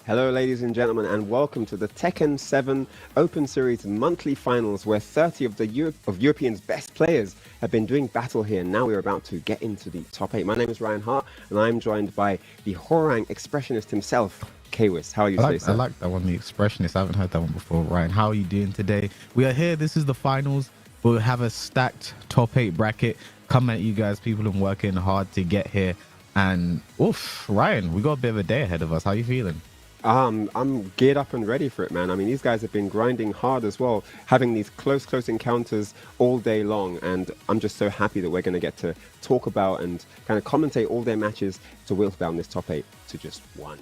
Hello, ladies and gentlemen, and welcome to the Tekken 7 Open Series monthly finals, where 30 of Europeans' best players have been doing battle here. Now we're about to get into the top 8. My name is Ryan Hart, and I'm joined by the Horang expressionist himself, Kwis. How are you today, sir? I like that one, the expressionist. I haven't heard that one before. Ryan, how are you doing today? We are here. This is the finals. We'll have a stacked top 8 bracket coming at you guys. People have been working hard to get here. And, oof, Ryan, we got a bit of a day ahead of us. How are you feeling? I'm geared up and ready for it, man. I mean, these guys have been grinding hard as well, having these close encounters all day long. And I'm just so happy that we're going to get to talk about and kind of commentate all their matches to whittle down this top 8 to just one.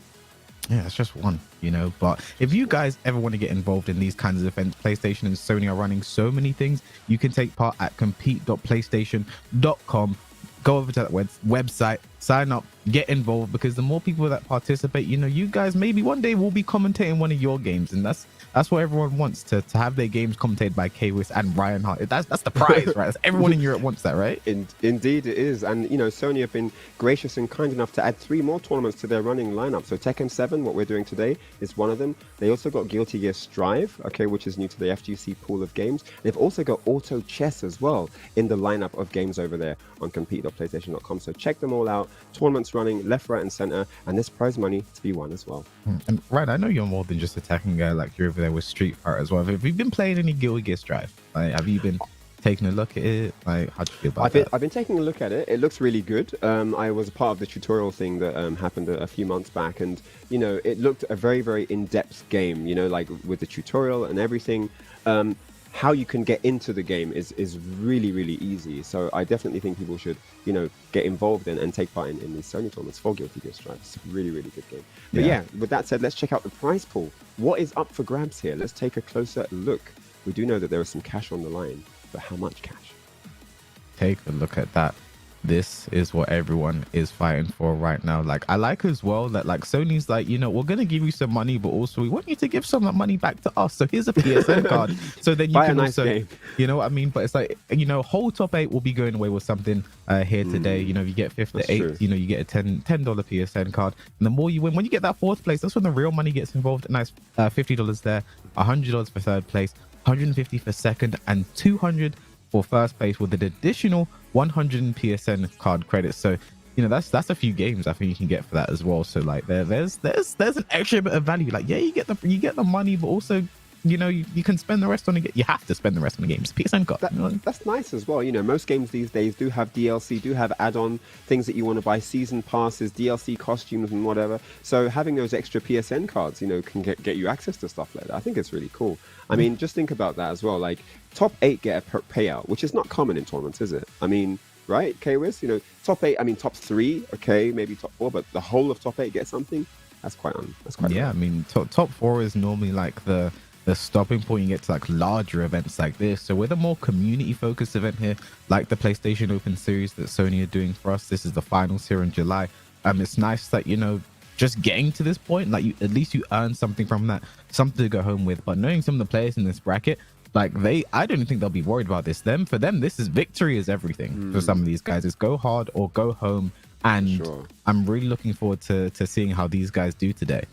Yeah, it's just one, you know. But if you guys ever want to get involved in these kinds of events, PlayStation and Sony are running so many things. You can take part at compete.playstation.com. Go over to that website, sign up, get involved, because the more people that participate, you know, you guys maybe one day will be commentating one of your games, and that's what everyone wants, to have their games commentated by Kwis and Ryan Hart. That's the prize, right? That's everyone in Europe wants that, right? Indeed it is. And, you know, Sony have been gracious and kind enough to add 3 more tournaments to their running lineup. So Tekken 7, what we're doing today, is one of them. They also got Guilty Gear Strive, okay, which is new to the FGC pool of games. They've also got Auto Chess as well in the lineup of games over there on compete.playstation.com. So check them all out. Tournaments running left, right, and center, and there's prize money to be won as well. And Ryan, I know you're more than just a Tekken guy. Like, you're over there with Street Fighter as well. Have you been playing any Guilty Gear Strive? Like, have you been taking a look at it? Like, how do you feel about that? I've been taking a look at it. It looks really good. I was a part of the tutorial thing that happened a few months back, and you know, it looked a very, very in-depth game. You know, like with the tutorial and everything. How you can get into the game is really, really easy. So I definitely think people should, you know, get involved and take part in these Sony tournaments for Guilty Gear Strive. It's a really, really good game. But yeah, with that said, let's check out the prize pool. What is up for grabs here? Let's take a closer look. We do know that there is some cash on the line, but how much cash? Take a look at that. This is what everyone is fighting for right now. Like, I like as well that, like, Sony's like, you know, we're going to give you some money, but also we want you to give some of that money back to us. So here's a PSN card. So then you can also, you know what I mean? But it's like, you know, whole top 8 will be going away with something here today. You know, you get 5th to 8th, you know, you get a $10 PSN card. And the more you win, when you get that 4th place, that's when the real money gets involved. Nice, $50 there, $100 for 3rd place, $150 for 2nd, and $200 for 1st place, with an additional 100 PSN card credits. So, you know, that's a few games I think you can get for that as well. So like there's an extra bit of value. Like, yeah, you get the money, but also, you know, you can spend the rest on it. You have to spend the rest on the games. PSN card. You know? That's nice as well. You know, most games these days do have DLC, do have add-on things that you want to buy, season passes, DLC costumes, and whatever. So having those extra PSN cards, you know, can get you access to stuff like that. I think it's really cool. I mean, just think about that as well. Like, top 8 get a payout, which is not common in tournaments, is it? I mean, right, Kwis? You know, top 8. I mean, top 3, okay, maybe top 4, but the whole of top 8 get something. That's quite yeah. I mean, top 4 is normally like the stopping point. You get to like larger events like this. So with a more community focused event here, like the PlayStation Open Series that Sony are doing for us, this is the finals here in July. It's nice that, you know, just getting to this point, like, you at least you earn something from that, something to go home with. But knowing some of the players in this bracket, like, I don't think they'll be worried about this. For them, this is victory is everything. For some of these guys, it's go hard or go home. And I'm really looking forward to seeing how these guys do today.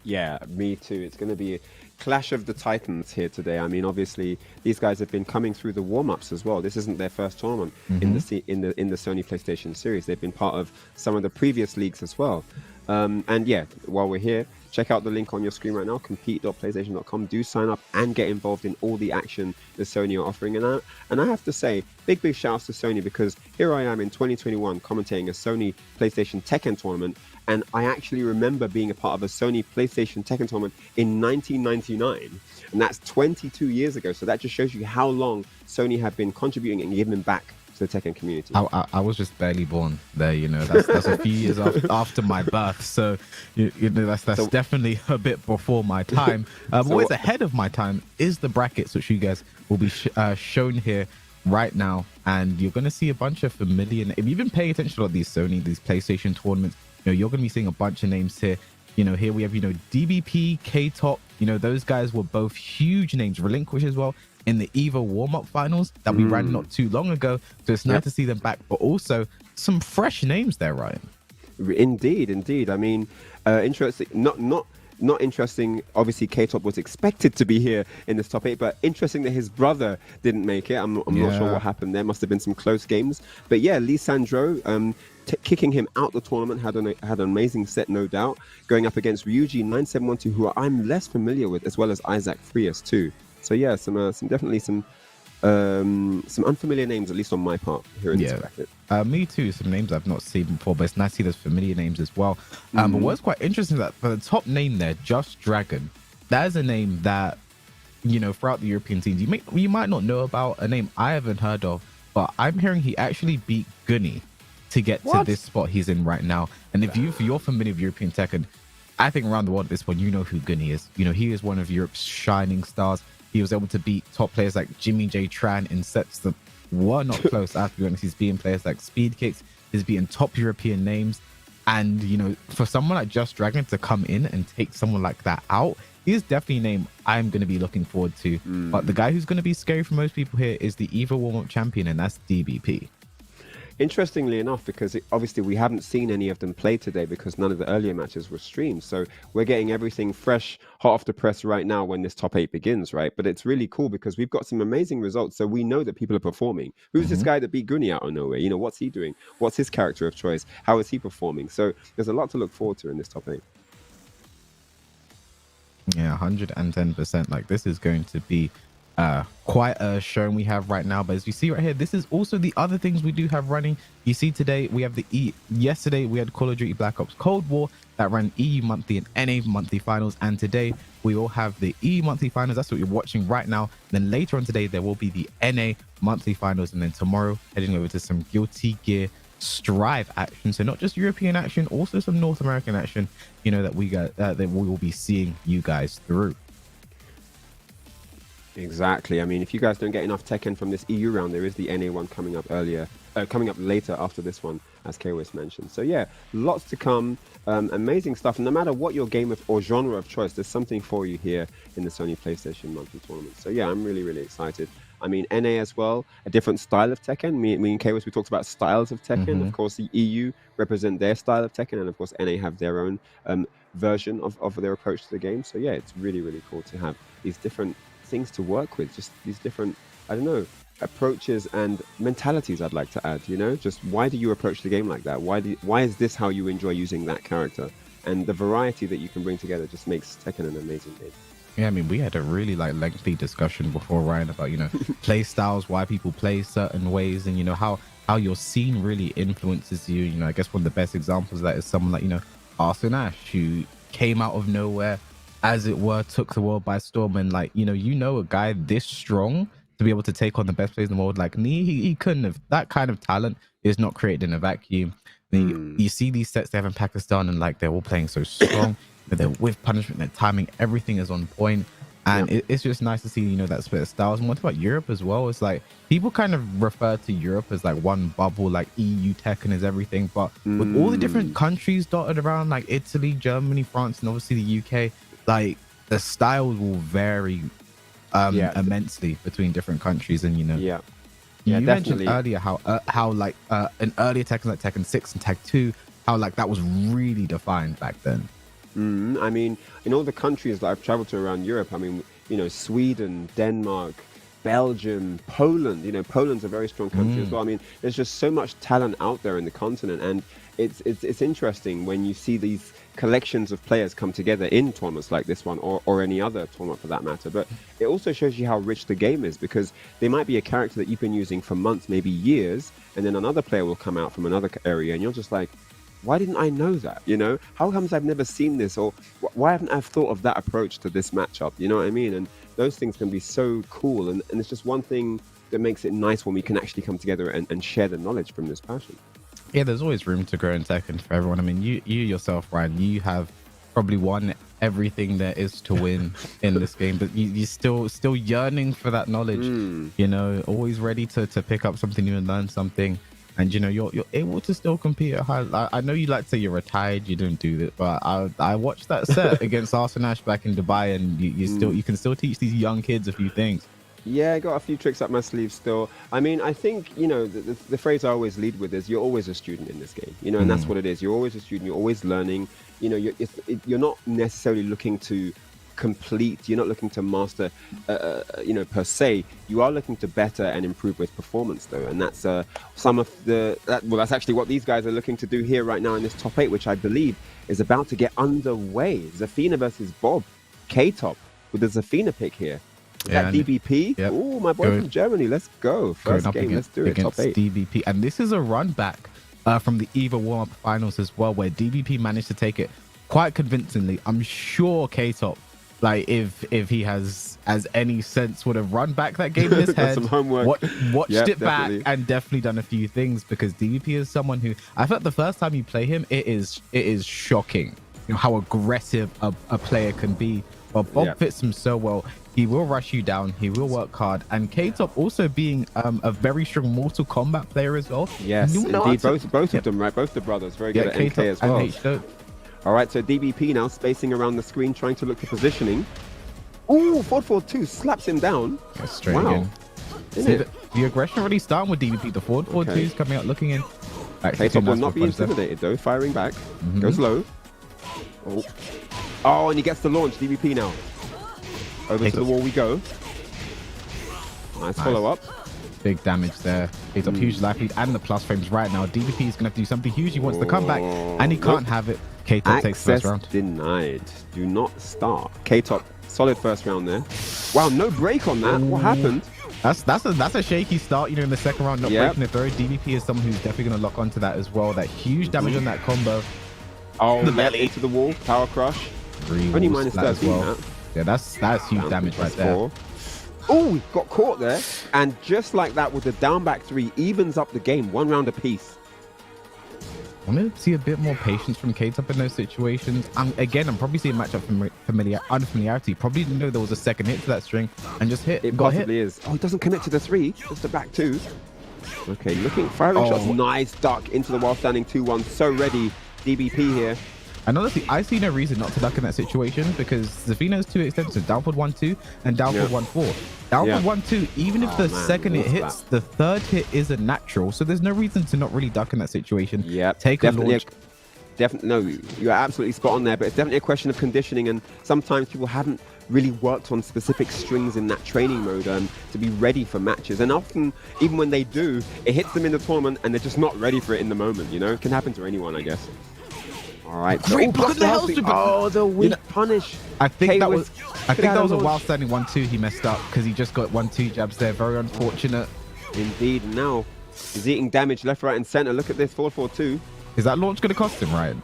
Yeah, me too. It's going to be a clash of the titans here today. I mean, obviously, these guys have been coming through the warm-ups as well. This isn't their first tournament in the Sony PlayStation series. They've been part of some of the previous leagues as well. And yeah, while we're here, check out the link on your screen right now, compete.playstation.com. Do sign up and get involved in all the action that Sony are offering. And I have to say, big shouts to Sony, because here I am in 2021 commentating a Sony PlayStation Tekken tournament. And I actually remember being a part of a Sony PlayStation Tekken tournament in 1999. And that's 22 years ago. So that just shows you how long Sony have been contributing and giving back to the Tekken community. I was just barely born there, you know. That's a few years after my birth. So, you know, that's so, definitely a bit before my time. What's ahead of my time is the brackets, which you guys will be shown here right now. And you're going to see a bunch of familiar... If you've been paying attention to these PlayStation tournaments, you know, you're going to be seeing a bunch of names here. You know, here we have, you know, DBP, K-Top. You know, those guys were both huge names. Relinquish as well in the EVO warm-up finals that we ran not too long ago. So it's nice to see them back, but also some fresh names there, Ryan. Indeed. I mean, interesting. Not not interesting. Obviously, K-Top was expected to be here in this top 8, but interesting that his brother didn't make it. I'm not sure what happened there. Must have been some close games. But yeah, Lee Sandro, kicking him out the tournament, had an amazing set, no doubt, going up against Ryuji 9712, who I'm less familiar with, as well as Isaac Frias too. So yeah, some definitely some unfamiliar names, at least on my part here in this bracket. Me too. Some names I've not seen before, but it's nice to see those familiar names as well. But what's quite interesting is that for the top name there, Just Dragon, that is a name that, you know, throughout the European teams, you might not know about, a name I haven't heard of, but I'm hearing he actually beat Gunny to get to this spot he's in right now. And if you're familiar with European Tekken, I think around the world at this point, you know who Gunny is. You know, he is one of Europe's shining stars. He was able to beat top players like Jimmy J Tran in sets that were not close. I have to be honest. He's beating players like Speed Kicks. He's beating top European names. And, you know, for someone like Just Dragon to come in and take someone like that out, he is definitely a name I'm going to be looking forward to. But the guy who's going to be scary for most people here is the EVO warm-up champion, and that's DBP. Interestingly enough, because obviously we haven't seen any of them play today because none of the earlier matches were streamed. So we're getting everything fresh, hot off the press right now when this top 8 begins, right? But it's really cool because we've got some amazing results. So we know that people are performing. Who's this guy that beat Gunny out of nowhere? You know, what's he doing? What's his character of choice? How is he performing? So there's a lot to look forward to in this top 8. Yeah, 110%. Like, this is going to be quite a show we have right now. But as you see right here, this is also the other things we do have running. You see today we have yesterday we had Call of Duty Black Ops Cold War that ran EU monthly and NA monthly finals, and today we will have the EU monthly finals. That's what you're watching right now. Then later on today there will be the NA monthly finals, and then tomorrow heading over to some Guilty Gear Strive action. So not just European action, also some North American action, you know, that we got that we will be seeing you guys through. Exactly. I mean, if you guys don't get enough Tekken from this EU round, there is the NA one coming up later after this one, as K-West mentioned. So yeah, lots to come. Amazing stuff. No matter what your game or genre of choice, there's something for you here in the Sony PlayStation monthly tournament. So yeah, I'm really, really excited. I mean, NA as well, a different style of Tekken. Me and K-West, we talked about styles of Tekken. Of course, the EU represent their style of Tekken, and of course, NA have their own version of their approach to the game. So yeah, it's really, really cool to have these different things to work with, just these different, I don't know, approaches and mentalities. I'd like to add, you know, just why do you approach the game like that? Why is this how you enjoy using that character? And the variety that you can bring together just makes Tekken an amazing game. Yeah, I mean, we had a really lengthy discussion before, Ryan, about, you know, play styles, why people play certain ways, and, you know, how your scene really influences you. You know, I guess one of the best examples of that is someone like, you know, Arthur Ashe, who came out of nowhere, as it were, took the world by storm. And like, you know, a guy this strong to be able to take on the best players in the world, like he couldn't have. That kind of talent is not created in a vacuum. You see these sets they have in Pakistan, and like they're all playing so strong, but they're with punishment, their timing, everything is on point. And it's just nice to see, you know, that split of styles. And what about Europe as well? It's like people kind of refer to Europe as like one bubble, like EU Tekken is everything. But with all the different countries dotted around, like Italy, Germany, France, and obviously the UK, like the styles will vary immensely between different countries. And, you know, you mentioned earlier how like an earlier Tekken like Tekken 6 and Tag 2, how like that was really defined back then. I mean, in all the countries that I've traveled to around Europe, I mean, you know, Sweden, Denmark, Belgium, Poland, you know, Poland's a very strong country as well. I mean, there's just so much talent out there in the continent, and it's interesting when you see these collections of players come together in tournaments like this one, or any other tournament for that matter. But it also shows you how rich the game is, because there might be a character that you've been using for months, maybe years, and then another player will come out from another area, and you're just like, why didn't I know that? You know, how comes I've never seen this? Or why haven't I thought of that approach to this matchup? You know what I mean? And those things can be so cool. And it's just one thing that makes it nice when we can actually come together and share the knowledge from this passion. Yeah, there's always room to grow in Tekken for everyone. I mean, you yourself, Ryan, you have probably won everything there is to win in this game, but you're still yearning for that knowledge. You know, always ready to pick up something new and learn something. And, you know, you're able to still compete at high. I know you like to say you're retired, you didn't do that, but I watched that set against Arthur Ashe back in Dubai, and you can still teach these young kids a few things. Yeah, I got a few tricks up my sleeve still. I mean, I think, the phrase I always lead with is you're always a student in this game, and that's what it is. You're always a student, you're always learning. You're not necessarily looking to complete, you're not looking to master, per se. You are looking to better and improve with performance, though. And that's that's actually what these guys are looking to do here right now in this top 8, which I believe is about to get underway. Zafina versus Bob. K-Top with the Zafina pick here. Is that DBP? Yep. Oh, my boy from Germany. Let's go. First game. Let's do it. Top 8. DBP. And this is a run back from the EVA warm-up finals as well, where DBP managed to take it quite convincingly. I'm sure K-Top, like, if he has any sense, would have run back that game in his head, some homework. Watched it definitely. back, and definitely done a few things, because DBP is someone who, I felt the first time you play him, it is shocking, how aggressive a player can be. But Bob fits him so well. He will rush you down. He will work hard. And K-Top also being a very strong Mortal Kombat player as well. Yes, indeed. Both of them, right? Both the brothers. Very good at MK as well. All right, so DBP now spacing around the screen, trying to look for positioning. Ooh, 4-4-2 slaps him down. Yeah, straight again. The aggression already starting with DBP. The 4-4-2 is coming out looking in. K-Top will not be intimidated, though. Firing back. Goes low. Oh, and he gets the launch. DBP now. Over to the wall we go. Nice follow-up. Big damage there. K-Top huge life lead and the plus frames right now. DBP is going to have to do something huge. He wants to come back, and he can't have it. K-Top takes first round. Denied. Do not start. K-Top, solid first round there. Wow, no break on that. What happened? That's a shaky start, in the second round, not breaking the throw. DBP is someone who's definitely going to lock onto that as well. That huge damage on that combo. Oh, the belly into the wall. Power crush. Only minus 13 well. Yeah, that's huge damage right there. Oh, got caught there. And just like that, with the down back 3, evens up the game, 1 round apiece. I want to see a bit more patience from K-Top in those situations. Again, I'm probably seeing matchup unfamiliarity. Probably didn't know there was a second hit to that string and just hit. It possibly is. Oh, it doesn't connect to the 3, just the back 2. Okay, firing shots. Nice duck into the while standing 2-1. So ready, DBP here. And honestly, I see no reason not to duck in that situation, because Zafina is too extensive. Downward 1-2 and downward 1-4. Downward 1-2, even if the second hit hits, the third hit is a natural. So there's no reason to not really duck in that situation. Yeah, take a launch. Definitely, no, you're absolutely spot on there, but it's definitely a question of conditioning, and sometimes people haven't really worked on specific strings in that training mode to be ready for matches. And often, even when they do, it hits them in the tournament and they're just not ready for it in the moment, It can happen to anyone, I guess. All right. Great block of the hell super. Oh, the weak punish. I think that was a wild standing 1-2. He messed up because he just got 1-2 jabs there. Very unfortunate. Indeed. Now he's eating damage left, right, and center. Look at this 4-4-2. Is that launch going to cost him, Ryan?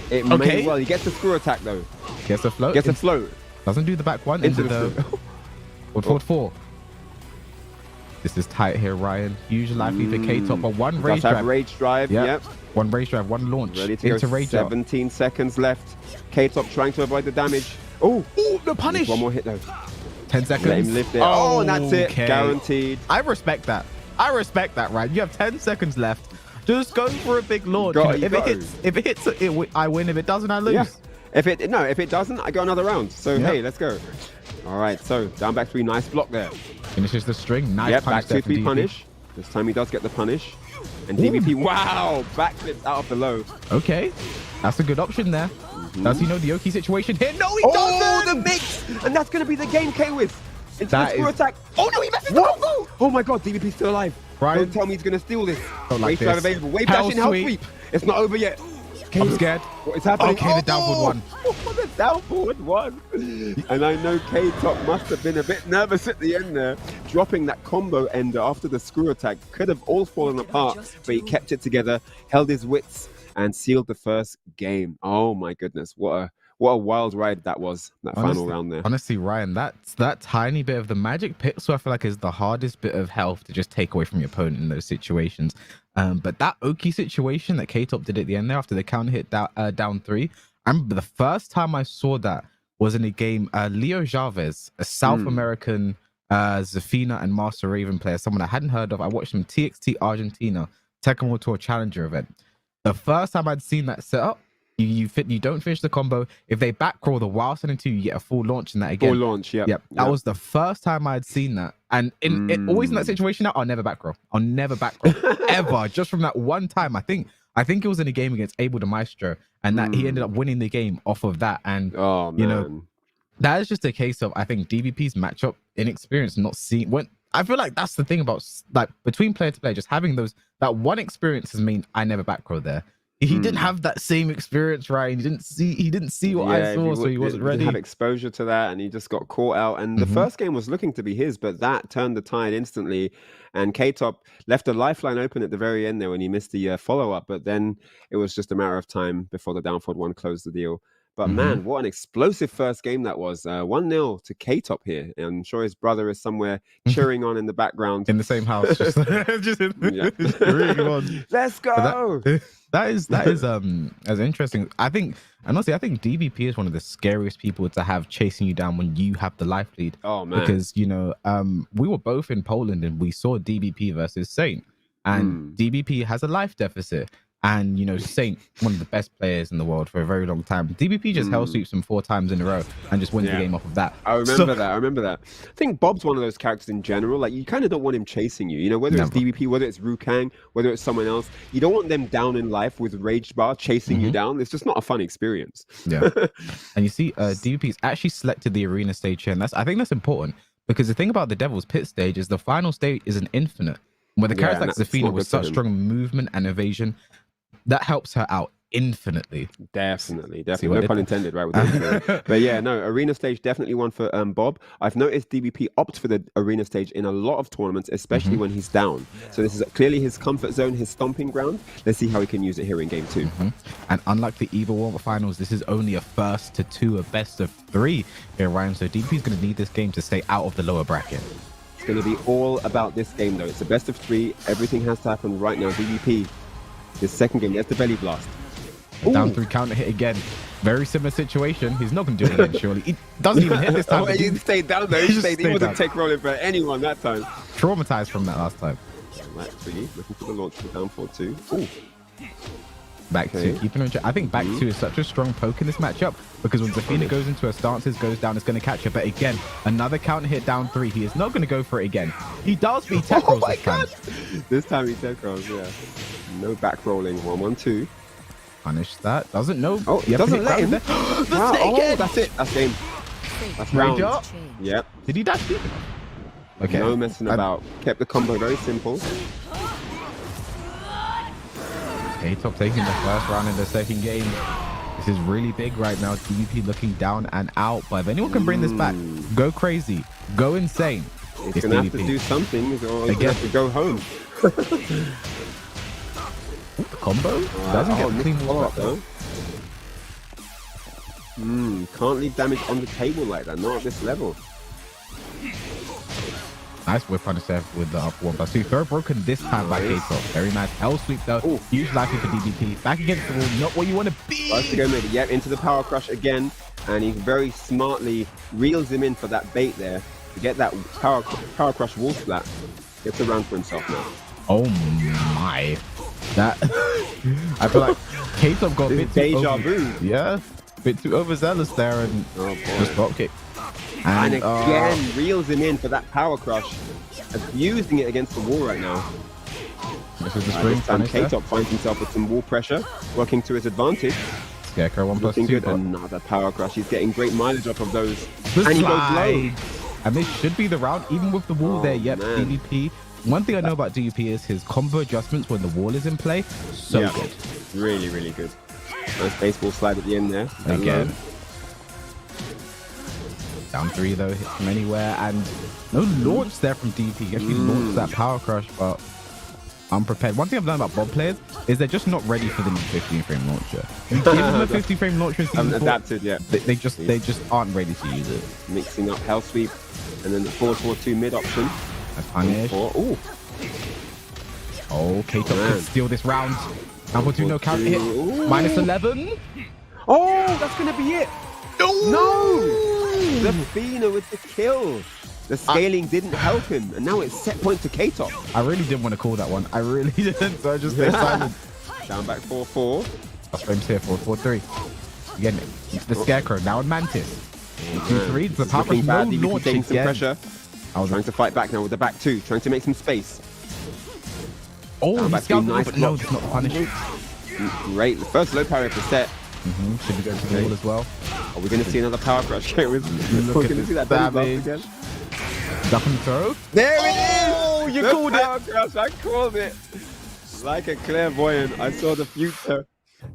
It may well. He gets the screw attack though. Gets a float. Gets a float. Doesn't do the back one into the forward 4. This is tight here, Ryan. Huge life lead for K-Top, but one rage drive. Rage drive. Yep. One rage drive, one launch. Ready to into go. Rage 17 seconds left. K-Top trying to avoid the damage. Oh, the punish. One more hit though. 10 seconds. Let him live there. Oh, and that's it. Guaranteed. I respect that. Ryan. You have 10 seconds left. Just go for a big launch. If it hits, I win. If it doesn't, I lose. Yeah. If it doesn't, I go another round. So hey, let's go. All right. So down back 3, nice block there. Finishes the string. Nice punish. Back 2-3 punish. This time he does get the punish. And DBP, wow, backflips out of the low. Okay, that's a good option there. Does he know the Oki situation here? No, he doesn't! Oh, the mix! And that's going to be the game, K-Wiz. Into the screw attack. Oh, no, he messes the combo! Oh, my God, DBP's still alive. Right. Don't tell me he's going to steal this. Wave drive available. Wave dash in, hell sweep. It's not over yet. I'm scared. What is happening? Okay, the downward 1. The downward 1. And I know K-Top must have been a bit nervous at the end there. Dropping that combo ender after the screw attack. Could have all fallen apart, but he kept it together, held his wits, and sealed the first game. Oh my goodness, what a wild ride that was, that final round there. Honestly, Ryan, that tiny bit of the magic pixel, I feel like, is the hardest bit of health to just take away from your opponent in those situations. But that Oki situation that K-Top did at the end there after the counter hit down 3, I remember the first time I saw that was in a game, Leo Chavez, a South American Zafina and Master Raven player, someone I hadn't heard of. I watched him TXT Argentina, Tekken World Tour Challenger event. The first time I'd seen that setup, You don't finish the combo. If they back crawl the while sending two, you get a full launch in that again. Full launch, Yep. That was the first time I'd seen that. And always in that situation now, I'll never back roll. I'll never back roll ever. Just from that one time. I think it was in a game against Abel the Maestro, and that he ended up winning the game off of that. And you know, that is just a case of, I think, DVP's matchup inexperience, not seeing when. I feel like that's the thing about, like, between player to player, just having that one experience has mean I never back roll there. He didn't have that same experience, right? He didn't see what I saw, so he wasn't ready. Didn't have exposure to that, and he just got caught out. And the first game was looking to be his, but that turned the tide instantly. And K-Top left a lifeline open at the very end there when he missed the follow-up. But then it was just a matter of time before the down forward one closed the deal. But man, what an explosive first game that was. 1-0 to K-Top here. And I'm sure his brother is somewhere cheering on in the background. In the same house. Just really on. Let's go! That is as interesting. I think DVP is one of the scariest people to have chasing you down when you have the life lead. Oh man! Because we were both in Poland and we saw DVP versus Saint, and DVP has a life deficit. And, Saint, one of the best players in the world for a very long time. DVP just hell sweeps him 4 times in a row and just wins the game off of that. I remember that. I think Bob's one of those characters in general. Like, you kind of don't want him chasing you. Whether it's DVP, whether it's Rukang, whether it's someone else. You don't want them down in life with Rage Bar chasing you down. It's just not a fun experience. Yeah. And you see, DVP's actually selected the arena stage here. And I think that's important. Because the thing about the Devil's Pit stage is the final stage is an infinite. Where the character like Zafina with such strong movement and evasion, that helps her out infinitely. Definitely. No pun intended, right? But yeah, no, arena stage definitely one for Bob. I've noticed DVP opt for the arena stage in a lot of tournaments, especially when he's down. So this is clearly his comfort zone, his stomping ground. Let's see how he can use it here in game 2. And unlike the EVO Warm-Up Finals, this is only a first to 2, a best of 3 here, Ryan. So DVP is going to need this game to stay out of the lower bracket. It's going to be all about this game, though. It's a best of 3. Everything has to happen right now. DVP. His second game, there's the belly blast. Down 3 counter hit again. Very similar situation. He's not going to do it again, surely. He doesn't even hit this time. He stayed down though. He wasn't tech rolling for anyone that time. Traumatized from that last time. Right, 3. Looking for the launch for down 4-2. Ooh. Back 2, keeping on. I think back 2 is such a strong poke in this matchup because when Zafina goes into her stances, goes down, it's going to catch her. But again, another counter hit down 3. He is not going to go for it again. He does beat tech rolls this time. This time he tech rolls, yeah. No back rolling. 1-1-2. Punish that. Doesn't know. Oh, he doesn't let him. Wow. Oh, that's it. That's game. That's round. Yep. Did he dash deep? Okay. No messing about. Kept the combo very simple. K-Top taking the first round in the second game. This is really big right now. DVP looking down and out. But if anyone can bring this back, go crazy. Go insane. It's going to have to do something or he's going to have to go home. The combo? Doesn't get clean wall up though. Can't leave damage on the table like that. Not at this level. Nice whip punish there with the up 1+2. Throw broken this time by K-Top. Very nice. L sweep though. Huge likely for DVP. Back against the wall. Not what you want to be. Tries to go mid. Yep, into the power crush again. And he very smartly reels him in for that bait there. To get that power crush wall splat. Gets around for himself now. Oh my. That I feel like K-Top got a bit too deja vu. Yeah. A bit too overzealous there and just drop kick. And again, reels him in for that power crush. Abusing it against the wall right now. This is the spring. K-Top finds himself with some wall pressure, working to his advantage. Scarecrow 1+2. Good. Another power crush. He's getting great mileage off of those. And he goes low. And this should be the round, even with the wall there. Yep, DVP. One thing I know about DVP is his combo adjustments when the wall is in play. So good. Really, really good. Nice baseball slide at the end there. Again. Down 3 though, hit from anywhere, and no launch there from DVP. He actually launched that power crush, but unprepared. One thing I've learned about Bob players is they're just not ready for the new 15-frame launcher. You give them a 50-frame launcher in season 4, adapted, yeah. They just aren't ready to use it. Mixing up hell sweep, and then the 4-4-2 mid option. That's punish. Oh, K-Top could steal this round. Down 4-2, no counter hit. -11. Oh, that's gonna be it. No! Zafina with the kill. The scaling didn't help him, and now it's set point to K-Top. I really didn't want to call that one. I really didn't, so I just stayed silent. Down back 4-4. frames here, 4-4-3. Again, it's the Scarecrow, now in Mantis. 2-3, the power crush, no launch taking some again. pressure. Trying to fight back now with the back two, trying to make some space. Oh, back he's scouting, nice but no, block. it's not the punish. Great, the first low parry of the set. Should be going to the wall as well. Are we going to see another power crush? We're Look going to at see that this belly damage. blast again. Duck and throw. There it is! Oh, you The called power it. crush, I called it. Like a clairvoyant, I saw the future.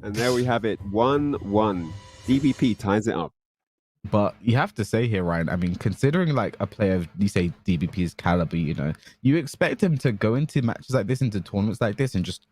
And there we have it, 1-1. DBP ties it up. But you have to say here, Ryan, I mean, considering like a player of, you say, DBP's caliber, you know, you expect him to go into matches like this, into tournaments like this, and just,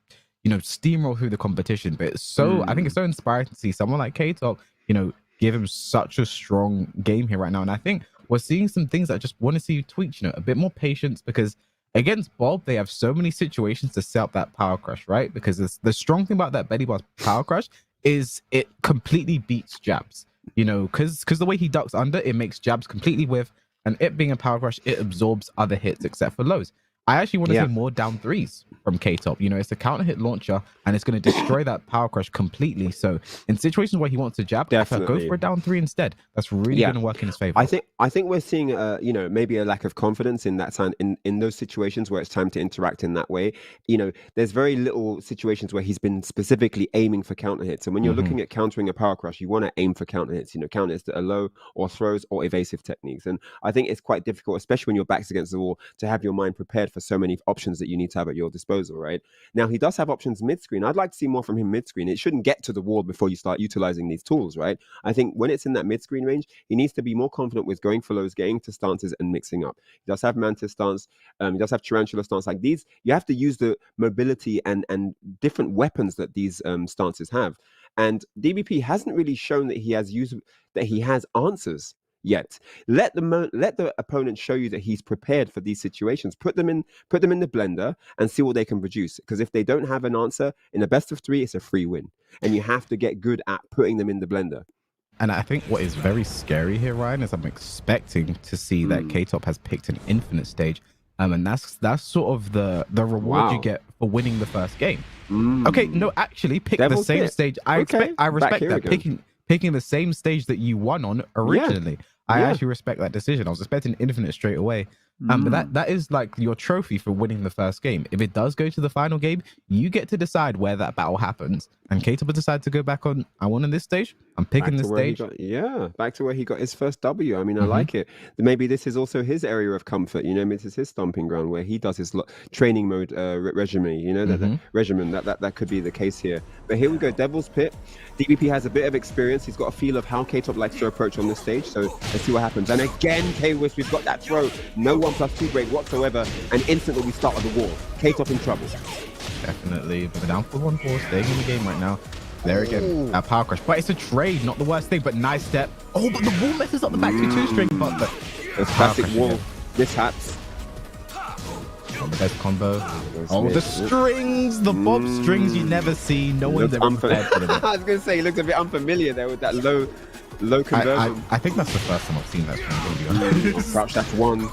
you know, steamroll through the competition. But it's so, I think it's so inspiring to see someone like K-Top, you know, give him such a strong game here right now. And I think we're seeing some things that I just want to see tweaked, you know, a bit more patience, because against Bob, they have so many situations to set up that power crush, right? Because the strong thing about that Betty Boss power crush is it completely beats jabs. You know, because the way he ducks under, it makes jabs completely whiff, and it being a power crush, it absorbs other hits except for lows. I actually want to see more down threes from K-Top. You know, it's a counter hit launcher, and it's going to destroy that power crush completely. So in situations where he wants to jab, go for a down three instead. That's really going to work in his favor. I think we're seeing, you know, maybe a lack of confidence in that time, in those situations where it's time to interact in that way. You know, there's very little situations where he's been specifically aiming for counter hits. And when you're looking at countering a power crush, you want to aim for counter hits. You know, counter hits that are low or throws or evasive techniques. And I think it's quite difficult, especially when your back's against the wall, to have your mind prepared for so many options that you need to have at your disposal, right? Now, he does have options mid-screen. I'd like to see more from him mid-screen. It shouldn't get to the wall before you start utilizing these tools, right? I think when it's in that mid-screen range, he needs to be more confident with going for lows, getting to stances and mixing up. He does have Mantis stance. He does have Tarantula stance. Like these, you have to use the mobility and different weapons that these stances have. And DBP hasn't really shown that he has answers yet. Let the opponent show you that he's prepared for these situations. Put them in the blender and see what they can produce. Because if they don't have an answer in a best of 3, it's a free win. And you have to get good at putting them in the blender. And I think what is very scary here, Ryan, is I'm expecting to see that K-Top has picked an infinite stage. And that's sort of the reward you get for winning the first game. Okay, no, actually pick the same stage. I respect that. Picking the same stage that you won on originally. I actually respect that decision. I was expecting infinite straight away. But that is like your trophy for winning the first game. If it does go to the final game, you get to decide where that battle happens. And K-Top decide to go back on, I won in this stage. I'm picking this stage. Back to where he got his first W. I mean, I like it. Maybe this is also his area of comfort. You know, this is his stomping ground where he does his training mode regimen. You know, that regimen. That could be the case here. But here we go, Devil's Pit. DBP has a bit of experience. He's got a feel of how K-Top likes to approach on this stage. So let's see what happens. And again, K-Wiz, we've got that throw. No 1+2 break whatsoever. And instantly we start at the wall. K-Top in trouble. Definitely. But down for 1-4, staying in the game right now. There again, a power crush. But it's a trade, not the worst thing, but nice step. Oh, but the wall messes up the back 2-2 string. But the classic wall mishaps. The best combo. Oh, the strings, the Bob strings you never see. No one's ever prepared for them. I was going to say, he looks a bit unfamiliar there with that low conversion. I think that's the first time I've seen that string. Crouch dash 1.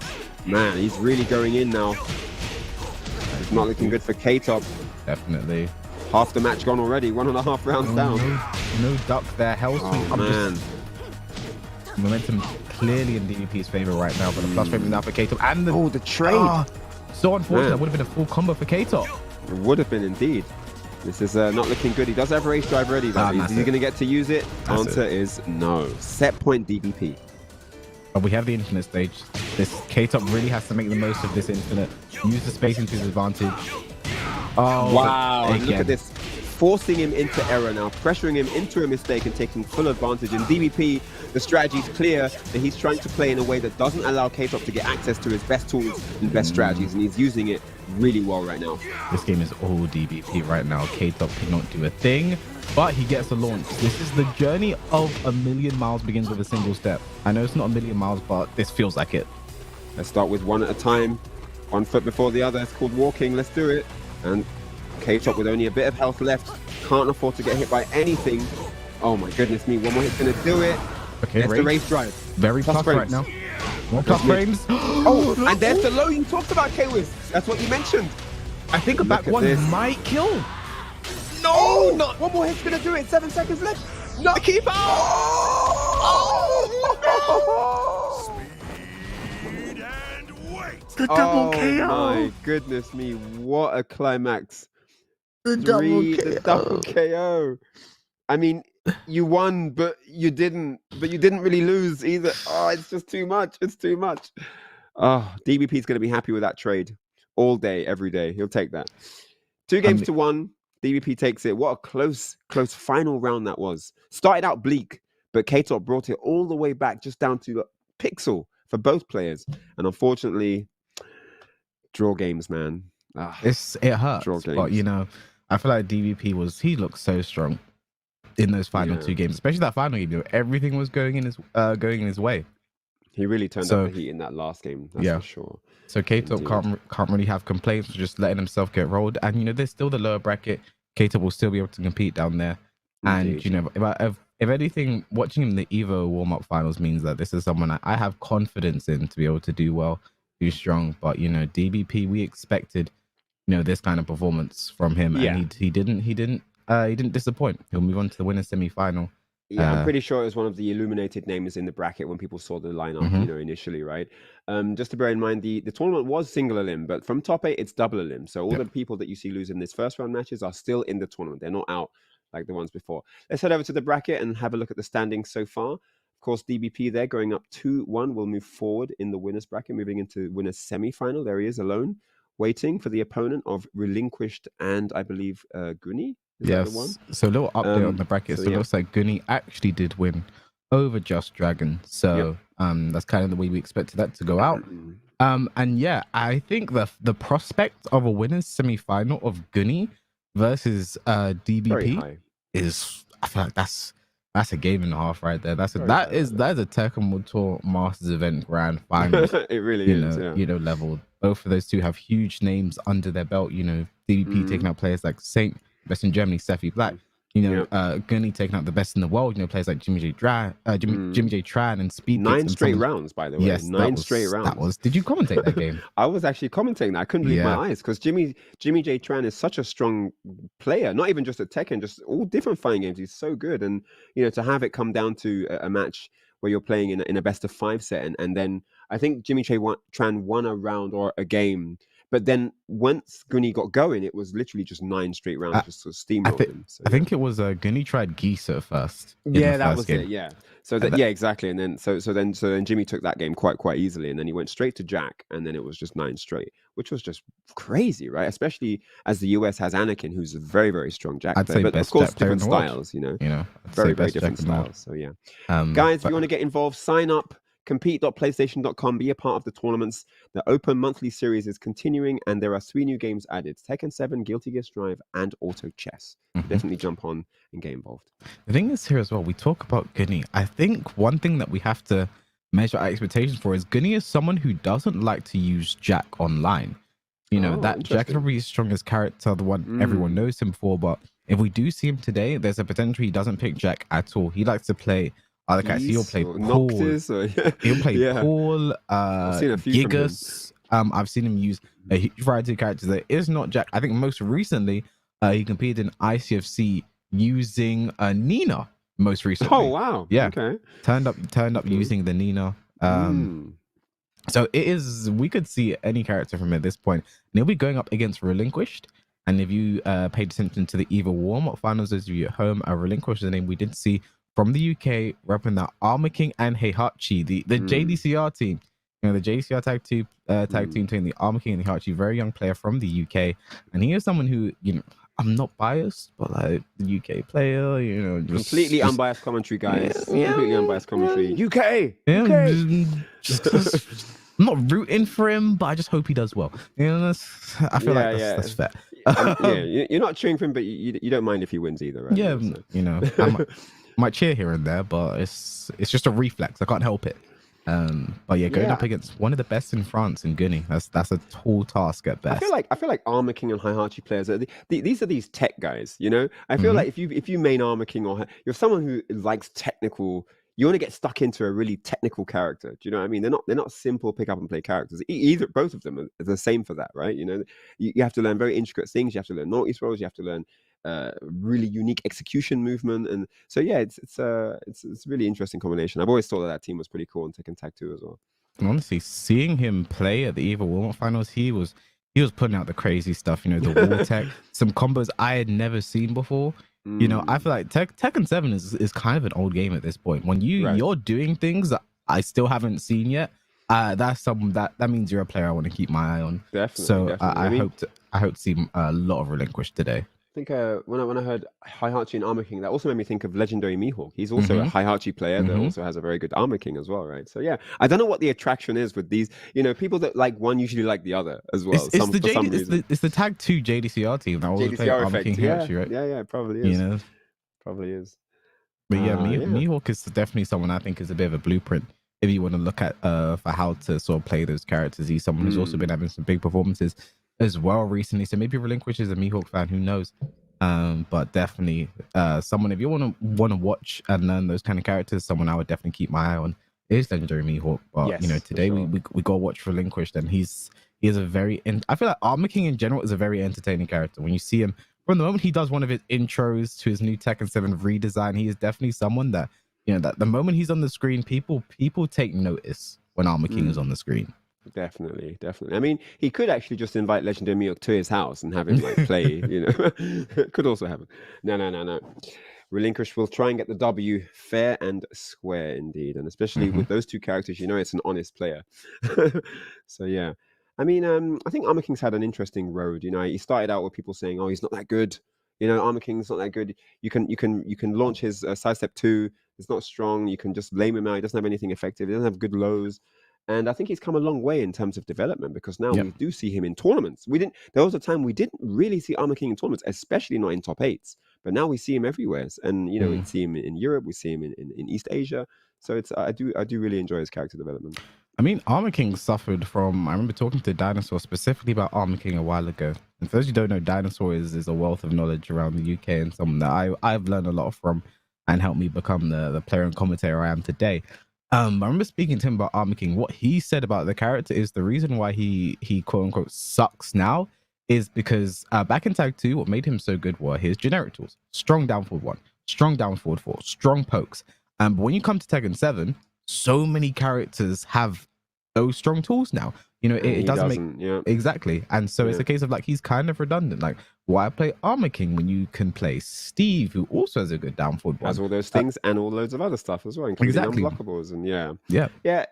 Man, he's really going in now. It's not looking good for K-Top. Definitely. Half the match gone already. 1.5 rounds down. No duck there. Hell sweep. Oh, man. Momentum clearly in DVP's favor right now, but the plus frame is now for K-Top. And the trade. So unfortunate, that would have been a full combo for K-Top. It would have been indeed. This is not looking good. He does have a race drive ready, though. Is he going to get to use it? Answer is no. Set point DBP. But we have the infinite stage. This K-Top really has to make the most of this infinite. Use the spacing to his advantage. Oh, wow. Look at this. Forcing him into error now, pressuring him into a mistake and taking full advantage. In DBP, the strategy is clear that he's trying to play in a way that doesn't allow K-Top to get access to his best tools and best strategies, and he's using it really well right now. This game is all DBP right now. K-Top cannot do a thing, but he gets a launch. This is the journey of a million miles begins with a single step. I know it's not a million miles, but this feels like it. Let's start with one at a time. 1 foot before the other. It's called walking. Let's do it. And K-Top with only a bit of health left. Can't afford to get hit by anything. Oh my goodness me. One more hit's going to do it. Okay, there's the race drive. Very plus right now. More plus frames. Oh, and there's the low you talked about, K-Wiz. That's what you mentioned. I think a back one might kill. No, not one more hit's gonna do it. 7 seconds left. No, the keeper. Oh, Speed and wait. The double KO. My goodness me! What a climax! The The double KO. I mean, you won, but you didn't really lose either. Oh, it's just too much. It's too much. Oh, DBP is going to be happy with that trade all day, every day. He'll take that. 2 games to 1. DBP takes it. What a close final round that was. Started out bleak, but K-Top brought it all the way back just down to a pixel for both players. And unfortunately, draw games, man. It hurts, but you know, I feel like DBP he looked so strong in those final 2 games, especially that final game. You know, everything was going in his way. He really turned up the heat in that last game. That's for sure. So K-Top can't really have complaints for just letting himself get rolled. And you know, there's still the lower bracket. K-Top will still be able to compete down there. And you know, if anything, watching him in the Evo warm-up finals means that this is someone I have confidence in to be able to do well, do strong. But you know, DBP, we expected, you know, this kind of performance from him, and he didn't disappoint. He'll move on to the winners semi-final. Yeah, I'm pretty sure it was one of the illuminated names in the bracket when people saw the lineup, you know, initially, right? Just to bear in mind, the tournament was single elim, but from top 8, it's double elim. So all the people that you see losing this first round matches are still in the tournament. They're not out like the ones before. Let's head over to the bracket and have a look at the standings so far. Of course, DBP there going up 2-1 will move forward in the winners bracket, moving into winners semi-final. There he is alone, waiting for the opponent of Relinquished and I believe Guni. Yes. So a little update on the bracket. So it looks like Guni actually did win over Just Dragon. So that's kind of the way we expected that to go out. And yeah, I think the prospect of a winners semi-final of Guni versus DBP is, I feel like that's a game and a half right there. That is a Tekken World Tour Masters event grand final. It really is. You know, level. Both of those two have huge names under their belt. You know, DBP taking out players like Saint, best in Germany, Seffi Black. You know, Gurney taking out the best in the world. You know, players like Jimmy J. Tran and Speed. 9 straight rounds, by the way. Yes, 9 straight rounds. Did you commentate that game? I was actually commentating that. I couldn't believe my eyes because Jimmy J. Tran is such a strong player. Not even just at Tekken, just all different fighting games. He's so good, and you know, to have it come down to a match where you're playing in a best of 5 set, and then I think Jimmy J. Tran won a round or a game. But then once Guni got going, it was literally just 9 straight rounds, just sort of steamrolled him. So, I think it was Guni tried Gisa first. Yeah, that was it. Yeah. So exactly. And then so then Jimmy took that game quite easily, and then he went straight to Jack, and then it was just 9 straight, which was just crazy, right? Especially as the US has Anakin, who's a very, very strong Jack player, but of course different styles, you know, very different styles. So yeah, guys, if you want to get involved, sign up. Compete.playstation.com, be a part of the tournaments. The open monthly series is continuing, and there are 3 new games added: Tekken 7, Guilty Gear Strive, and Auto Chess. Definitely jump on and get involved. The thing is here as well, we talk about Guni. I think one thing that we have to measure our expectations for is Guni is someone who doesn't like to use Jack online. You know, that Jack is probably his strongest character, the one everyone knows him for, but if we do see him today, there's a potential he doesn't pick Jack at all. He likes to play other characters. He'll play Paul. He'll play Paul, Gigas. I've seen him use a huge variety of characters that is not Jack. I think most recently he competed in ICFC using Nina. Most recently. Oh wow! Yeah. Okay. Turned up using the Nina. So it is. We could see any character from at this point. And he'll be going up against Relinquished. And if you paid attention to the EVO warm-up finals, those of you at home, Relinquished is the name we did see from the UK, repping the Armor King and Heihachi, the JDCR team. You know, the JDCR tag team between the Armor King and the Heihachi, very young player from the UK. And he is someone who, you know, I'm not biased, but like the UK player, you know, completely unbiased commentary, guys. Completely unbiased commentary. UK. Just I'm not rooting for him, but I just hope he does well. You know, I feel like that's fair. You're not cheering for him, but you don't mind if he wins either, right? Yeah, you know, I might cheer here and there, but it's just a reflex. I can't help it. But yeah, going up against one of the best in France in Guni, that's a tall task at best. I feel like Armor King and Heihachi players are these are these tech guys, you know. I feel like if you main Armor King or you're someone who likes technical, you want to get stuck into a really technical character. Do you know what I mean? They're not simple pick up and play characters. Both of them are the same for that, right? You know, you have to learn very intricate things. You have to learn naughty rolls. You have to learn really unique execution movement, and so yeah, it's a really interesting combination. I've always thought that team was pretty cool in Tekken Tag 2 as well. And honestly, seeing him play at the EVO warm-up finals, he was putting out the crazy stuff. You know, the wall tech, some combos I had never seen before. You know, I feel like Tekken 7 is kind of an old game at this point. When you're doing things that I still haven't seen yet, that's something that means you're a player I want to keep my eye on. Definitely. I hope to see a lot of Relinquish today. I think when I heard Heihachi and Armor King, that also made me think of legendary Mihawk. He's also a Heihachi player that also has a very good Armor King as well, right? So yeah, I don't know what the attraction is with these. You know, people that like one usually like the other as well. It's the Tag 2 JDCR team that always play Armor King Heihachi, right? Yeah, it probably is. You know, probably is. But yeah, Mihawk is definitely someone I think is a bit of a blueprint if you want to look at for how to sort of play those characters. He's someone who's also been having some big performances as well recently. So maybe Relinquish is a Mihawk fan, who knows? But definitely someone, if you want to watch and learn those kind of characters, someone I would definitely keep my eye on is legendary Mihawk. But yes, you know, today we go watch Relinquished, and he is a very I feel like Armor King in general is a very entertaining character. When you see him from the moment he does one of his intros to his new Tekken 7 redesign, he is definitely someone that, you know, that the moment he's on the screen, people take notice when Armor King is on the screen. Definitely. I mean, he could actually just invite legendary Mihawk to his house and have him like play. You know, could also happen. No. Relinquish will try and get the W fair and square, indeed, and especially with those two characters, you know, it's an honest player. So yeah, I mean, I think Armor King's had an interesting road. You know, he started out with people saying, "Oh, he's not that good." You know, Armor King's not that good. You can launch his sidestep 2. It's not strong. You can just blame him out. He doesn't have anything effective. He doesn't have good lows. And I think he's come a long way in terms of development, because now we do see him in tournaments. There was a time we didn't really see Armor King in tournaments, especially not in top 8s. But now we see him everywhere. And, you know, we see him in Europe, we see him in East Asia. So I do really enjoy his character development. I mean, Armor King suffered from, I remember talking to Dinosaur specifically about Armor King a while ago. And for those who don't know, Dinosaur is a wealth of knowledge around the UK, and someone that I've learned a lot from and helped me become the player and commentator I am today. I remember speaking to him about Armor King. What he said about the character is the reason why he quote unquote sucks now is because back in Tag 2, what made him so good were his generic tools: strong down forward 1, strong down forward 4, strong pokes. But when you come to Tekken 7, so many characters have those strong tools now. You know, it doesn't make exactly. And so it's a case of like, he's kind of redundant. Like, why play Armor King when you can play Steve, who also has a good down forward one? Has all those things and all loads of other stuff as well, including unblockables. And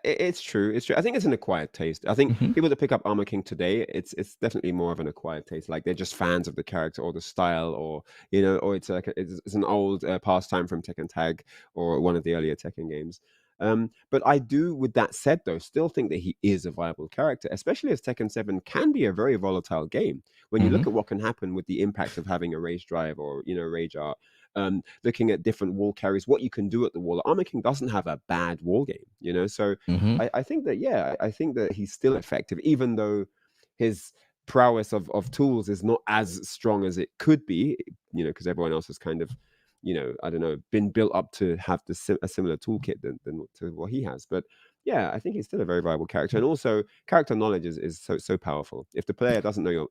it's true. I think it's an acquired taste. I think people that pick up Armor King today, it's definitely more of an acquired taste. Like, they're just fans of the character or the style, or, you know, or it's an old pastime from Tekken Tag or one of the earlier Tekken games. But I do, with that said, though, still think that he is a viable character, especially as Tekken 7 can be a very volatile game. When you look at what can happen with the impact of having a Rage Drive or, you know, Rage Art, looking at different wall carries, what you can do at the wall. Armor King doesn't have a bad wall game, you know? So I think that he's still effective, even though his prowess of tools is not as strong as it could be, you know, because everyone else has kind of, you know, I don't know, been built up to have a similar toolkit than to what he has. But yeah, I think he's still a very viable character, and also character knowledge is so powerful. If the player doesn't know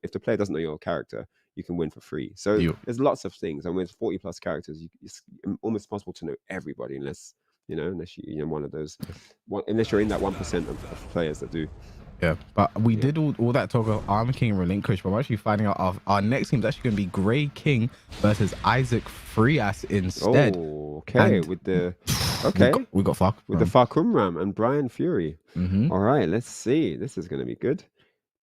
your character, you can win for free. So there's lots of things, and with 40 plus characters, it's almost possible to know everybody, unless you're one of those, unless you're in that 1% of players that do. Yeah, but we did all that talk of Armor King and Relinquish, but we're actually finding out our next team is actually going to be Grey King versus Isaac Freeass instead. Oh, okay. And with the we got Far with the Farkumram and Brian Fury. All right, let's see. This is going to be good.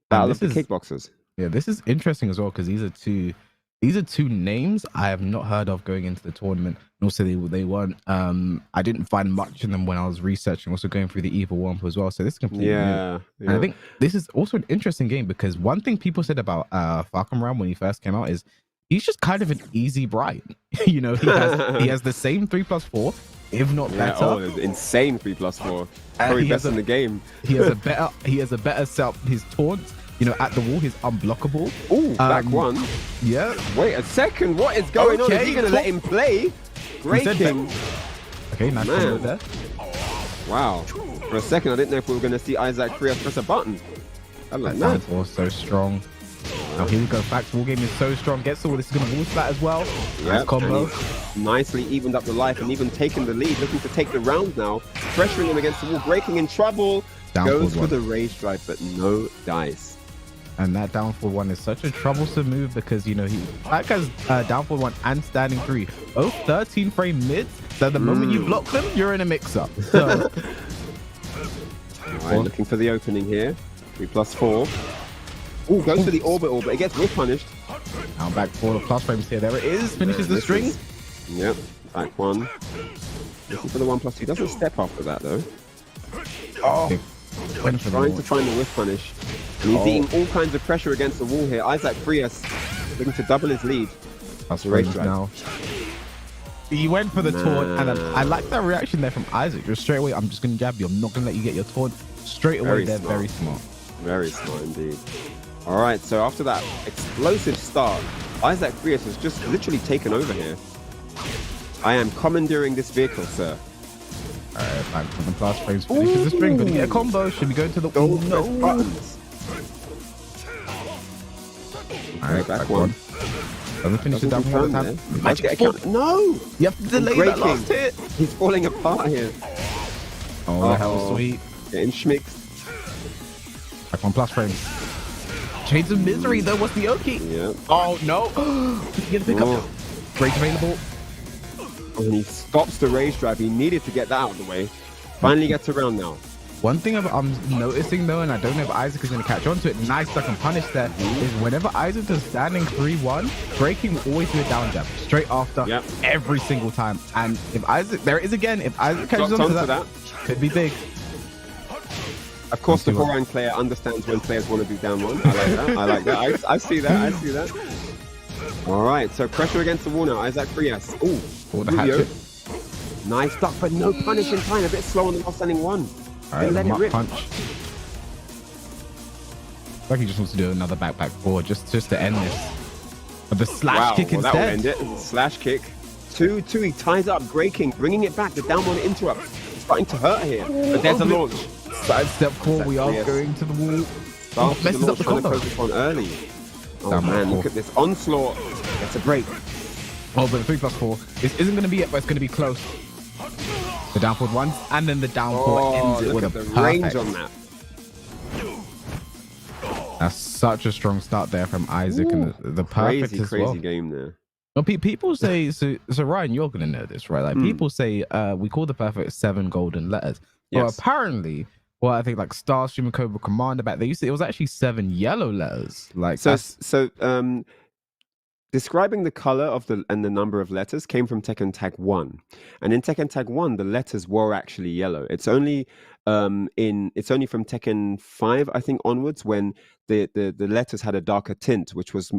Battle of the Kickboxers. Yeah, this is interesting as well, because these are two names I have not heard of going into the tournament. And also they weren't, I didn't find much in them when I was researching, also going through the Evil Womp as well. So this is completely new. And I think this is also an interesting game, because one thing people said about Falcon Ram when he first came out is he's just kind of an easy Brian. You know, he has the same 3+4, if not better. Oh, insane 3+4. Probably best in the game. He has a better setup. His taunts, you know, at the wall, he's unblockable. Oh, back one. Yeah. Wait a second. What is going on? Is he going to let him play? Grey King. Okay, nice combo there. Wow. For a second, I didn't know if we were going to see Isaac Freeass press a button. I like that. Also strong. Now here we go. Facts War Game is so strong. Gets all this is gonna wall splat as well. Nice combo. Nicely evened up the life and even taking the lead, looking to take the round now, pressuring him against the wall, breaking in trouble. Goes for the rage drive, but no dice. And that down forward one is such a troublesome move because you know that guy's down forward one and standing 3. Both 13 frame mids. So the moment you block them, you're in a mix-up. So Alright, looking for the opening here. 3+4. Oh, goes for the orbital, but it gets whiff punished. Now back 4 plus frames here. There it is. Finishes the string. Yep, back 1. Looking for the 1+2. Doesn't step after that though. Oh, trying to find the whiff punish. And he's eating all kinds of pressure against the wall here. Isaac Frias looking to double his lead. That's race now. He went for the taunt, and I like that reaction there from Isaac. Just straight away, I'm just going to jab you. I'm not going to let you get your taunt. Straight away, they're very smart. Very smart indeed. All right, so after that explosive start, Isaac Frias has just literally taken over here. I am commandeering this vehicle, sir. All right, back from the plus frames. Finishes the string. Gonna get a combo. Should be going to the buttons. All right, back 1. Doesn't finish it down one time. Magic account. No! You have to delay that last hit. He's falling apart here. Oh, that was sweet. Getting schmicked. Back 1 plus frames. Shades of Misery though. What's the Oki? Yeah. Oh no! Get the pickup. Rage available. And he stops the rage drive. He needed to get that out of the way. Finally gets around now. One thing I'm noticing though, and I don't know if Isaac is going to catch on to it, nice duck and punish there, is whenever Isaac does standing 3-1, breaking will always do a down jab straight after every single time. And if Isaac, there it is again, if Isaac catches on to that, could be big. Of course, the Boran player understands when players want to do down 1. I like that. I like that. I see that. I see that. All right, so pressure against the wall now. Isaac Frias. Oh, the hatchet. Nice duck, but no punish in time. A bit slow on the last standing 1. All right, let it rip. Punch. Like he just wants to do another back 4 just to end this. But the slash kick instead. That will end it. Slash kick. 2-2. He ties up, breaking, bringing it back. The down 1 interrupt. It's starting to hurt here. But there's a launch. Side step core. We are going to the wall. Messes up the combo. On early. Oh man, look at this onslaught. That's a break. Oh, but 3+4. This isn't going to be it, but it's going to be close. The down forward once, and then the down four ends it with a perfect. Range on that. That's such a strong start there from Isaac, and the perfect as well. Crazy game there. Well, people say so Ryan, you're gonna know this, right? Like people say we call the perfect 7 golden letters. Well, apparently, well, I think like Starstream and Cobra Commander back, they used to, it was actually 7 yellow letters. Like describing the color of the number of letters came from Tekken Tag 1. And in Tekken Tag 1, the letters were actually yellow. It's only from Tekken 5, I think, onwards, when the letters had a darker tint, which was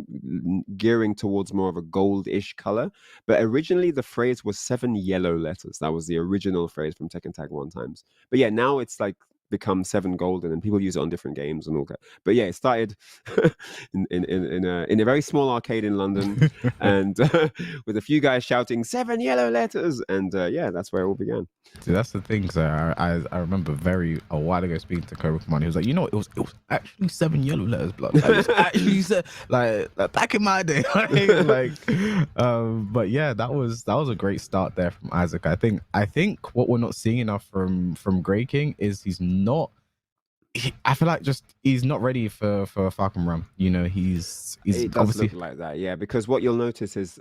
gearing towards more of a goldish color. But originally the phrase was 7 yellow letters. That was the original phrase from Tekken Tag 1 times. But yeah, now it's like become 7 golden, and people use it on different games and all that. But yeah, it started in a very small arcade in London, and with a few guys shouting 7 yellow letters, and yeah, that's where it all began. See, that's the thing. So I remember a while ago speaking to Cobra Commander. He was like, you know, it was actually 7 yellow letters, blood. It was actually like back in my day. But yeah, that was a great start there from Isaac. I think what we're not seeing enough from Grey King is I feel like he's not ready for Falcon Rum. You know, he's it does look like that, yeah. Because what you'll notice is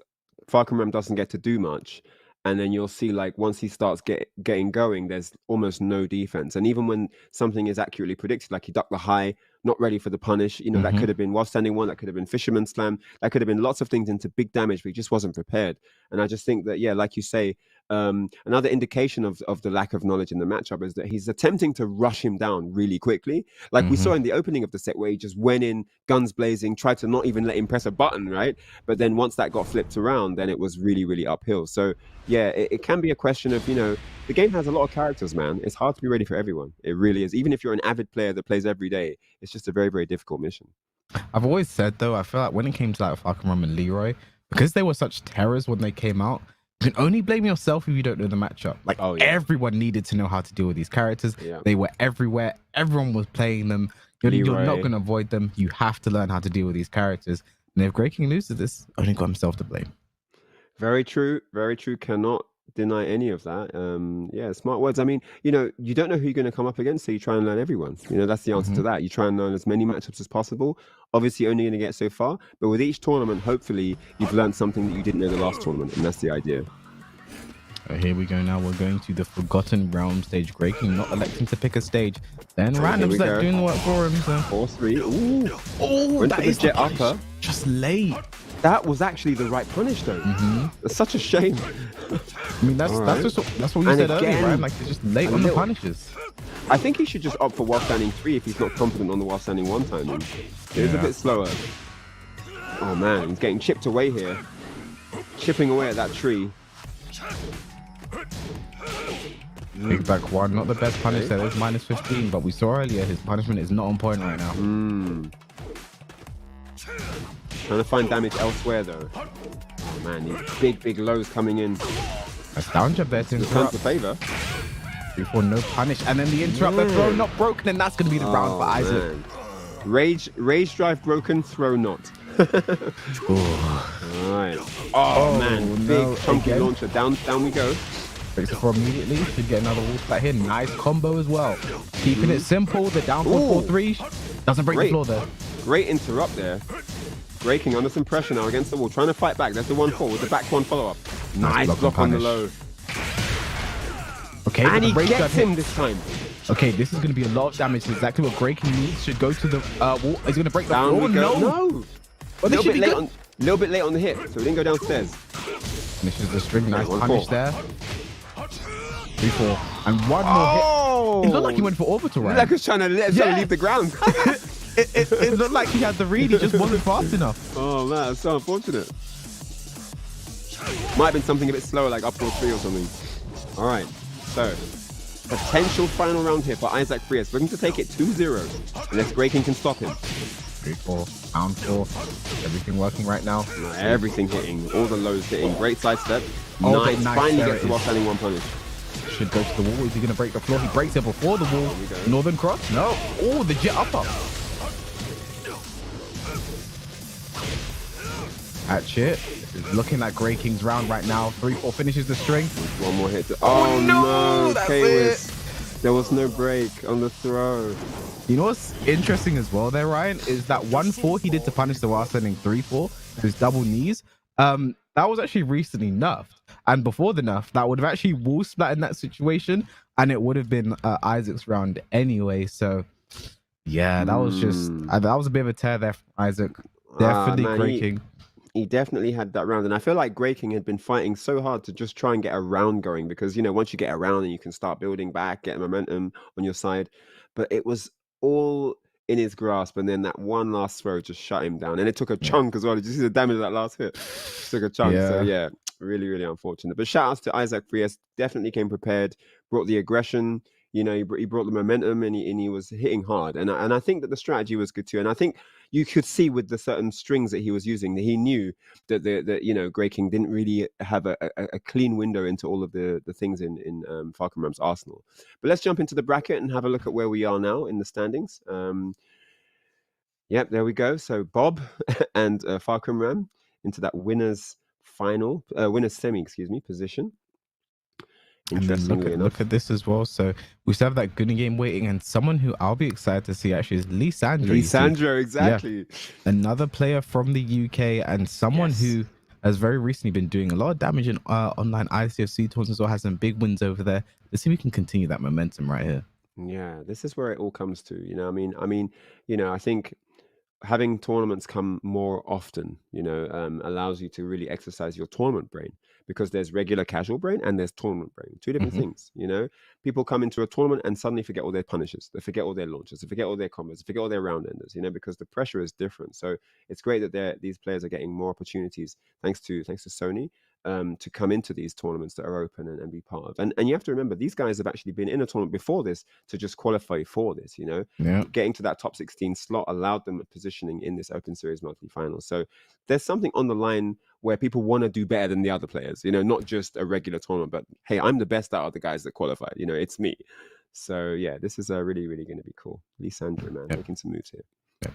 Falcon Rum doesn't get to do much, and then you'll see like once he starts getting going, there's almost no defense. And even when something is accurately predicted, like he ducked the high, not ready for the punish, you know, that could have been while standing 1, that could have been Fisherman Slam, that could have been lots of things into big damage, but he just wasn't prepared. And I just think that, yeah, like you say, another indication of the lack of knowledge in the matchup is that he's attempting to rush him down really quickly. Like we saw in the opening of the set where he just went in, guns blazing, tried to not even let him press a button, right? But then once that got flipped around, then it was really, really uphill. So yeah, it can be a question of, you know, the game has a lot of characters, man. It's hard to be ready for everyone. It really is. Even if you're an avid player that plays every day, it's just a very, very difficult mission. I've always said, though, I feel like when it came to like Falcon Rum and Leroy, because they were such terrors when they came out, you can only blame yourself if you don't know the matchup. Like, everyone needed to know how to deal with these characters. Yeah. They were everywhere. Everyone was playing them. You're not Leroy. going to avoid them. You have to learn how to deal with these characters. And if Grey King loses this, only got himself to blame. Very true. Very true. Cannot deny any of that. Yeah, smart words. I mean, you know, you don't know who you're going to come up against, so you try and learn everyone. You know, that's the answer to that. You try and learn as many matchups as possible. Obviously, only going to get so far, but with each tournament, hopefully, you've learned something that you didn't know the last tournament, and that's the idea. Here we go now. We're going to the Forgotten Realm stage. Grey King not electing to pick a stage. Then random's like doing the work for him. So. 4-3. Ooh. Oh, Went that for the is jet the punish. upper. Just late. That was actually the right punish, though. It's such a shame. I mean, that's what you said earlier, right? Like, it's just late on the punishes. I think he should just opt for while standing 3 if he's not confident on the while standing 1 timing. It is a bit slower. Oh man, he's getting chipped away here. Chipping away at that tree. Big back 1, not the best punish there. There's minus 15, but we saw earlier his punishment is not on point right now. Trying to find damage elsewhere though. Oh man, these big lows coming in. That's down jab there to Return interrupt. to favor. Before no punish, and then the interrupt, the throw not broken, and that's going to be the round for Isaac. Man. Rage drive broken, throw not. Alright. Oh man, big chunky launcher. Down we go. Breaks it for immediately. Should get another wall splat here. Nice combo as well. Keeping it simple. The down 4-4-3 doesn't break the floor there. Great interrupt there. Breaking under some pressure now against the wall. Trying to fight back. There's the 1-4 with the back 1 follow-up. Nice block on the low. Okay, and he gets him this time. Okay, this is going to be a lot of damage. Exactly what Grey King needs. Should go to the wall. He's going to break the Down floor. we go. No. A little bit late on the hit, so we didn't go downstairs. Finishes the string. Nice punish there. 3-4. And one more hit. It looked like he went for orbital, right? Like he was trying to leave the ground. it looked like he had the read. He just wasn't fast enough. Oh man, that's so unfortunate. Might have been something a bit slower, like up 4-3 or something. All right, so potential final round here for Isaac Frias. Looking to take it 2-0, unless Grey King can stop him. 3-4, down 4. Everything working right now. Everything hitting, all the lows hitting. Great sidestep. Nice. Finally gets the while standing 1 punish. Should go to the wall. Is he going to break the floor? He breaks it before the wall. Northern cross? No. Oh, the jet upper. That's it. It's looking like Grey King's round right now. 3-4 finishes the string. One more hit. Oh no! That's K-Wiz. There was no break on the throw. You know what's interesting as well there, Ryan, is that 1-4 he did to punish the while standing 3-4, his double knees. That was actually recently nerfed. And before the nerf, that would have actually wall splat in that situation, and it would have been Isaac's round anyway. So yeah, that was just that was a bit of a tear there from Isaac. Definitely Grey King. He definitely had that round, and I feel like Grey King had been fighting so hard to just try and get a round going, because you know, once you get a round, and you can start building back, get momentum on your side. But it was all in his grasp, and then that one last throw just shut him down, and it took a chunk as well. Did you see the damage of that last hit? Took a chunk. So yeah, really unfortunate. But shout outs to Isaac Frias. Definitely came prepared, brought the aggression. You know, he brought the momentum, and he was hitting hard. And I think that the strategy was good too. And I think you could see with the certain strings that he was using that he knew that you know, Grey King didn't really have a clean window into all of the things in Falcon Ram's arsenal. But let's jump into the bracket and have a look at where we are now in the standings. Yep, there we go. So Bob and Falcon Ram into that winners semi, position. And then look at this as well. So we still have that Goonie game waiting, and someone who I'll be excited to see actually is Lisandro. Exactly. Yeah. Another player from the UK, and someone who has very recently been doing a lot of damage in online ICFC tournaments as well, has some big wins over there. Let's see if we can continue that momentum right here. Yeah, this is where it all comes to. You know, I mean, you know, I think having tournaments come more often, you know, allows you to really exercise your tournament brain, because there's regular casual brain and there's tournament brain, two different things. You know, people come into a tournament and suddenly forget all their punishes, they forget all their launches, they forget all their combos, they forget all their round enders, you know, because the pressure is different. So it's great that these players are getting more opportunities thanks to Sony to come into these tournaments that are open and be part of. And you have to remember, these guys have actually been in a tournament before this to just qualify for this, you know. Getting to that top 16 slot allowed them positioning in this Open Series monthly final. So there's something on the line where people want to do better than the other players, you know, not just a regular tournament, but hey, I'm the best out of the guys that qualified, you know, it's me. So yeah, this is really going to be cool. Lisandro, man, making some moves here.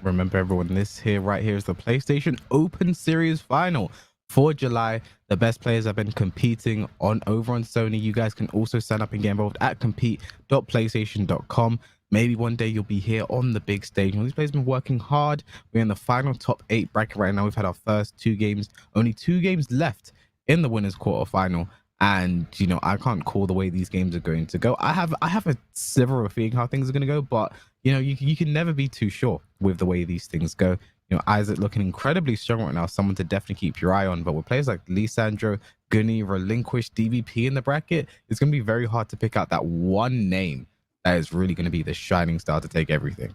Remember, everyone, this here right here is the PlayStation Open Series final for July. The best players have been competing over on Sony. You guys can also sign up and get involved at compete.playstation.com. Maybe one day you'll be here on the big stage. These players have been working hard. We're in the final top 8 bracket right now. We've had our first 2 games, only 2 games left in the winners quarterfinal. And you know, I can't call the way these games are going to go. I have a sliver of a feeling how things are going to go, but you know, you can never be too sure with the way these things go. You know, Isaac looking incredibly strong right now, someone to definitely keep your eye on. But with players like Lisandro, Gunny, Relinquish, DVP in the bracket, it's going to be very hard to pick out that one name that is really going to be the shining star to take everything.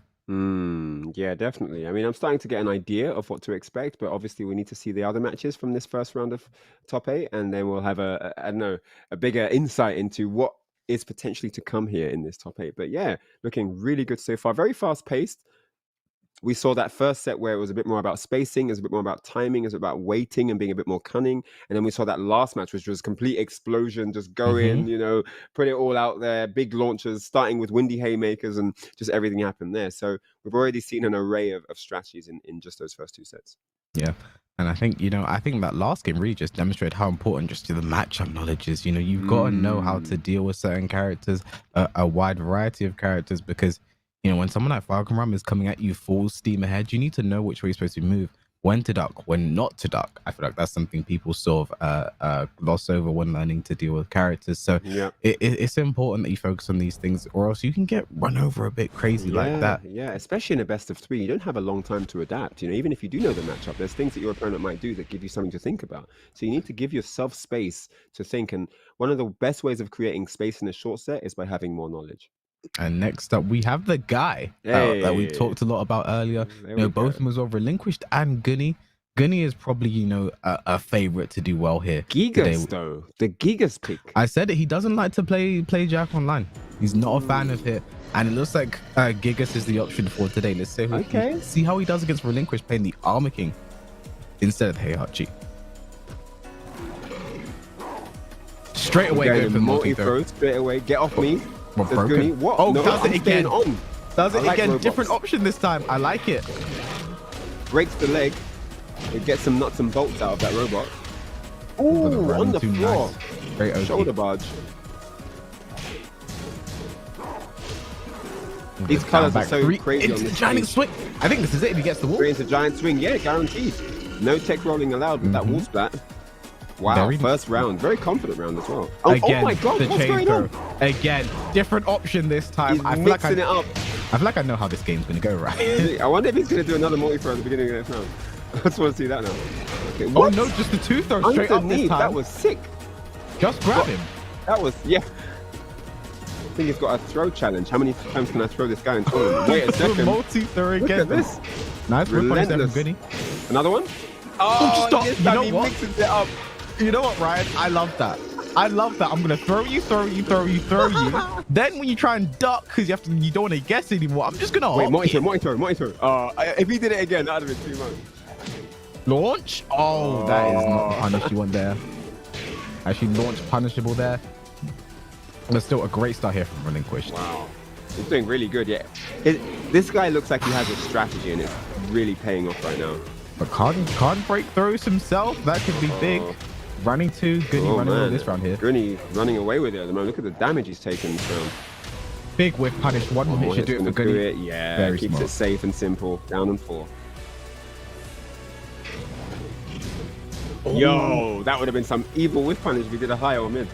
Yeah, definitely. I mean, I'm starting to get an idea of what to expect, but obviously we need to see the other matches from this first round of top 8, and then we'll have I don't know, a bigger insight into what is potentially to come here in this top 8. But yeah, looking really good so far. Very fast paced. We saw that first set where it was a bit more about spacing, it was a bit more about timing, it was about waiting and being a bit more cunning. And then we saw that last match, which was complete explosion, just go in, you know, put it all out there, big launches, starting with windy haymakers, and just everything happened there. So we've already seen an array of strategies in just those first 2 sets. Yeah. And I think, you know, that last game really just demonstrated how important just the matchup knowledge is. You know, you've got to know how to deal with certain characters, a wide variety of characters, because you know, when someone like Falcon Ram is coming at you full steam ahead, you need to know which way you're supposed to move, when to duck, when not to duck. I feel like that's something people sort of gloss over when learning to deal with characters. So it's important that you focus on these things, or else you can get run over a bit crazy like that. Yeah, especially in a best of 3, you don't have a long time to adapt. You know, even if you do know the matchup, there's things that your opponent might do that give you something to think about. So you need to give yourself space to think. And one of the best ways of creating space in a short set is by having more knowledge. And next up, we have the guy that we talked a lot about earlier. You know, both of them as well, Relinquished and Gunny. Gunny is probably, you know, a favorite to do well here. Gigas, though. The Gigas pick. I said it. He doesn't like to play Jack online. He's not a fan of it. And it looks like Gigas is the option for today. Let's see how he does against Relinquished playing the Armor King instead of Heihachi. Straight away, go for multi-throw. Straight away. Get off me. What? Oh, no, does it again. Does it again. Robots. Different option this time. I like it. Breaks the leg. It gets some nuts and bolts out of that robot. Ooh, on the floor. Nice. Very shoulder barge. These colors are so crazy on this giant swing. I think this is it if he gets the wall. It's a giant swing. Yeah, guaranteed. No tech rolling allowed with that wall splat. Wow, first round. Very confident round as well. Again, oh my God, what's going on? Again, different option this time. He's mixing it up. I feel like I know how this game's going to go, right? I wonder if he's going to do another multi-throw at the beginning of this round. I just want to see that now. Okay, oh no, just the 2 throws straight up this time. That was sick. Just grab him. That was, I think he's got a throw challenge. How many times can I throw this guy in tournament? Wait a second. Multi-throw again. Look at this. Nice. Relentless. Another one? Oh, stop. Yes, you know he what? mixes it up. You know what, Ryan? I love that. I'm gonna throw you. Then when you try and duck, because you don't want to guess anymore, I'm just gonna multi-throw. If he did it again, that'd have been too much. Launch? Oh, that is not the punish you want there. Actually, launch punishable there. But still a great start here from Relinquish. Wow. He's doing really good, yeah. This guy looks like he has a strategy and it's really paying off right now. But can't break throws himself. That could be big. Running 2, Gunny running away this round here. Gunny running away with it at the moment. Look at the damage he's taken this round. Big whiff punish. One more hit should do it for Gunny. Yeah, very keeps smart. It safe and simple. Down and 4. Oh. Yo, that would have been some evil whiff punish if we did a high or mid.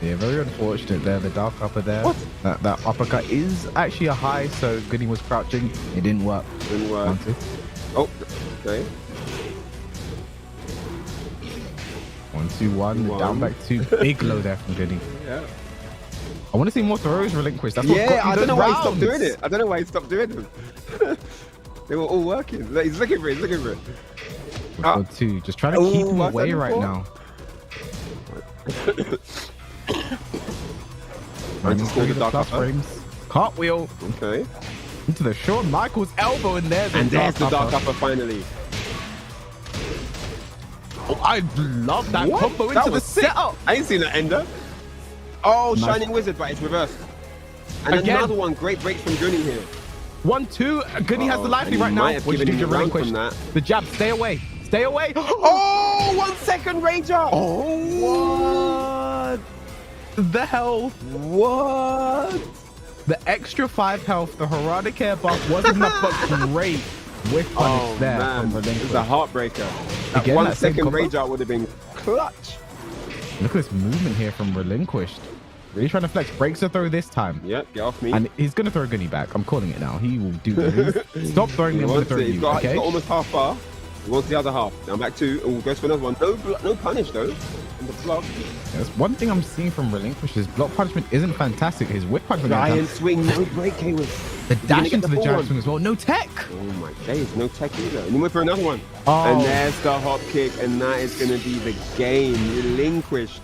Yeah, very unfortunate there. The dark upper there. What? That uppercut is actually a high, so Gunny was crouching. It didn't work. Didn't work. Oh, okay. 1-2-1. Down back 2. Big low there from Gunny. Yeah. I want to see more throws Relinquished. That's I don't know why he stopped doing it. They were all working. He's looking for it. 2. Just trying to keep him away right now. Trying to score the dark upper. Frames. Cartwheel. Okay. Into the Shawn Michaels elbow, and there's the dark upper finally. Oh, I love that combo into the setup. I ain't seen that ender. Oh, nice. Shining Wizard, but it's reversed. And Again. another one. Great break from Goonie here. 1-2. Goonie has the lively right now. Might have given him the round from that. The jab. Stay away. Stay away. Oh, 1 second rage up. Oh, what the hell? What? The extra 5 health, the Harada care buff wasn't enough, but great whiff punish there from It was Relinquish. a heartbreaker. That Again, 1 that same second combo? rage out would have been clutch. Look at this movement here from Relinquished. Really trying to flex. Breaks the throw this time. Yep, get off me. And he's going to throw Goonie back. I'm calling it now. He will do this. Stop throwing me. I'm going to throw He's you. got Okay? almost half bar. He wants the other half. Now back 2. Oh, goes for another one. No punish though. And the block. That's one thing I'm seeing from Relinquish. His block punishment isn't fantastic. His whip punishment. Giant swing, no break, Hayward. The dash into the full giant one. swing as well. No tech. Oh my days, no tech either. And he went for another one. Oh. And there's the hop kick, and that is going to be the game. Relinquished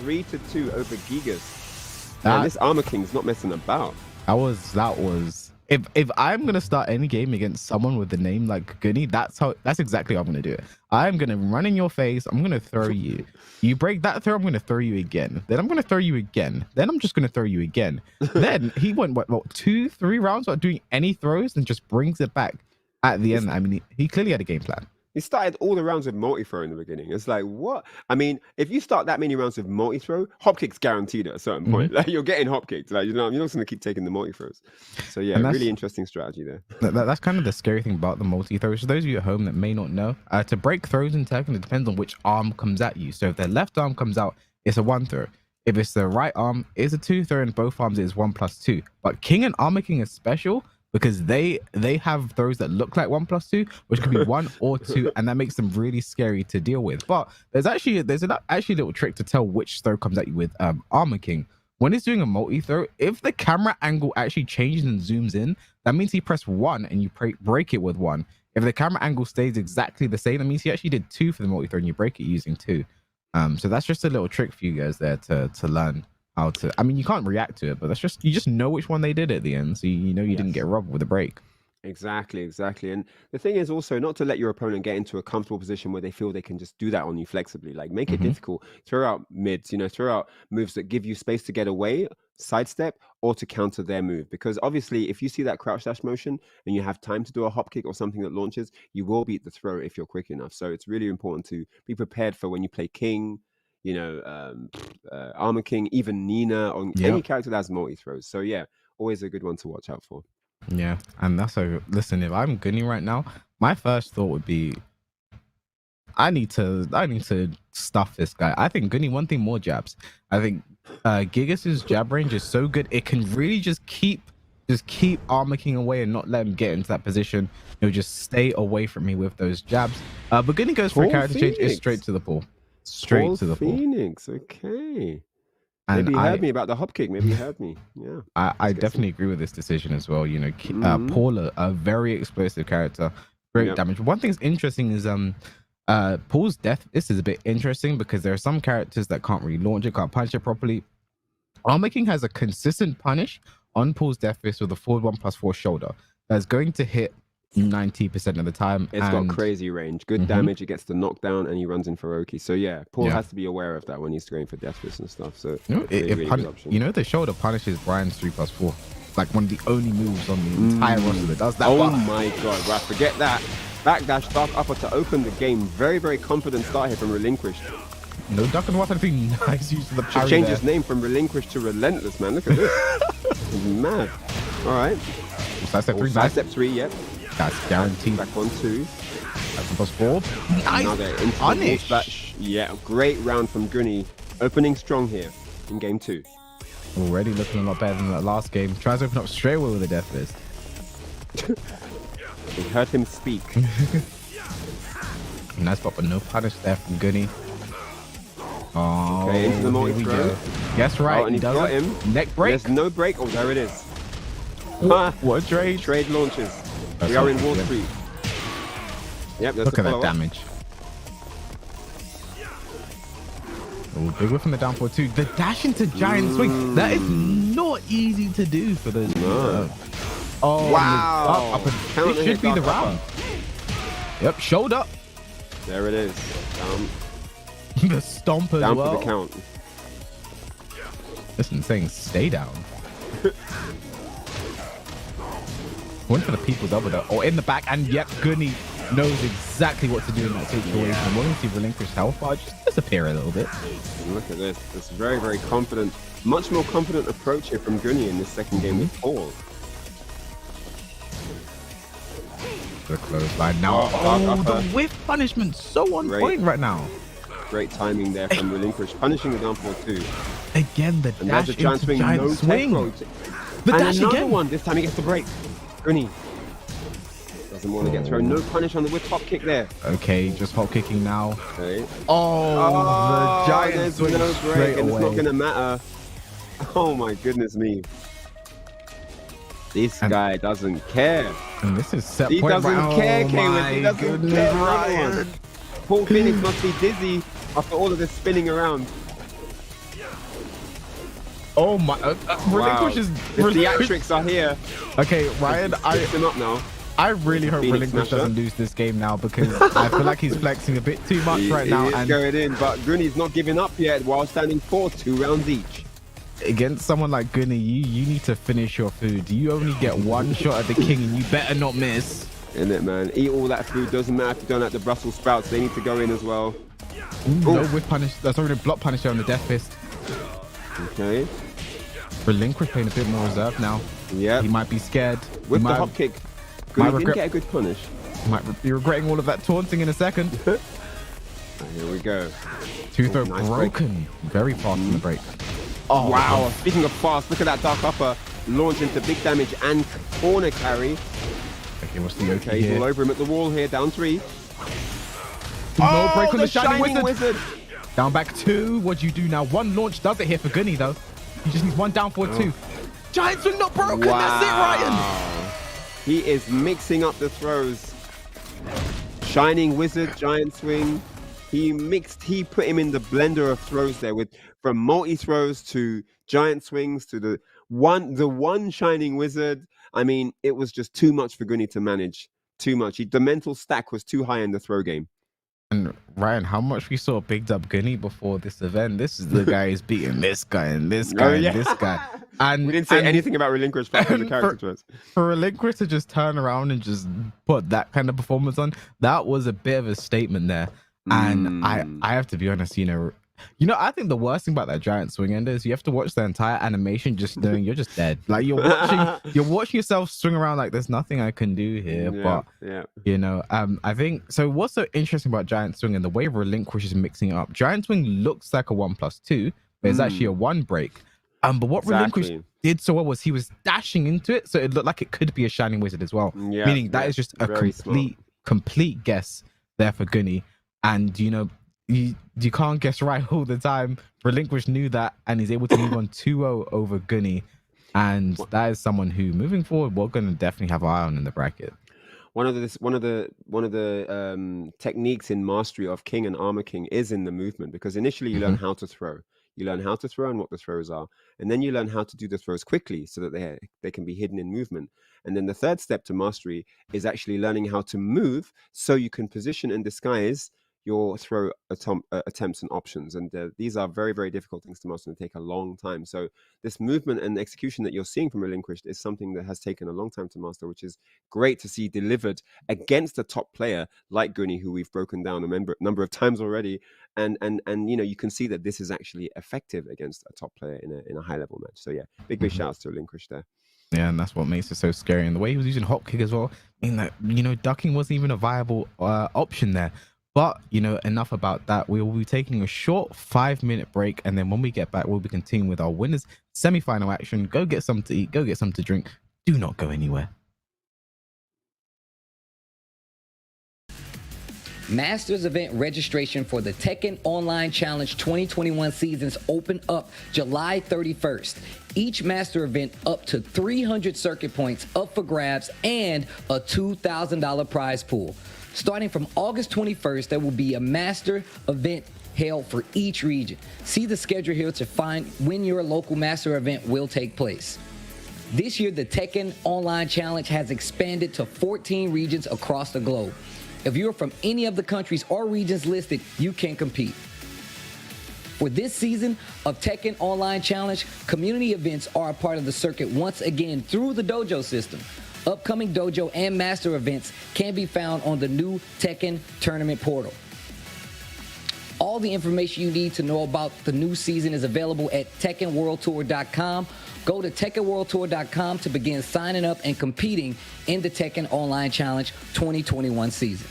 3-2 over Gigas. Man, this Armor King's not messing about. That was. If I'm gonna start any game against someone with the name like Goonie, that's exactly how I'm gonna do it. I'm gonna run in your face. I'm gonna throw you. You break that throw, I'm gonna throw you again. Then I'm gonna throw you again. Then I'm just gonna throw you again. Then he went what 2-3 rounds without doing any throws and just brings it back at the end. I mean, he clearly had a game plan. He started all the rounds with multi-throw in the beginning. It's like, what? I mean, if you start that many rounds with multi-throw, hop kick's guaranteed at a certain point. Like, you're getting hop kicked. Like, you're not going to keep taking the multi-throws. So, yeah, really interesting strategy there. That's kind of the scary thing about the multi-throws. For those of you at home that may not know, to break throws in Tekken, it depends on which arm comes at you. So if the left arm comes out, it's a 1 throw. If it's the right arm, it's a 2 throw, and both arms is 1+2. But King and Armor King is special because they have throws that look like 1+2, which can be 1 or 2, and that makes them really scary to deal with. But there's actually a little trick to tell which throw comes at you with Armor King. When he's doing a multi-throw, if the camera angle actually changes and zooms in, that means he pressed 1 and you break it with 1. If the camera angle stays exactly the same, that means he actually did 2 for the multi-throw and you break it using 2. So that's just a little trick for you guys there to learn how to. I mean, you can't react to it, but that's just, you just know which one they did at the end, so you know you didn't get robbed with a break. Exactly. And the thing is also not to let your opponent get into a comfortable position where they feel they can just do that on you flexibly. Like, make it difficult. Throw out mids, throw out moves that give you space to get away, sidestep, or to counter their move. Because obviously, if you see that crouch dash motion and you have time to do a hop kick or something that launches, you will beat the throw if you're quick enough. So it's really important to be prepared for when you play King, Armor King, even Nina, or any character that has multi-throws. So yeah, always a good one to watch out for. Yeah, and that's so. Listen, if I'm Goonie right now, my first thought would be, I need to stuff this guy. I think Goonie, one thing, more jabs. I think Gigas' jab range is so good, it can really just keep Armor King away and not let him get into that position. He'll just stay away from me with those jabs. But Goonie goes for a character change, is straight to the pool. Straight to the pool. Phoenix, okay. And maybe you heard me about the hop kick. Maybe you heard me. Yeah. I definitely agree with this decision as well. Paul, a very explosive character, great damage. One thing's interesting is Paul's death. This is a bit interesting because there are some characters that can't really launch it, can't punch it properly. Armor King has a consistent punish on Paul's death fist with a forward 1+4 shoulder that's going to hit 90% of the time. It's got crazy range, good damage. It gets the knockdown, and he runs in Feroki. So yeah, Paul has to be aware of that when he's going for death fist and stuff. So really good option. The shoulder punishes Brian's 3+4, like one of the only moves on the entire roster that does that. Oh my god, right, forget that. Backdash, dark upper to open the game. Very, very confident start here from Relinquished. No duck and what, that'd be nice use of the parry. Should change his name from Relinquished to Relentless, man. Look at this. He's mad. All right. Sidestep 3, yep. That's guaranteed. Back on 2. That's +4. Nice. Another instant splash. Yeah, great round from Goonie. Opening strong here in game 2. Already looking a lot better than that last game. Tries to open up straight away with a death fist. We heard him speak. Nice pop, but no punish there from Goonie. Oh, okay, into the multi-throw. Yes, right. Oh, and he got him. Neck break. There's no break. Oh, there it is. What a trade. Trade launches. We are in Wall Street. Yep, look at that damage. Oh, big whiff from the down 4-2. The dash into giant swing. That is not easy to do for those. Oh, wow. It should be the round. Yep, shoulder. There it is. The stomp as down well. For the count. Listen, saying stay down. Went for the people double though, or in the back, and yep, Goonie knows exactly what to do in that situation. I'm willing to relinquish health bar, just disappear a little bit. Look at this. This very, very confident, much more confident approach here from Goonie in this second game with Paul. The clothesline now. The whip punishment so on point right now. Great timing there from Relinquish, punishing the down 4-2. Again, the And dash there's a giant into swing, giant no swing. The dash another again. one. This time he gets the break. Goonie doesn't want to get thrown. No punish on the whip hop kick there. Okay, just hop kicking now. Okay. Oh, the giant there's swing no break, straight and away. it's not going to matter. Oh my goodness me. This guy doesn't care. And this is set He point doesn't right. care, Oh Caleb. my He doesn't goodness, care. Ryan. Paul Phoenix must be dizzy after all of this spinning around. Oh my! Relinquish is The theatrics are here. Okay, Ryan, Picks him up now. I really hope Phoenix Relinquish smasher. doesn't lose this game now, because I feel like he's flexing a bit too much right now. He is And going in, but Goonie's not giving up yet while standing 2 rounds each. against someone like Goonie, you need to finish your food. You only get one shot at the king, and you better not miss. Isn't it, man? Eat all that food. Doesn't matter if you don't like the Brussels sprouts. They need to go in as well. Ooh, no whip punish. That's already a block punisher on the death fist. Okay. Relinquish playing a bit more reserved now. Yeah. He might be scared. With He the might, hop kick. might Goonie didn't regret- get a good punish. might be regretting all of that taunting in a second. Here we go. Two throw nice break. broken. Very fast in the break. Oh, Wow. Speaking of fast, look at that dark upper launch into big damage and corner carry. Okay, what's the Yoki Okay, he's all here? over him at the wall here, down 3. No break on the the Shining Wizard. Wizard. Down back 2. What do you do now? One launch does it here for Goonie, though. He just needs one down for 2. Giant swing not broken. That's it, Ryan. He is mixing up the throws. Shining Wizard, giant swing. He put him in the blender of throws there, with from multi throws to giant swings to the one Shining Wizard. I mean, it was just too much for Goonie to manage. Too much. The mental stack was too high in the throw game. And Ryan, how much we saw Big Dub Goonie before this event? This is the guy who's beating this guy and this guy and this guy. And We didn't say and anything about Relinquish back in the character choice. For Relinquish to just turn around and just put that kind of performance on, that was a bit of a statement there. And I have to be honest, I think the worst thing about that giant swing end is you have to watch the entire animation just knowing you're just dead. Like you're watching yourself swing around like there's nothing I can do here. I think so. What's so interesting about giant swing and the way Relinquish is mixing it up? Giant swing looks like a 1+2, but it's actually a 1 break. But what Relinquish did so well was he was dashing into it, so it looked like it could be a Shining Wizard as well. Yeah, Meaning that is just a complete guess there for Goonie. And you can't guess right all the time. Relinquish knew that, and he's able to move on 2-0 over Goonie. And that is someone who, moving forward, we're going to definitely have our eye on in the bracket. One of the techniques in mastery of King and Armor King is in the movement, because initially you learn how to throw. You learn how to throw and what the throws are, and then you learn how to do the throws quickly so that they can be hidden in movement. And then the third step to mastery is actually learning how to move so you can position and disguise your throw attempts and options. And these are very, very difficult things to master and take a long time. So this movement and execution that you're seeing from Relinquished is something that has taken a long time to master, which is great to see delivered against a top player like Goonie, who we've broken down a number of times already. And you can see that this is actually effective against a top player in a high level match. So yeah, big shouts to Relinquished there. Yeah, and that's what makes it so scary. And the way he was using hop kick as well, I mean, that ducking wasn't even a viable option there. But, enough about that. We will be taking a short 5-minute break. And then when we get back, we'll be continuing with our winners semi-final action. Go get something to eat. Go get something to drink. Do not go anywhere. Masters event registration for the Tekken Online Challenge 2021 seasons open up July 31st. Each master event up to 300 circuit points up for grabs and a $2,000 prize pool. Starting from August 21st, there will be a master event held for each region. See the schedule here to find when your local master event will take place. This year, the Tekken Online Challenge has expanded to 14 regions across the globe. If you're from any of the countries or regions listed, you can compete. For this season of Tekken Online Challenge, community events are a part of the circuit once again through the dojo system. Upcoming dojo and master events can be found on the new Tekken tournament portal. All the information you need to know about the new season is available at TekkenWorldTour.com. Go to TekkenWorldTour.com to begin signing up and competing in the Tekken Online Challenge 2021 season.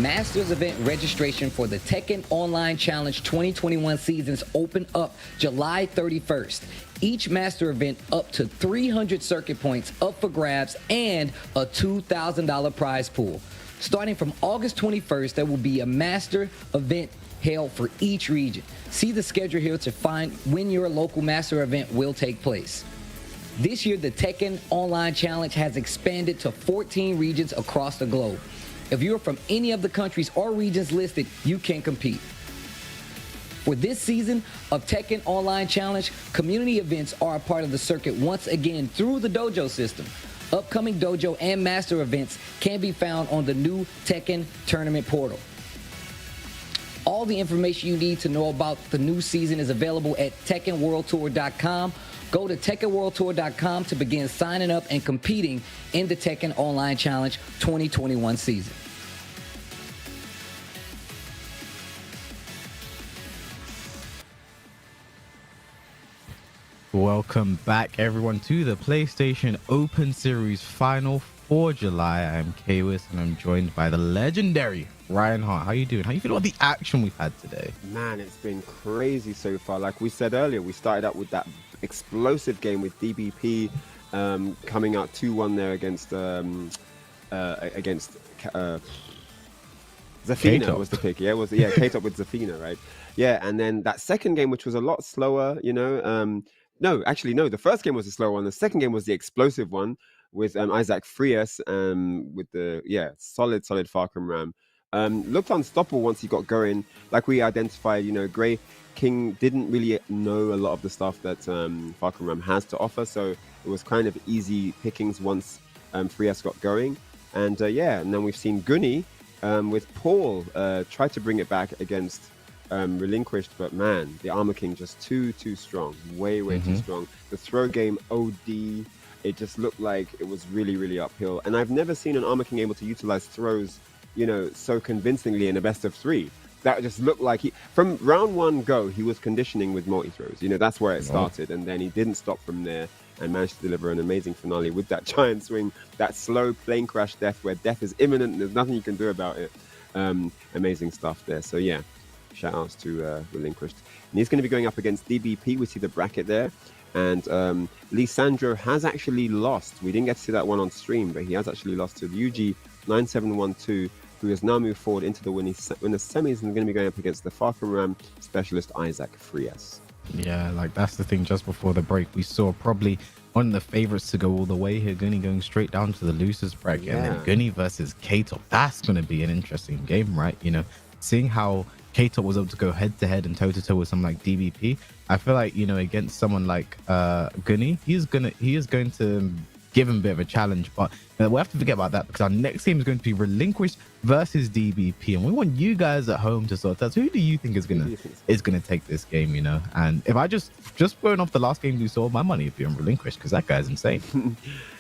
Masters event registration for the Tekken Online Challenge 2021 seasons open up July 31st. Each master event up to 300 circuit points up for grabs and a $2,000 prize pool. Starting from August 21st, there will be a master event held for each region. See the schedule here to find when your local master event will take place. This year, the Tekken Online Challenge has expanded to 14 regions across the globe. If you're from any of the countries or regions listed, you can compete. For this season of Tekken Online Challenge, community events are a part of the circuit once again through the dojo system. Upcoming dojo and master events can be found on the new Tekken tournament portal. All the information you need to know about the new season is available at TekkenWorldTour.com. Go to TekkenWorldTour.com to begin signing up and competing in the Tekken Online Challenge 2021 season. Welcome back, everyone, to the PlayStation Open Series final for July. I'm Kawis, and I'm joined by the legendary Ryan Hart. How you doing? How you feel about the action we've had today? Man, it's been crazy so far. Like we said earlier, we started out with that explosive game with DBP coming out 2-1 there against Zafina K-Top. was the pick. Yeah, K-Top with Zafina, right? Yeah, and then that second game, which was a lot slower, no, the first game was the slower one. The second game was the explosive one with Isaac Frias with the solid Farcom Ram. Looked unstoppable once he got going. Like we identified, Grey King didn't really know a lot of the stuff that Farcom Ram has to offer, so it was kind of easy pickings once Frias got going. And and then we've seen Gunny with Paul try to bring it back against Relinquished, but man, the Armor King just too strong, way too strong. The throw game OD, it just looked like it was really uphill. And I've never seen an Armor King able to utilize throws, so convincingly in a best of 3. That just looked like from round 1 go, he was conditioning with multi throws. That's where it started, and then he didn't stop from there and managed to deliver an amazing finale with that giant swing, that slow plane crash death where death is imminent and there's nothing you can do about it. Amazing stuff there. So yeah. Shout outs to Relinquished. And he's going to be going up against DBP. We see the bracket there. And Lisandro has actually lost. We didn't get to see that one on stream, but he has actually lost to Ryuji 9712, who has now moved forward into the winner semis and going to be going up against the Farcom Ram specialist Isaac Frias. Yeah, like that's the thing. Just before the break, we saw probably one of the favorites to go all the way here, Gunny going straight down to the losers bracket. And then Gunny versus K-Top. That's going to be an interesting game, right? Seeing how K-Top was able to go head-to-head and toe-to-toe with someone like DBP, I feel like, against someone like Gunny, he is going to give him a bit of a challenge. But we'll have to forget about that because our next game is going to be Relinquished versus DBP. And we want you guys at home to sort out, who do you think is going to take this game, And if I just going off the last game we saw, my money would be on Relinquished because that guy's insane.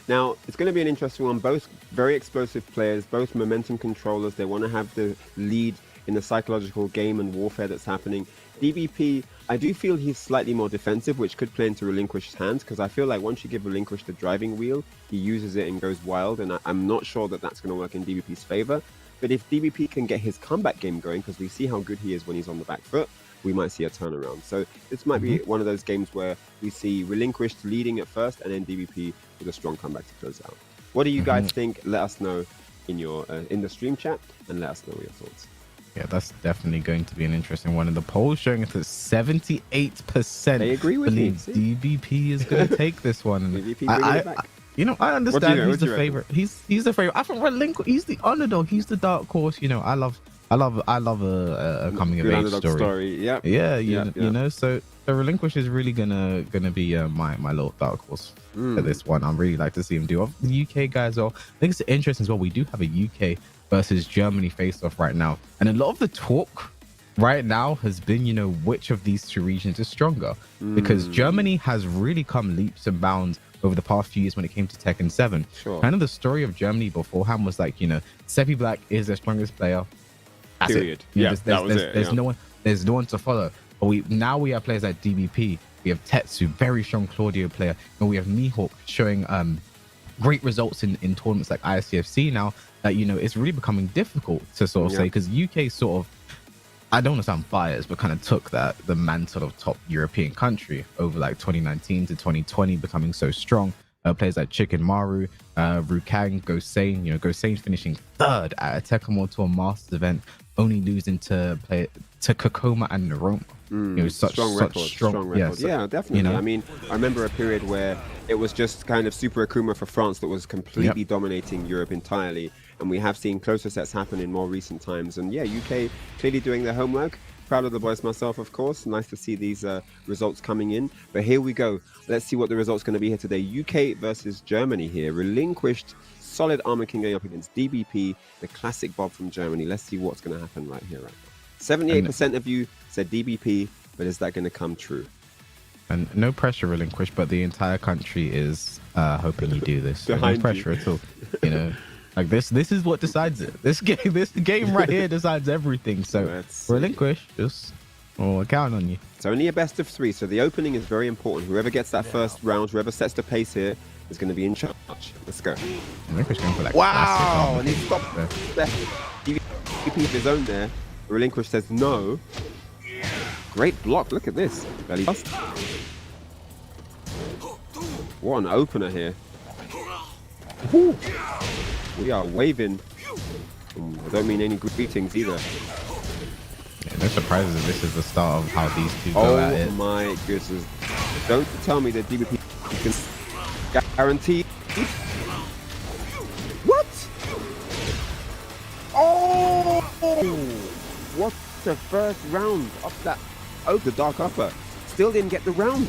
Now, it's going to be an interesting one. Both very explosive players, both momentum controllers. They want to have the lead in the psychological game and warfare that's happening. DBP, I do feel he's slightly more defensive, which could play into Relinquished's hands, because I feel like once you give Relinquished the driving wheel, he uses it and goes wild, and I'm not sure that that's going to work in DBP's favor. But if DBP can get his comeback game going, because we see how good he is when he's on the back foot, we might see a turnaround. So this might be one of those games where we see Relinquished leading at first, and then DBP with a strong comeback to close out. What do you guys think? Let us know in your in the stream chat, and let us know your thoughts. Yeah, that's definitely going to be an interesting one. And the polls showing us that 78% they agree with believe me. DBP is going to take this one. And DBP bring it back. I understand he's the reckon? favorite. He's the favorite. I think Relinquished, he's the underdog. He's the dark horse. I love a coming of age story. Yeah. So Relinquish is really gonna be my little dark horse for this one. I'm really like to see him do. The UK guys are. I think it's interesting as well. We do have a UK versus Germany face off right now, and a lot of the talk right now has been, which of these two regions is stronger, because Germany has really come leaps and bounds over the past few years when it came to Tekken 7. Sure. Kind of the story of Germany beforehand was like, Seppi Black is their strongest player. That's Period. it. There's Yeah. there's no one to follow. But we have players like DBP. We have Tetsu, very strong Claudio player, and we have Mihawk showing great results in tournaments like ICFC now. that, you know, it's really becoming difficult to sort of say, because UK sort of, I don't want to sound biased, but kind of took the mantle of top European country over like 2019 to 2020, becoming so strong. Players like Chicken Maru, Rukang, Gosane, you know, Gosane finishing third at a Tekken World Tour Masters event, only losing to Kokoma and Naroma. You know, strong record. Yeah, definitely. You know? I mean, I remember a period where it was just kind of Super Akuma for France that was completely dominating Europe entirely. And we have seen closer sets happen in more recent times. And yeah, UK clearly doing their homework. Proud of the boys myself, of course. Nice to see these results coming in. But here we go. Let's see what the result's going to be here today. UK versus Germany here. Relinquished, solid Armor King going up against DBP, the classic Bob from Germany. Let's see what's going to happen right here. 78% of you said DBP, but is that going to come true? And no pressure, Relinquish, but the entire country is hoping you do this. Behind no pressure at all. You know, like this is what decides it. This game right here decides everything. So Relinquish, just count on you. It's only a best of 3, so the opening is very important. Whoever gets that first round, whoever sets the pace here, is going to be in charge. Let's go. Relinquish going for like wow, and he stopped there. DVP of his own there. Relinquish says no. Great block. Look at this. Belly bust. What an opener here. Woo. We are waving. I don't mean any greetings either. Yeah, no surprises if this is the start of how these two go at it. Oh my goodness. Don't tell me that DBP can guarantee. What? Oh! What the first round up that the dark upper. Still didn't get the round.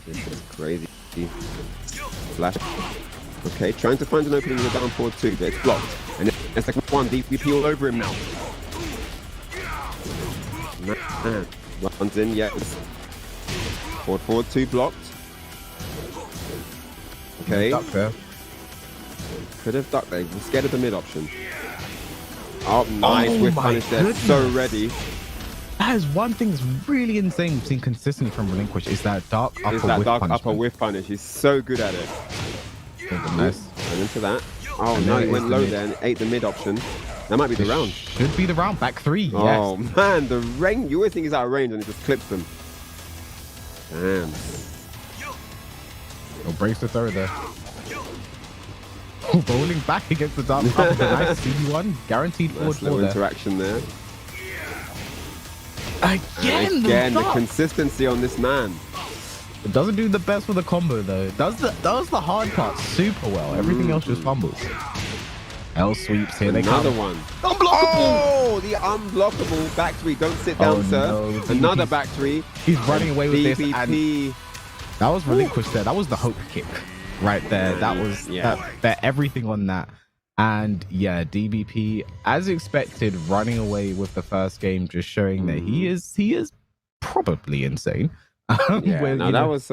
This is crazy. Flash. Okay, trying to find an opening in the down forward 2, but it's blocked. And it's like 1 DVP all over him now. Man. Runs in, yeah. Forward 2 blocked. Okay. Duck there. Could have ducked there. Was scared of the mid option. Oh, nice. Whiff punish there. So ready. That is one thing that's really insane we've seen consistently from Relinquish is that dark upper whiff punish. He's so good at it. Nice. And into that. Oh, no, he went low there and ate the mid option. That might be the round. Should be the round. Back 3. Oh, man. The range. You always think he's out of range and he just clips them. Damn. Oh, brace the throw there. Rolling back against the dark upper. Nice CD1. Guaranteed forward 4 there. Interaction there. Again, the consistency on this man. It doesn't do the best with the combo though. It does the hard part super well. Everything else just fumbles. L sweeps here. Another one. Unblockable. Oh, the unblockable back 3. Don't sit down, sir. No, another back 3. He's running away with this. DBP. That was Relinquished there. That was the hope kick right there. That was everything on that. And yeah, DBP, as expected, running away with the first game, just showing that he is probably insane. That was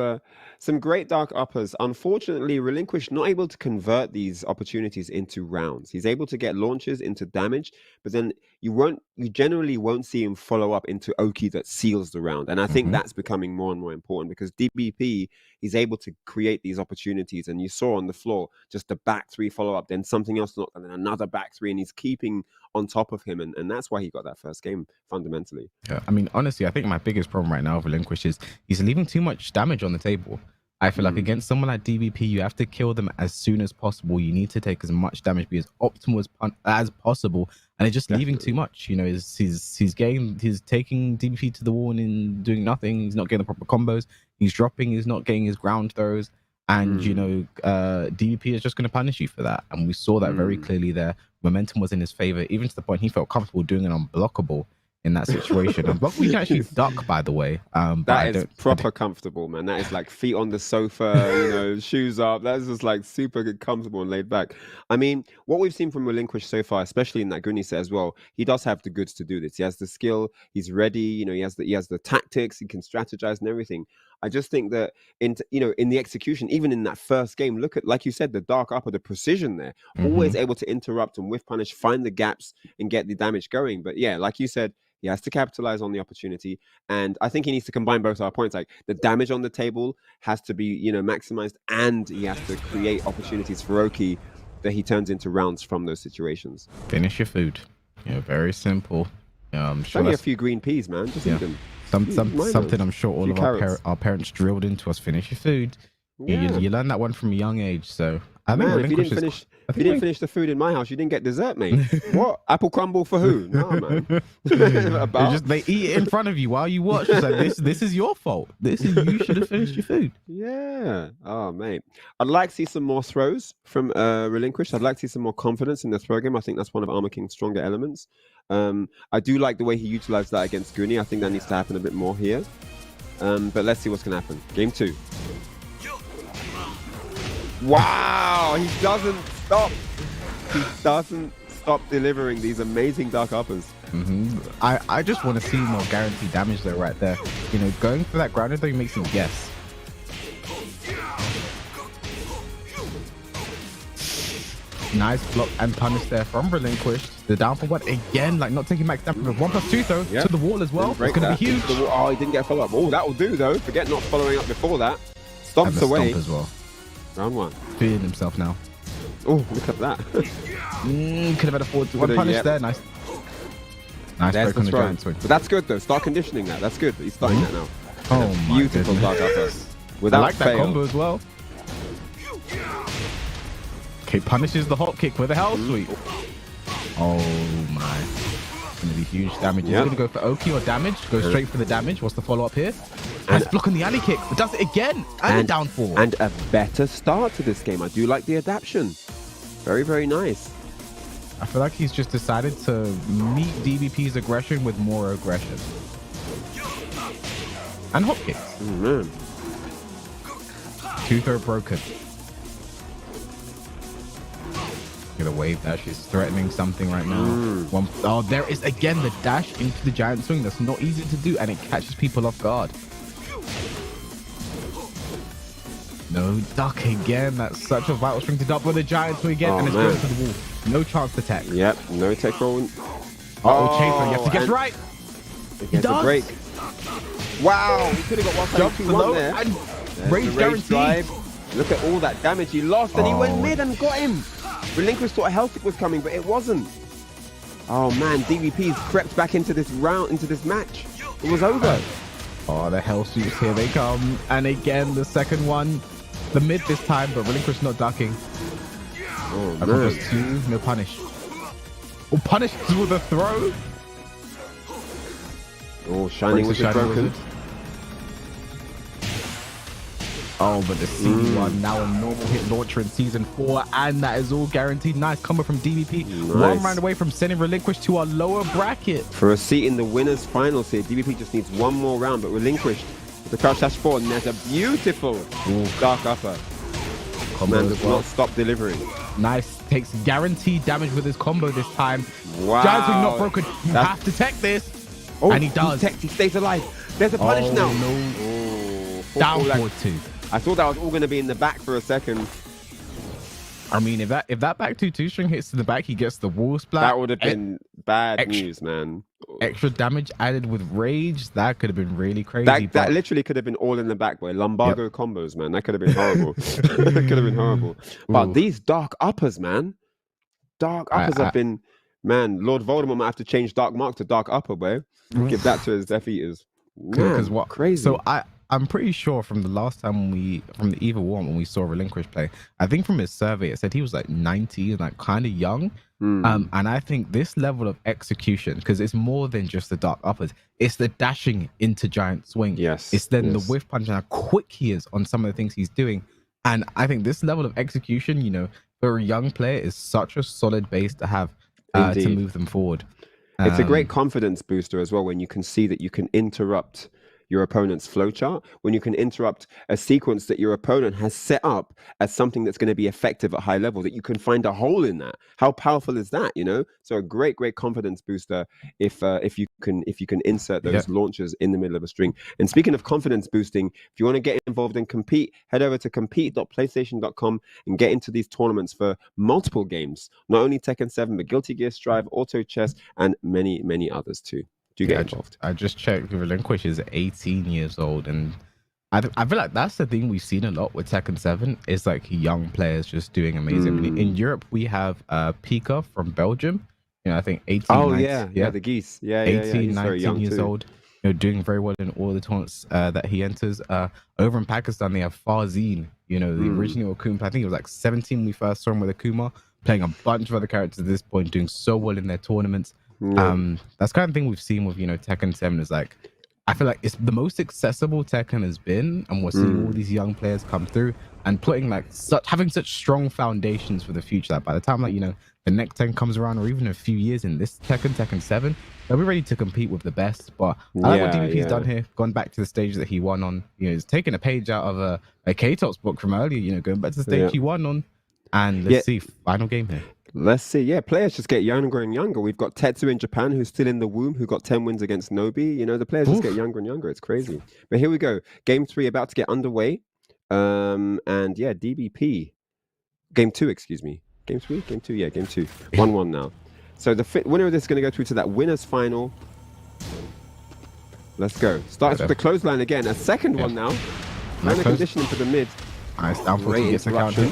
some great dark uppers. Unfortunately, Relinquish not able to convert these opportunities into rounds. He's able to get launches into damage, but then you generally won't see him follow up into Oki that seals the round. And I think that's becoming more and more important because DBP, he's able to create these opportunities. And you saw on the floor just the back 3 follow up, then something else knocked, and then another back 3, and he's keeping on top of him. And that's why he got that first game fundamentally. Yeah, I mean, honestly, I think my biggest problem right now with Relinquish is he's leaving too much damage on the table. I feel like against someone like DBP, you have to kill them as soon as possible. You need to take as much damage, be as optimal as possible, and it's just leaving too much. You know, he's taking DBP to the wall and doing nothing. He's not getting the proper combos. He's dropping. He's not getting his ground throws, and you know, DBP is just going to punish you for that. And we saw that very clearly there. Momentum was in his favor, even to the point he felt comfortable doing an unblockable in that situation. And we can actually duck, by the way. That is proper comfortable, man. That is like feet on the sofa, you know, shoes up. That's just like super comfortable and laid back. I mean, what we've seen from Relinquish so far, especially in that Goonie set as well, he does have the goods to do this. He has the skill. He's ready. You know, he has the tactics. He can strategize and everything. I just think that in the execution, even in that first game, look at, like you said, the dark upper, the precision there, always able to interrupt and whiff punish, find the gaps and get the damage going. But yeah, like you said, he has to capitalize on the opportunity, and I think he needs to combine both our points. Like the damage on the table has to be, maximized, and he has to create opportunities for Oki that he turns into rounds from those situations. Finish your food. very simple. I'm sure only a few green peas, man. Just eat them. Something I'm sure all of our parents drilled into us. Finish your food. Yeah. You learn that one from a young age. So I think if you didn't finish the food in my house, you didn't get dessert, mate. What? Apple crumble for who? No, man. They eat it in front of you while you watch. It's like, this is your fault. You should have finished your food. Yeah. Oh, mate. I'd like to see some more throws from Relinquished. I'd like to see some more confidence in the throw game. I think that's one of Armor King's stronger elements. I do like the way he utilized that against Goonie. I think that needs to happen a bit more here. But let's see what's going to happen. Game 2. Wow, he doesn't stop. He doesn't stop delivering these amazing dark uppers. I just want to see more guaranteed damage though, right there. Going for that grounded though makes him guess. Nice block and punish there from Relinquished. The down for one again, like not taking max damage. 1+2 though to the wall as well. It's gonna be huge. Oh, he didn't get a follow up. Oh, that will do though. Forget not following up before that. Stomps away. Stomp as well. Round 1. Feeling himself now. Oh, look at that. Could have had a forward one punish there. Nice break on the giant swing. But that's good though. Start conditioning that. That's good. He's starting that now. Oh, my beautiful dark upper. I like that combo as well. Okay, punishes the hop kick with a hell sweep. Oh my. Gonna be huge damage. He's gonna go for Oki or damage. Go straight for the damage. What's the follow up here? Nice block on the alley kick. But does it again. And down 4. And a better start to this game. I do like the adaptation. Very, very nice. I feel like he's just decided to meet DBP's aggression with more aggression. And hop kicks. Man. 2-throw broken. Gonna wave dash. She's threatening something right now. Oh, there is again the dash into the giant swing. That's not easy to do, and it catches people off guard. No duck again. That's such a vital string to duck with the giant swing again, and it's going to the wall. No chance to tech. Yep, no tech roll. Chaser, you have to guess right. He does. A break. Wow, he could have got 1-2-1 there. And rage guaranteed. Look at all that damage he lost, and he went mid and got him. Relinquished thought a health kick was coming, but it wasn't. Oh man, DVP's crept back into this round, into this match. It was over. Oh, the hell sweeps, here they come. And again, the second one. The mid this time, but Relinquished not ducking. Oh, man. +2, no punish. Oh, punish with a throw. Oh, Shining Wizard broken. Oh, but the CD1 now a normal hit launcher in Season 4, and that is all guaranteed. Nice combo from DVP. Nice. 1 round away from sending Relinquished to our lower bracket. For a seat in the winners' finals here, DVP just needs 1 more round, but Relinquished with the crouch dash forward, and there's a beautiful dark upper. Man does not stop delivering. Nice. Takes guaranteed damage with his combo this time. Wow. Giant swing not broken. You have to tech this. Oh, and he does. He stays alive. There's a punish now. No. Oh, down 4-2. I thought that was all going to be in the back for a second. I mean, if that back 2-2 string hits to the back, he gets the wall splat. That would have been bad news, man. Extra damage added with rage. That could have been really crazy. That literally could have been all in the back, boy. Lumbago combos, man. That could have been horrible. That could have been horrible. But these dark uppers, man. Dark uppers have been, man. Lord Voldemort might have to change Dark Mark to Dark Upper, boy. Give that to his Death Eaters. Because what? Crazy. So I'm pretty sure from the last time from the Evil One when we saw Relinquished play, I think from his survey it said he was like 90 and like kind of young. And I think this level of execution, because it's more than just the dark uppers, it's the dashing into giant swing. Yes. It's then the whiff punch and how quick he is on some of the things he's doing. And I think this level of execution, for a young player is such a solid base to have to move them forward. It's a great confidence booster as well when you can see that you can interrupt your opponent's flowchart, when you can interrupt a sequence that your opponent has set up as something that's going to be effective at high level, that you can find a hole in that. How powerful is that? So a great confidence booster if you can insert those launchers in the middle of a string. And speaking of confidence boosting, if you want to get involved and compete, head over to compete.playstation.com and get into these tournaments for multiple games, not only Tekken 7 but Guilty Gear Strive, Auto Chess, and many others too. Do you get involved? I just checked. Relinquish is 18 years old, and I feel like that's the thing we've seen a lot with Tekken 7 is like young players just doing amazingly. In Europe, we have Pika from Belgium. I think 18. Oh, 19, yeah, the geese. Yeah, 18, 19 years old. Doing very well in all the tournaments that he enters. Over in Pakistan, they have Farzeen, the original Akuma. I think it was like 17 when we first saw him with Akuma, playing a bunch of other characters at this point, doing so well in their tournaments. That's kind of thing we've seen with, Tekken 7 is like, I feel like it's the most accessible Tekken has been, and we're seeing all these young players come through and putting having such strong foundations for the future that by the time the next Tekken comes around, or even a few years in this Tekken 7, they'll be ready to compete with the best. But I like what DVP's done here, gone back to the stage that he won on. He's taken a page out of a K-Top's book from earlier, going back to the stage he won on. And let's see, final game here. Let's see. Yeah, players just get younger and younger. We've got Tetsu in Japan, who's still in the womb, who got 10 wins against Nobi. The players just get younger and younger. It's crazy. But here we go. Game 3 about to get underway. And yeah, DBP. Game 2, excuse me. Game 3? Game 2? Yeah, Game 2. 1-1 now. So the winner of this is going to go through to that winner's final. Let's go. Starts with the clothesline again. A second one now. Nice conditioning for the mid. Nice down for gets a counter.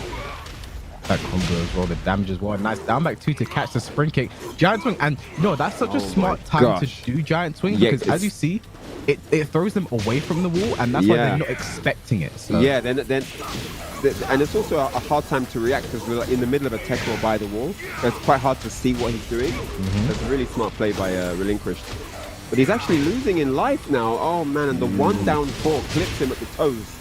That combo as well, the damage as well. Nice down back 2 to catch the sprint kick. Giant swing, and that's such a smart time to do giant swing, because as you see, it throws them away from the wall, and that's why they're not expecting it. So. Yeah, then and it's also a hard time to react because we're in the middle of a tech wall by the wall, so it's quite hard to see what he's doing. That's a really smart play by Relinquished. But he's actually losing in life now. Oh man, and the 1 down 4 clips him at the toes.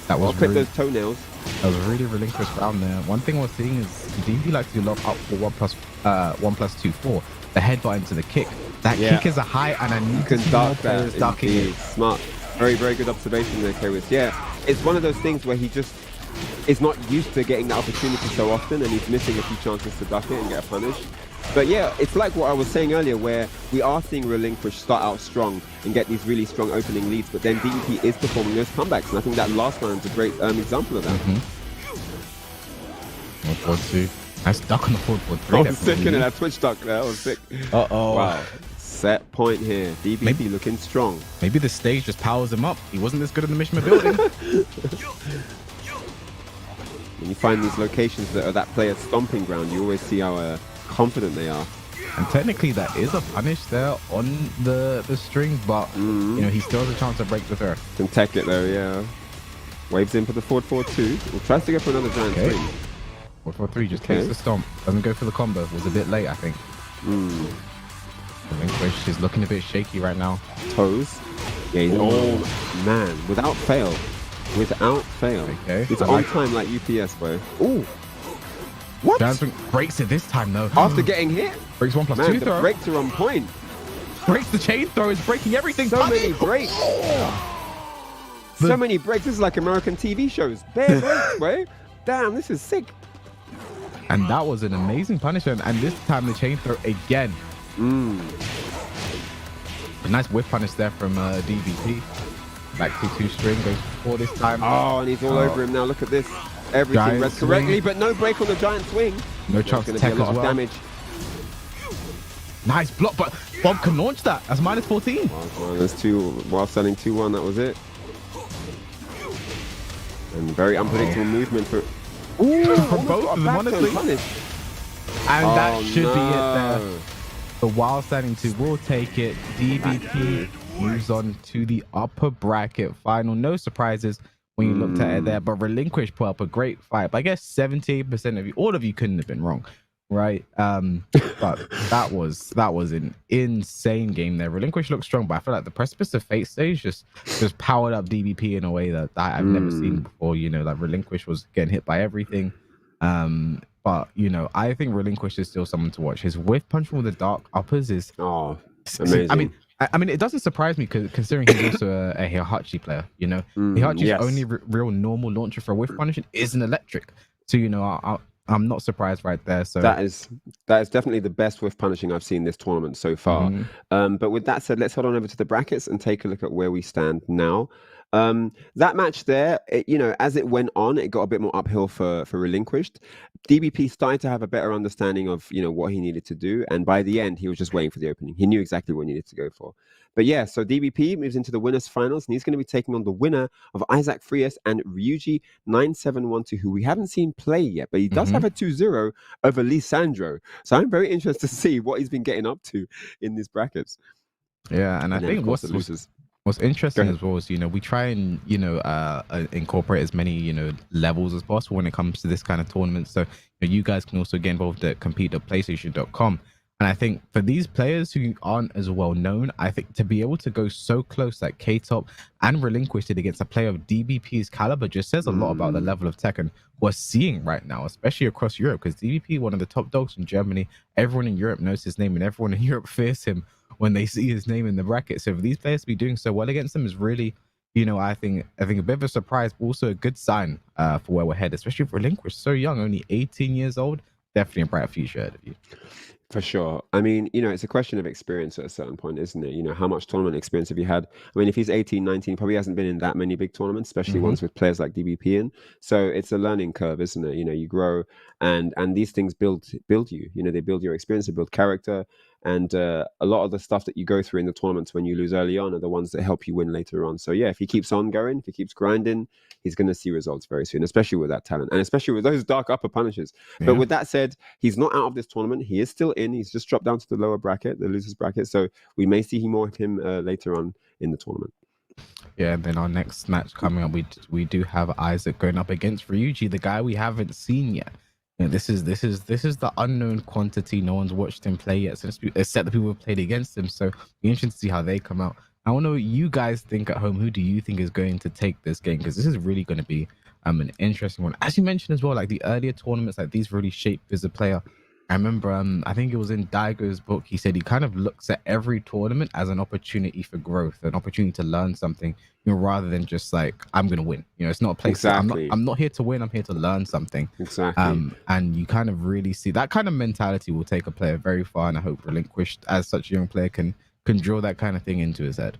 That was clip those toenails. That was a really relinquished round there. One thing we're seeing is DB likes to lock up for 1+2/4. The headbutt into the kick. That kick is a high, and I need to see more players ducking it. Smart. Very good observation there, Kawis. Yeah, it's one of those things where he just is not used to getting that opportunity so often, and he's missing a few chances to duck it and get a punish. But yeah, it's like what I was saying earlier, where we are seeing Relinquish start out strong and get these really strong opening leads, but then DVP is performing those comebacks, and I think that last round is a great example of that. 1-4-2. Nice duck on the 4-4-3. Oh, sick in that switch duck there. That was sick. Wow. Set point here. DVP looking strong. Maybe the stage just powers him up. He wasn't this good in the Mishima building. When you find these locations that are that player's stomping ground, you always see how confident they are. And technically that is a punish there on the string, but he still has a chance to break the third. Can tech it though, yeah. Waves in for the 4-4-2. Well, tries to go for another giant swing. 4-4-3 just takes the stomp. Doesn't go for the combo. It was a bit late, I think. Relinquish is looking a bit shaky right now. Toes. Yeah, he's man. Without fail. Okay. It's on time like UPS, bro. Ooh. What? Johnson breaks it this time though. After getting hit? Breaks 1+2 throw. The breaks are on point. Breaks the chain throw. Is breaking everything. So many breaks. So many breaks. This is like American TV shows. Bare breaks, bro. Damn, this is sick. And that was an amazing punishment. And this time the chain throw again. A nice whip punish there from DVP. Back to 2 string, goes for 4 this time. Oh, and he's all over him now. Look at this. Everything read correctly, but no break on the giant swing. No chance to take a lot of damage. Nice block, but Bob can launch that. That's -14. Well, there's 2 while selling 2-1. That was it. And very unpredictable movement for from both of them, honestly. And that should be it there. The wild standing 2 will take it. DVP moves on to the upper bracket final. No surprises when you looked at it there, but Relinquish put up a great fight. But I guess 78% of you, all of you couldn't have been wrong, right? But that was an insane game there. Relinquish looked strong, but I feel like the Precipice of Fate stage just powered up DVP in a way that I've never seen before. Like Relinquish was getting hit by everything. But I think Relinquish is still someone to watch. His whiff punch with the dark uppers is amazing. I mean, I mean, it doesn't surprise me considering he's also a Heihachi player. You know, Heihachi's yes. only real normal launcher for whiff punishing is an electric. So you know, I'm not surprised right there. So that is definitely the best whiff punishing I've seen this tournament so far. But with that said, let's head on over to the brackets and take a look at where we stand now. That match there, as it went on, it got a bit more uphill for Relinquished. DBP started to have a better understanding of what he needed to do, and by the end, he was just waiting for the opening. He knew exactly what he needed to go for. But yeah, so DBP moves into the winners finals, and he's going to be taking on the winner of Isaac Frias and Ryuji 9712, who we haven't seen play yet, but he does have a 2-0 over Lisandro. So I'm very interested to see what he's been getting up to in these brackets. Yeah, and I think what's interesting as well is, we try and, incorporate as many, levels as possible when it comes to this kind of tournament. So you guys can also get involved at compete.playstation.com. And I think for these players who aren't as well known, I think to be able to go so close like K-Top and Relinquished against a player of DBP's caliber just says a lot about the level of Tekken we're seeing right now, especially across Europe, because DBP, one of the top dogs in Germany, everyone in Europe knows his name and everyone in Europe fears him when they see his name in the bracket. So for these players to be doing so well against him is really, I think a bit of a surprise, but also a good sign for where we're headed, especially for Relinquished, so young, only 18 years old. Definitely a bright future ahead of you. For sure. I mean, it's a question of experience at a certain point, isn't it? How much tournament experience have you had? I mean, if he's 18, 19, he probably hasn't been in that many big tournaments, especially ones with players like DBP in. So it's a learning curve, isn't it? You grow and these things build you. They build your experience, they build character. And a lot of the stuff that you go through in the tournaments when you lose early on are the ones that help you win later on. So yeah, if he keeps on going, if he keeps grinding, he's going to see results very soon, especially with that talent and especially with those dark upper punishes. Yeah. But with that said, he's not out of this tournament. He is still in. He's just dropped down to the lower bracket, the losers bracket. So we may see more of him later on in the tournament. Yeah, and then our next match coming up, we do have Isaac going up against Ryuji, the guy we haven't seen yet. This is the unknown quantity. No one's watched him play yet, except the people who played against him. So be interesting to see how they come out. I want to know what you guys think at home. Who do you think is going to take this game? Because this is really going to be an interesting one. As you mentioned as well, like the earlier tournaments, like these really shape as a player. I remember, I think it was in Daigo's book, he said he kind of looks at every tournament as an opportunity for growth, an opportunity to learn something, rather than just like, I'm going to win. It's not a place. Exactly. I'm not here to win. I'm here to learn something. Exactly. And you kind of really see that kind of mentality will take a player very far. And I hope Relinquished, as such a young player, can draw that kind of thing into his head.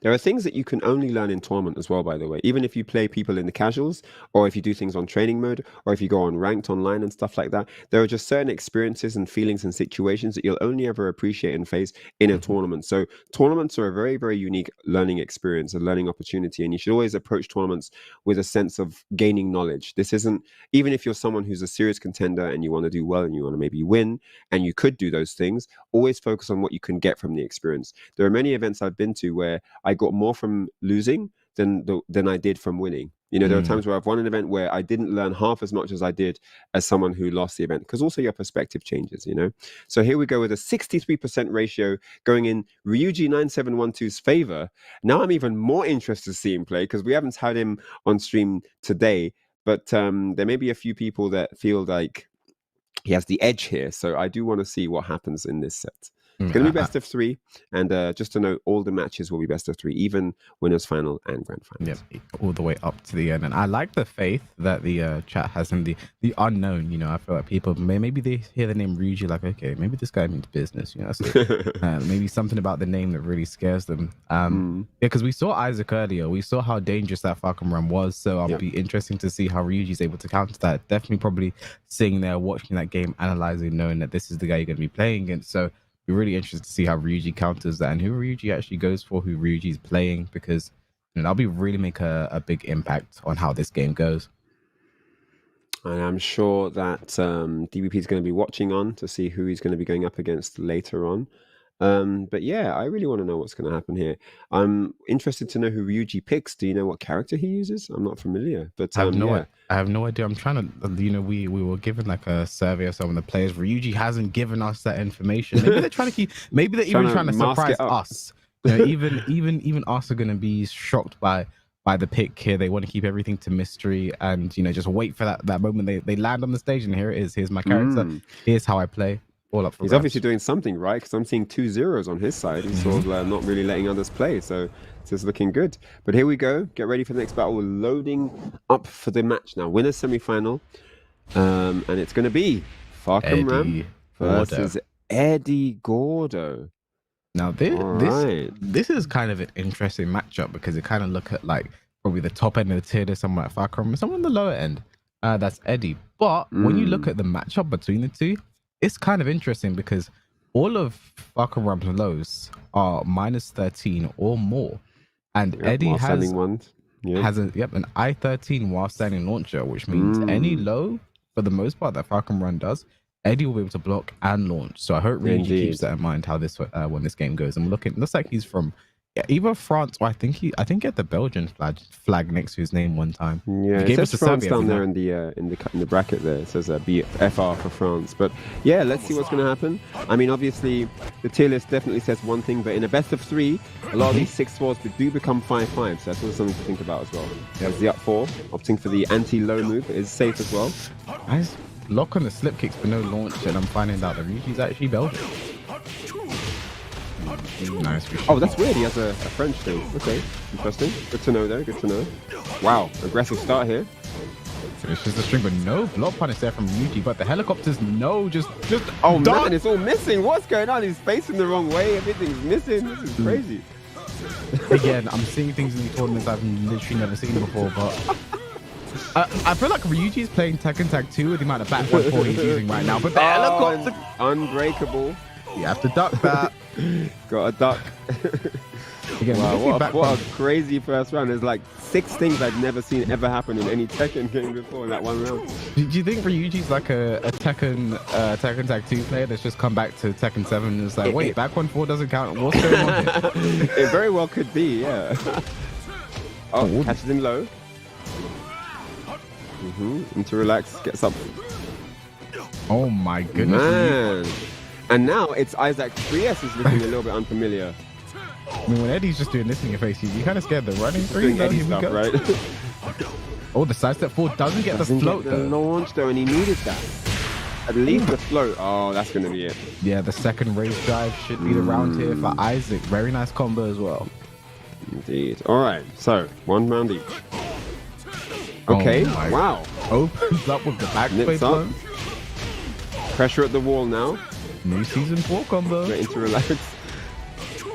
There are things that you can only learn in tournament as well, by the way. Even if you play people in the casuals, or if you do things on training mode, or if you go on ranked online and stuff like that, there are just certain experiences and feelings and situations that you'll only ever appreciate and face in a tournament. So tournaments are a very, very unique learning experience, a learning opportunity, and you should always approach tournaments with a sense of gaining knowledge. This isn't, even if you're someone who's a serious contender and you want to do well and you want to maybe win, and you could do those things, always focus on what you can get from the experience. There are many events I've been to where I got more from losing than I did from winning. There are times where I've won an event where I didn't learn half as much as I did as someone who lost the event, because also your perspective changes, So here we go with a 63% ratio going in Ryuji 9712's favor. Now I'm even more interested to see him play, because we haven't had him on stream today, but there may be a few people that feel like he has the edge here. So I do want to see what happens in this set. It's going to be best of 3, and just to note, all the matches will be best of 3, even winners final and grand finals. Yeah, all the way up to the end. And I like the faith that the chat has in the unknown. I feel like people maybe they hear the name Ryuji, like, okay, maybe this guy means business. So, maybe something about the name that really scares them. Yeah, because we saw Isaac earlier, we saw how dangerous that Falcon run was. So I'll be interesting to see how Ryuji's able to counter that. Definitely, probably sitting there watching that game, analyzing, knowing that this is the guy you're going to be playing against. So we're really interested to see how Ryuji counters that and who Ryuji actually goes for, who Ryuji's playing, because that'll be really make a big impact on how this game goes. And I'm sure that DBP is going to be watching on to see who he's going to be going up against later on. But yeah, I really want to know what's going to happen here. I'm interested to know who Ryuji picks. Do you know what character he uses? I'm not familiar, but I have no idea. I'm trying to, we were given like a survey of some of the players. Ryuji hasn't given us that information. Maybe they're trying to maybe they're even trying to surprise us. Even us are going to be shocked by the pick here. They want to keep everything to mystery and just wait for that moment they land on the stage, and here it is. Here's my character. Here's how I play. All up for He's grabs. obviously doing something right because I'm seeing 2 zeros on his side. He's sort of not really letting others play, so it's looking good. But here we go. Get ready for the next battle. We're loading up for the match now. Winner's semi-final, and it's going to be Farkham Ram versus Eddie Gordo. Now this is kind of an interesting matchup because it kind of look at like probably the top end of the tier. There's someone like Farkham and someone on the lower end. That's Eddie. But when you look at the matchup between the two, it's kind of interesting because all of Farkham Ram's lows are -13 or more, and Eddie has an I-13 while standing launcher, which means any low for the most part that Farkham Ram does, Eddie will be able to block and launch. So I hope Ryuji keeps that in mind how this when this game goes. I'm looking. Looks like he's from either France or I think he had the Belgian flag next to his name one time. Yeah, it says France down there in the bracket there. It says FR for France. But yeah, let's see what's going to happen. I mean, obviously the tier list definitely says one thing, but in a best of 3, a lot of these 6-4s do become 5-5. So that's also something to think about as well. There's the up 4, opting for the anti-low move. It is safe as well. Nice block on the slip kicks but no launch, and I'm finding out that Ryuji's actually Belgian. Nice. Oh, that's weird. He has a French thing. Okay, interesting. Good to know, though. Good to know. Wow, aggressive start here. Finishes the string, but no block punish there from Ryuji. But the helicopters, just oh man, it's all missing. What's going on? He's facing the wrong way. Everything's missing. This is crazy. Again, I'm seeing things in these tournaments I've literally never seen before. But I feel like Ryuji is playing Tekken Tag 2 with the amount of back 1-4 he's using right now. But the helicopter, unbreakable. You have to duck that. Got a duck. Again, wow, what a crazy first round. There's like 6 things I've never seen ever happen in any Tekken game before in that one round. Do you think Ryuji's like a Tekken Tag 2 player that's just come back to Tekken 7 and is like, wait, back 1-4 doesn't count? What's going on here? It very well could be, yeah. Oh, catches him low. Into relax, gets up. Oh my goodness. Man. And now it's Isaac 3S is looking a little bit unfamiliar. I mean, when Eddie's just doing this in your face, you kind of scared the running through. Doing Eddie stuff, right? Oh, the side step forward doesn't get the float though. Launch though, and he needed that. At least the float. Oh, that's going to be it. Yeah, the second raise drive should be the round here for Isaac. Very nice combo as well. Indeed. All right, so 1 round each. Okay, wow. Opens up with the back Nips up. Pressure at the wall now. New season 4 combo. Get into relax.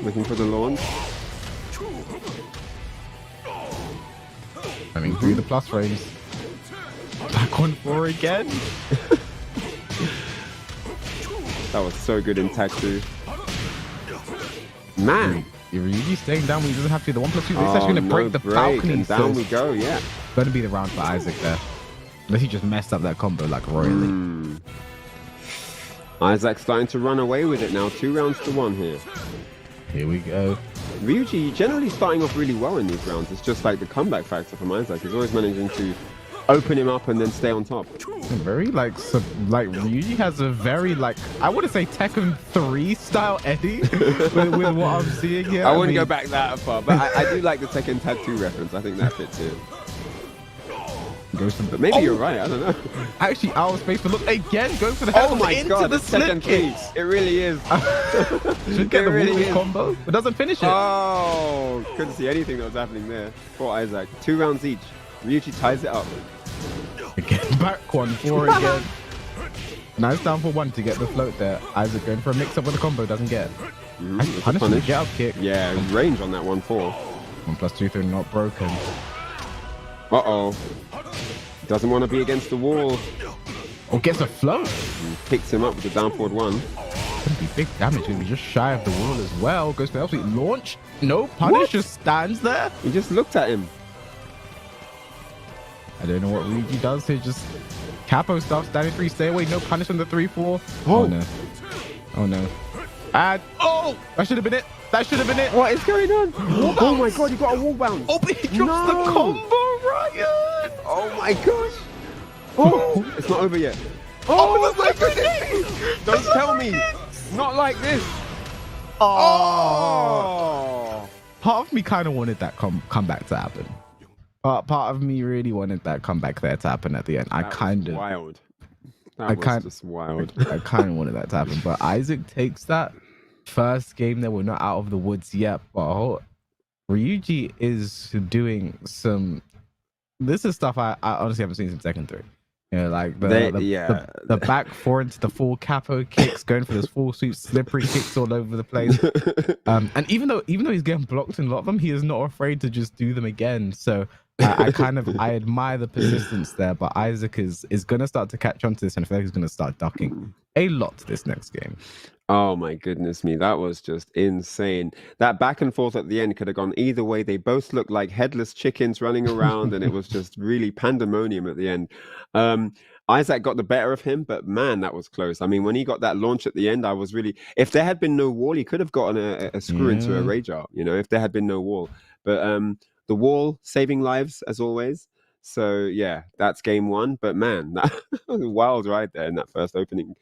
Looking for the launch. I mean, through the plus frames. Back 1-4 again. That was so good in Tag 2. Man. You're really staying down when he doesn't have to. The 1+2 is actually going to break the balcony. And down we go, yeah. Going to be the round for Isaac there. Unless he just messed up that combo like royally. Isaac's starting to run away with it now. 2 rounds to 1 here. Here we go. Ryuji generally starting off really well in these rounds. It's just like the comeback factor from Isaac. He's always managing to open him up and then stay on top. Very like Ryuji has a very I wouldn't say Tekken 3 style Eddie with what I'm seeing here. I wouldn't go back that far, but I do like the Tekken Tag 2 reference. I think that fits here. But maybe you're right. I don't know. Actually, out of space, but look again, go for the head into the slip kicks. It really is. Should get the really combo, but doesn't finish it. Oh, couldn't see anything that was happening there. Poor Isaac. 2 rounds each. Ryuji ties it up. Again, back 1-4 again. Nice down for 1 to get the float there. Isaac going for a mix-up with the combo, doesn't get. Punish. Get up kick. Yeah, range on that 1-4. 1+2 through not broken. Uh-oh. Doesn't want to be against the wall. Oh, gets a float. Picks him up with the down forward 1. Could be big damage. He'll be just shy of the wall as well. Goes for the launch. No punish. Just stands there. He just looked at him. I don't know what Ryuji does here. Just capo stuff. Standing 3. Stay away. No punish on the 3-4. Oh no. Oh no. And that should have been it. That should have been it. What is going on? Oh my god, he got a wall bounce. Oh, but he drops the combo, Ryan. Oh my gosh. Oh, it's not over yet. Oh my goodness. Don't tell me. Not like this. Oh. Part of me kind of wanted that comeback to happen. Part of me really wanted that comeback there to happen at the end. I kind of. Wild. That was just wild. I kind of wanted that to happen, but Isaac takes that first game that we're not out of the woods yet, but Ryuji is doing some. This is stuff I honestly haven't seen since Tekken 3. You know, like the back four into the full capo kicks, going for those full sweep slippery kicks all over the place. And even though he's getting blocked in a lot of them, he is not afraid to just do them again. So I admire the persistence there. But Isaac is gonna start to catch on to this, and I feel like he's gonna start ducking a lot this next game. Oh my goodness me, that was just insane. That back and forth at the end could have gone either way. They both looked like headless chickens running around, and it was just really pandemonium at the end. Isaac got the better of him, but man, that was close. I mean, when he got that launch at the end, I was really... If there had been no wall, he could have gotten a screw into a rage art, you know, if there had been no wall. But the wall saving lives, as always. So yeah, that's game one. But man, that was a wild ride there in that first opening.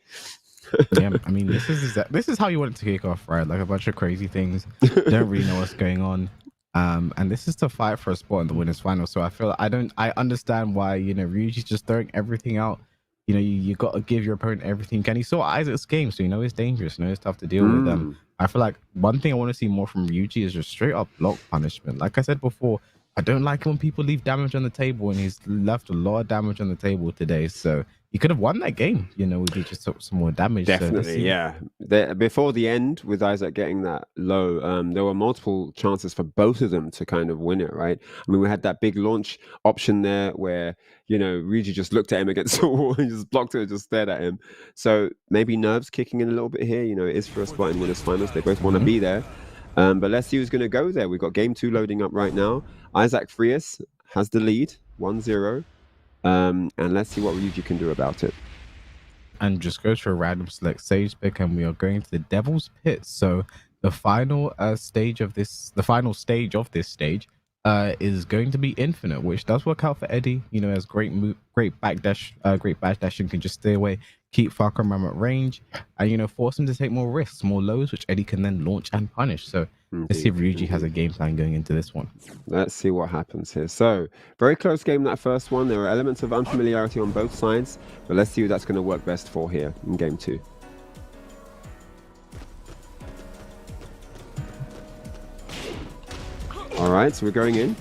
Yeah, I mean, this is how you want it to kick off, right? Like a bunch of crazy things. Don't really know what's going on. And this is to fight for a spot in the winners final. So I understand why, you know, Ryuji's just throwing everything out. You know, you got to give your opponent everything. And he saw Isaac's game, so you know it's dangerous. You know it's tough to deal with them. I feel like one thing I want to see more from Ryuji is just straight up block punishment. Like I said before, I don't like it when people leave damage on the table, and he's left a lot of damage on the table today. So he could have won that game, you know, we just took some more damage. Definitely, yeah. Before the end, with Isaac getting that low, there were multiple chances for both of them to kind of win it, right? I mean, we had that big launch option there where, you know, Ryuji just looked at him against the wall and just blocked it and just stared at him. So maybe nerves kicking in a little bit here. You know, it is for a spot in winners finals. They both want to be there. But let's see who's going to go there. We've got game 2 loading up right now. Isaac Frias has the lead, 1-0. And let's see what Ryuji can do about it. And just go to a random select stage pick, and we are going to the Devil's Pit. So the final stage of this stage is going to be infinite, which does work out for Eddie. You know, has great backdash, great backdash, and can just stay away, keep Farcram at range, and you know, force him to take more risks, more lows, which Eddie can then launch and punish. So let's see if Ryuji has a game plan going into this one. Let's see what happens here. So very close game, that first one. There are elements of unfamiliarity on both sides, but let's see who that's going to work best for here in game 2. All right, so we're going in.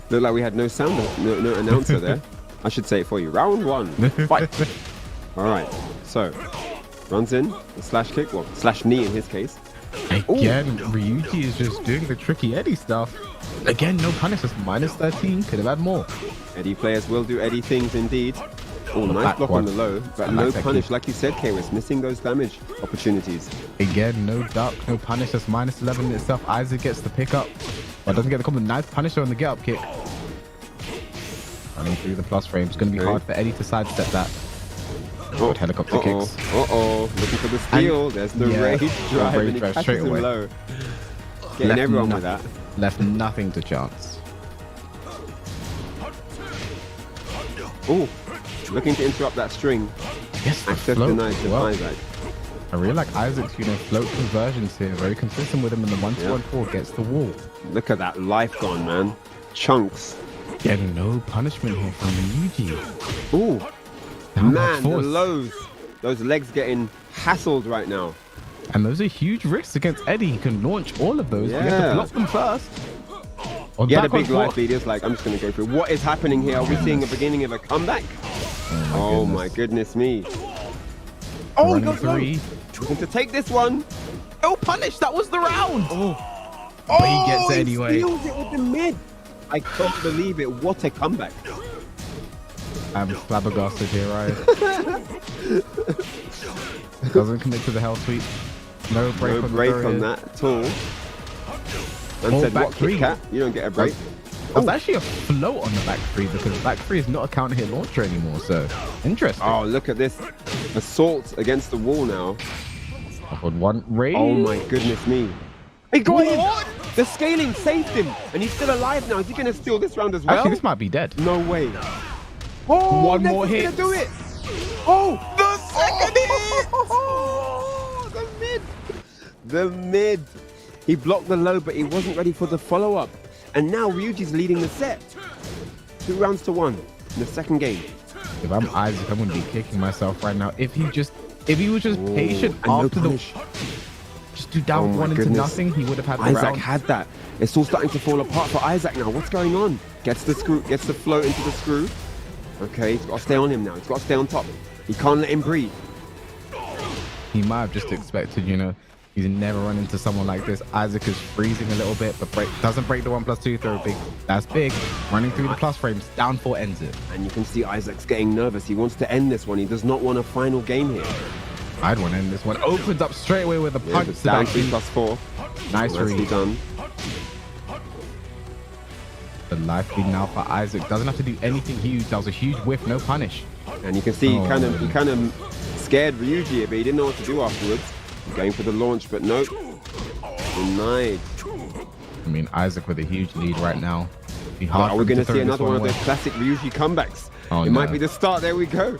Looked like we had no sound, no announcer there. I should say it for you. Round 1, fight. All right, so runs in, the slash kick, well, slash knee in his case. Again, Ryuji is just doing the tricky Eddie stuff. Again, no punish, that's minus 13. Could have had more. Eddie players will do Eddie things indeed. Oh, nice block on the low, but no punish. Like you said, K-Wiz, missing those damage opportunities. Again, no duck, no punish, that's minus 11 in itself. Isaac gets the pick up, but doesn't get the combo. Nice punisher on the get up kick. Running through the plus frame. It's going to be hard for Eddie to sidestep that. Good helicopter kicks. Looking for the steal. And there's the rage drive, and he catches him low. Getting everyone with that. Left nothing to chance. Oh, looking to interrupt that string. Yes, access denied to Isaac. I really like Isaac's, you know, float conversions here. Very consistent with him in the 1-2-1-4. Gets the wall. Look at that life gone, man. Chunks. Getting no punishment here from Ryuji. Ooh. Man, the lows. Those legs getting hassled right now. And those are huge risks against Eddie. He can launch all of those. Yeah. You have to block them first. Yeah, the big live feed is like, I'm just going to go through. What is happening here? Are we seeing the beginning of a comeback? Oh my goodness me. Oh, he got three. Looking to take this one. Oh, punish. That was the round. Oh, but he gets it anyway. He steals it with the mid. I can't believe it. What a comeback. I'm flabbergasted here, right? Doesn't commit to the hell sweep. No break on that at all. And said, what, Kit Kat? You don't get a break. That's actually a float on the back three, because back three is not a counter hit launcher anymore. So interesting. Oh, look at this assault against the wall now. One raise. Oh my goodness me. He got him. The scaling saved him, and he's still alive now. Is he going to steal this round as well? Actually, this might be dead. No way. Oh, one more hit. Do it. Oh, the second hit. Oh, the mid. He blocked the low, but he wasn't ready for the follow-up. And now Ryuji's leading the set. 2 rounds to 1 in the second game. If I'm Isaac, I'm gonna be kicking myself right now. If he was just patient and no after the punish. just do down Oh my one into goodness. nothing, he would have had the Isaac round. had that. It's all starting to fall apart for Isaac now. What's going on? Gets the screw, gets the float into the screw. Okay, he's got to stay on him now. He's got to stay on top. He can't let him breathe. He might have just expected, he's never run into someone like this. Isaac is freezing a little bit, but doesn't break the 1+2 throw. Big, that's big. Running through the plus frames, down 4 ends it. And you can see Isaac's getting nervous. He wants to end this one. He does not want a final game here. I'd want to end this one. Opens up straight away with a punch. It's down 3+4. Nice Nicely read. done. The life lead now for Isaac. Doesn't have to do anything huge. That was a huge whiff, no punish. And you can see he kind of scared Ryuji a bit. He didn't know what to do afterwards. Going for the launch, but nope. Denied. I mean, Isaac with a huge lead right now. Be But hard are for we him to going to throw see this another one of away. those classic Ryuji comebacks? Oh, It no. might be the start. There we go.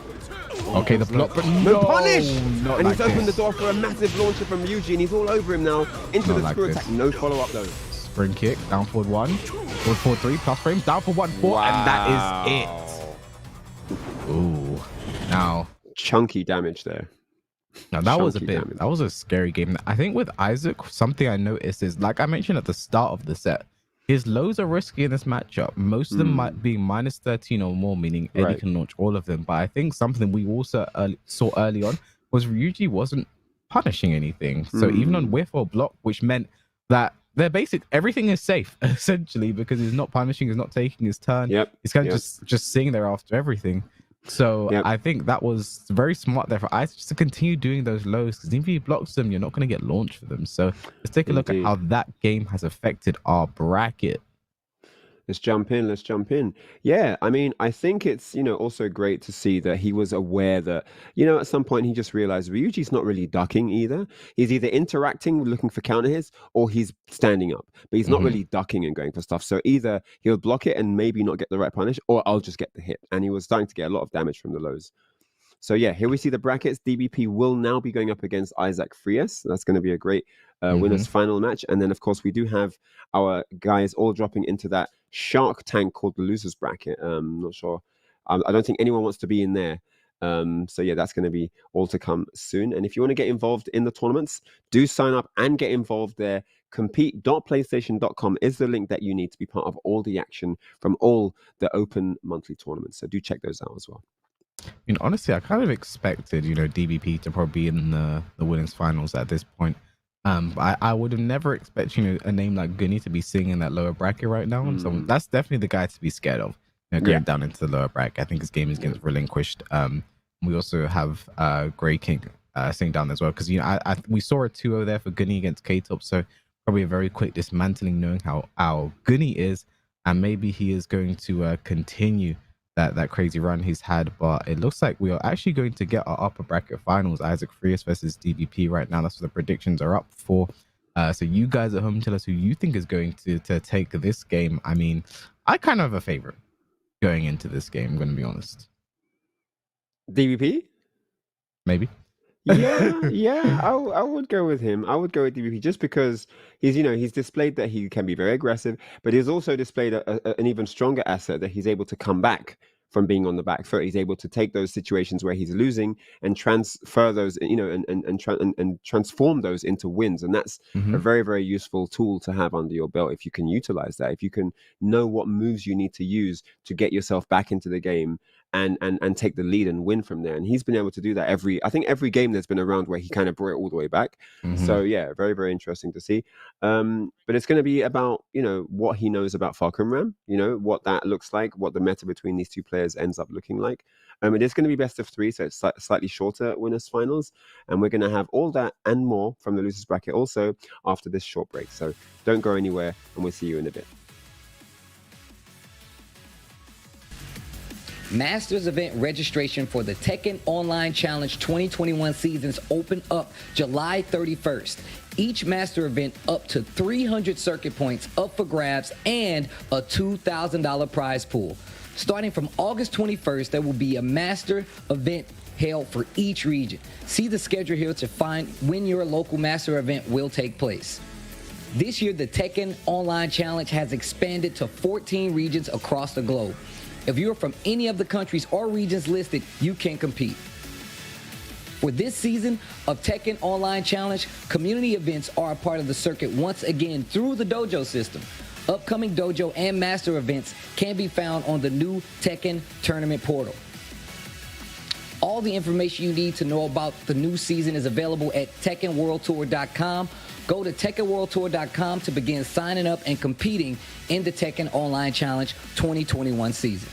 Okay, the block, but No punish! not And like he's opened this. the door for a massive launcher from Ryuji, and he's all over him now. Into Not the like screw this. attack. No follow-up, though. Spring kick, down forward 1. Forward 4-3, plus frames, down for 1-4, and that is it. Ooh. Now Chunky damage there. that was a Chunky bit, damage. that was a scary game. I think with Isaac, something I noticed is, like I mentioned at the start of the set, his lows are risky in this matchup. Most of them might be minus 13 or more, meaning Eddie Right. can launch all of them. But I think something we also saw early on was Ryuji wasn't punishing anything. So even on whiff or block, which meant that they're everything is safe essentially, because he's not punishing, he's not taking his turn. Yep. He's kind of Yep. just sitting there after everything. So Yep. I think that was very smart there for Isaac just to continue doing those lows, because even if he blocks them, you're not going to get launched for them. So let's take a look at Indeed. how that game has affected our bracket. Let's jump in. Yeah, I mean, I think it's, also great to see that he was aware that, at some point he just realized Ryuji's not really ducking either. He's either interacting, looking for counter hits, or he's standing up, but he's not really ducking and going for stuff. So either he'll block it and maybe not get the right punish, or I'll just get the hit. And he was starting to get a lot of damage from the lows. So yeah, here we see the brackets. DBP will now be going up against Isaac Frias. That's going to be a great winners final match. And then of course we do have our guys all dropping into that shark tank called the losers bracket. Not sure. I don't think anyone wants to be in there. So yeah, that's going to be all to come soon. And if you want to get involved in the tournaments, do sign up and get involved there. Compete.playstation.com is the link that you need to be part of all the action from all the open monthly tournaments. So do check those out as well. Honestly, I kind of expected, DBP to probably be in the winners finals at this point. I would have never expected, a name like Gunny to be sitting in that lower bracket right now. And so that's definitely the guy to be scared of, going down into the lower bracket. I think his game is getting relinquished. We also have Grey King sitting down as well, because we saw a 2-0 there for Gunny against K-Top, so probably a very quick dismantling, knowing how Gunny is, and maybe he is going to continue that crazy run he's had. But it looks like we are actually going to get our upper bracket finals, Isaac Frias versus DBP right now. That's what the predictions are up for. So you guys at home, tell us who you think is going to take this game. I mean, I kind of have a favorite going into this game, I'm going to be honest. DBP? Maybe. Yeah, I would go with him. I would go with DBP just because he's displayed that he can be very aggressive, but he's also displayed an even stronger asset that he's able to come back from being on the back foot. He's able to take those situations where he's losing and transfer those, and transform those into wins. And that's a very, very useful tool to have under your belt if you can utilize that, if you can know what moves you need to use to get yourself back into the game and take the lead and win from there. And he's been able to do that I think every game there's been a round where he kind of brought it all the way back. So yeah, very, very interesting to see. But it's going to be about, what he knows about Falcon Ram, what that looks like, what the meta between these two players ends up looking like. It is going to be best of 3, so it's slightly shorter winners finals. And we're going to have all that and more from the losers bracket also after this short break. So don't go anywhere, and we'll see you in a bit. Masters event registration for the Tekken Online Challenge 2021 seasons open up July 31st. Each master event up to 300 circuit points up for grabs and a $2,000 prize pool. Starting from August 21st, there will be a master event held for each region. See the schedule here to find when your local master event will take place. This year, the Tekken Online Challenge has expanded to 14 regions across the globe. If you're from any of the countries or regions listed, you can compete. For this season of Tekken Online Challenge, community events are a part of the circuit once again through the dojo system. Upcoming dojo and master events can be found on the new Tekken tournament portal. All the information you need to know about the new season is available at TekkenWorldTour.com. Go to TekkenWorldTour.com to begin signing up and competing in the Tekken Online Challenge 2021 season.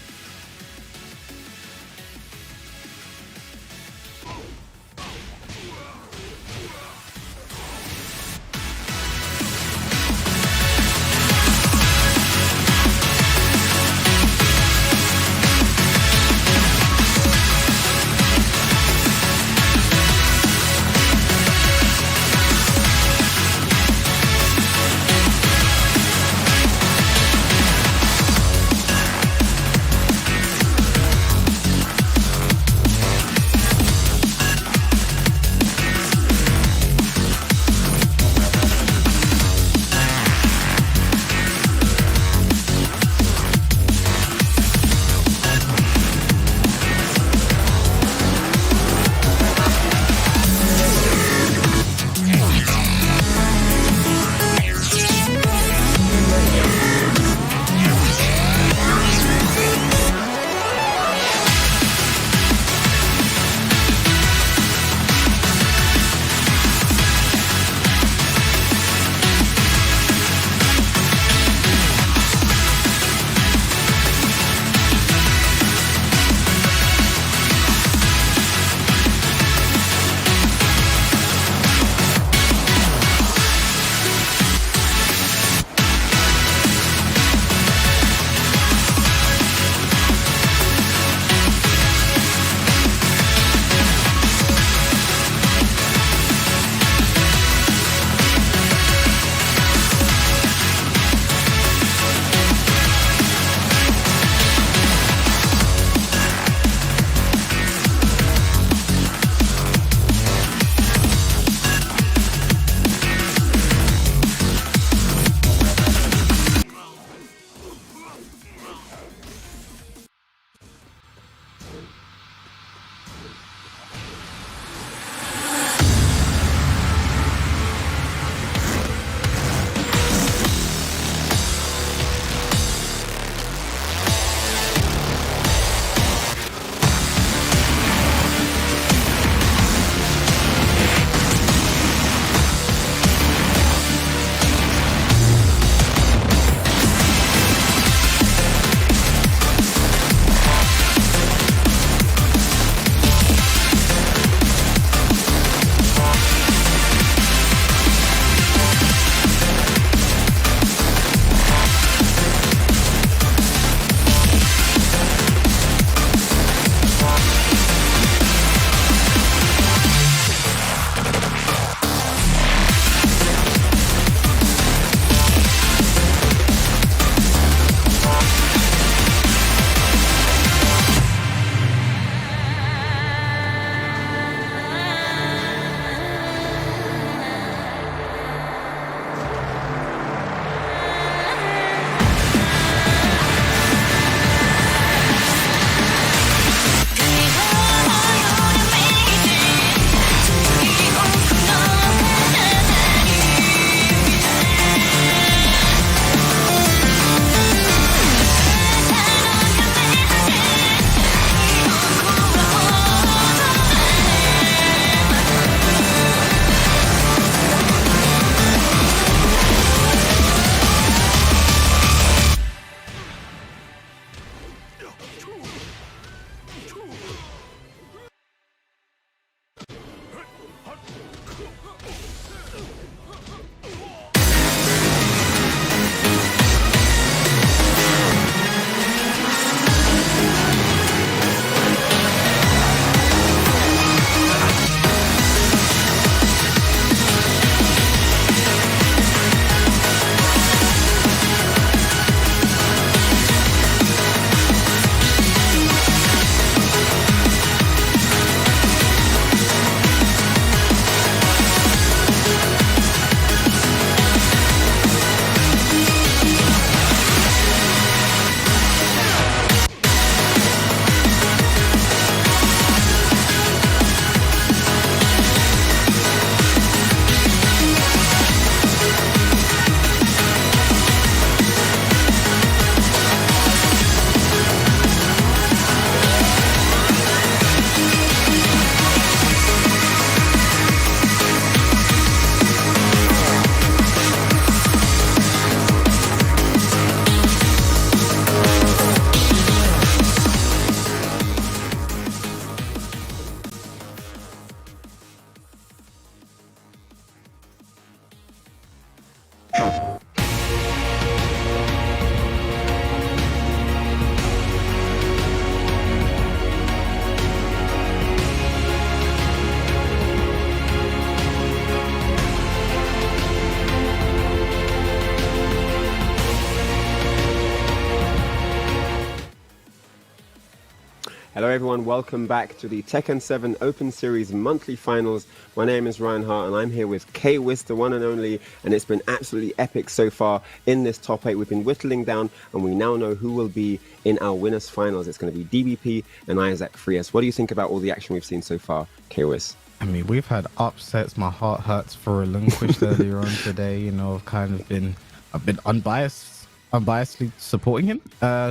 Hello everyone, welcome back to the Tekken 7 Open Series monthly finals. My name is Ryan Hart and I'm here with K-Wiz, the one and only, and it's been absolutely epic so far in this top 8. We've been whittling down and we now know who will be in our winners finals. It's going to be DBP and Isaac Frias. What do you think about all the action we've seen so far, K-Wiz? I mean, we've had upsets. My heart hurts for Relinquished earlier on today. You know, I've been unbiasedly supporting him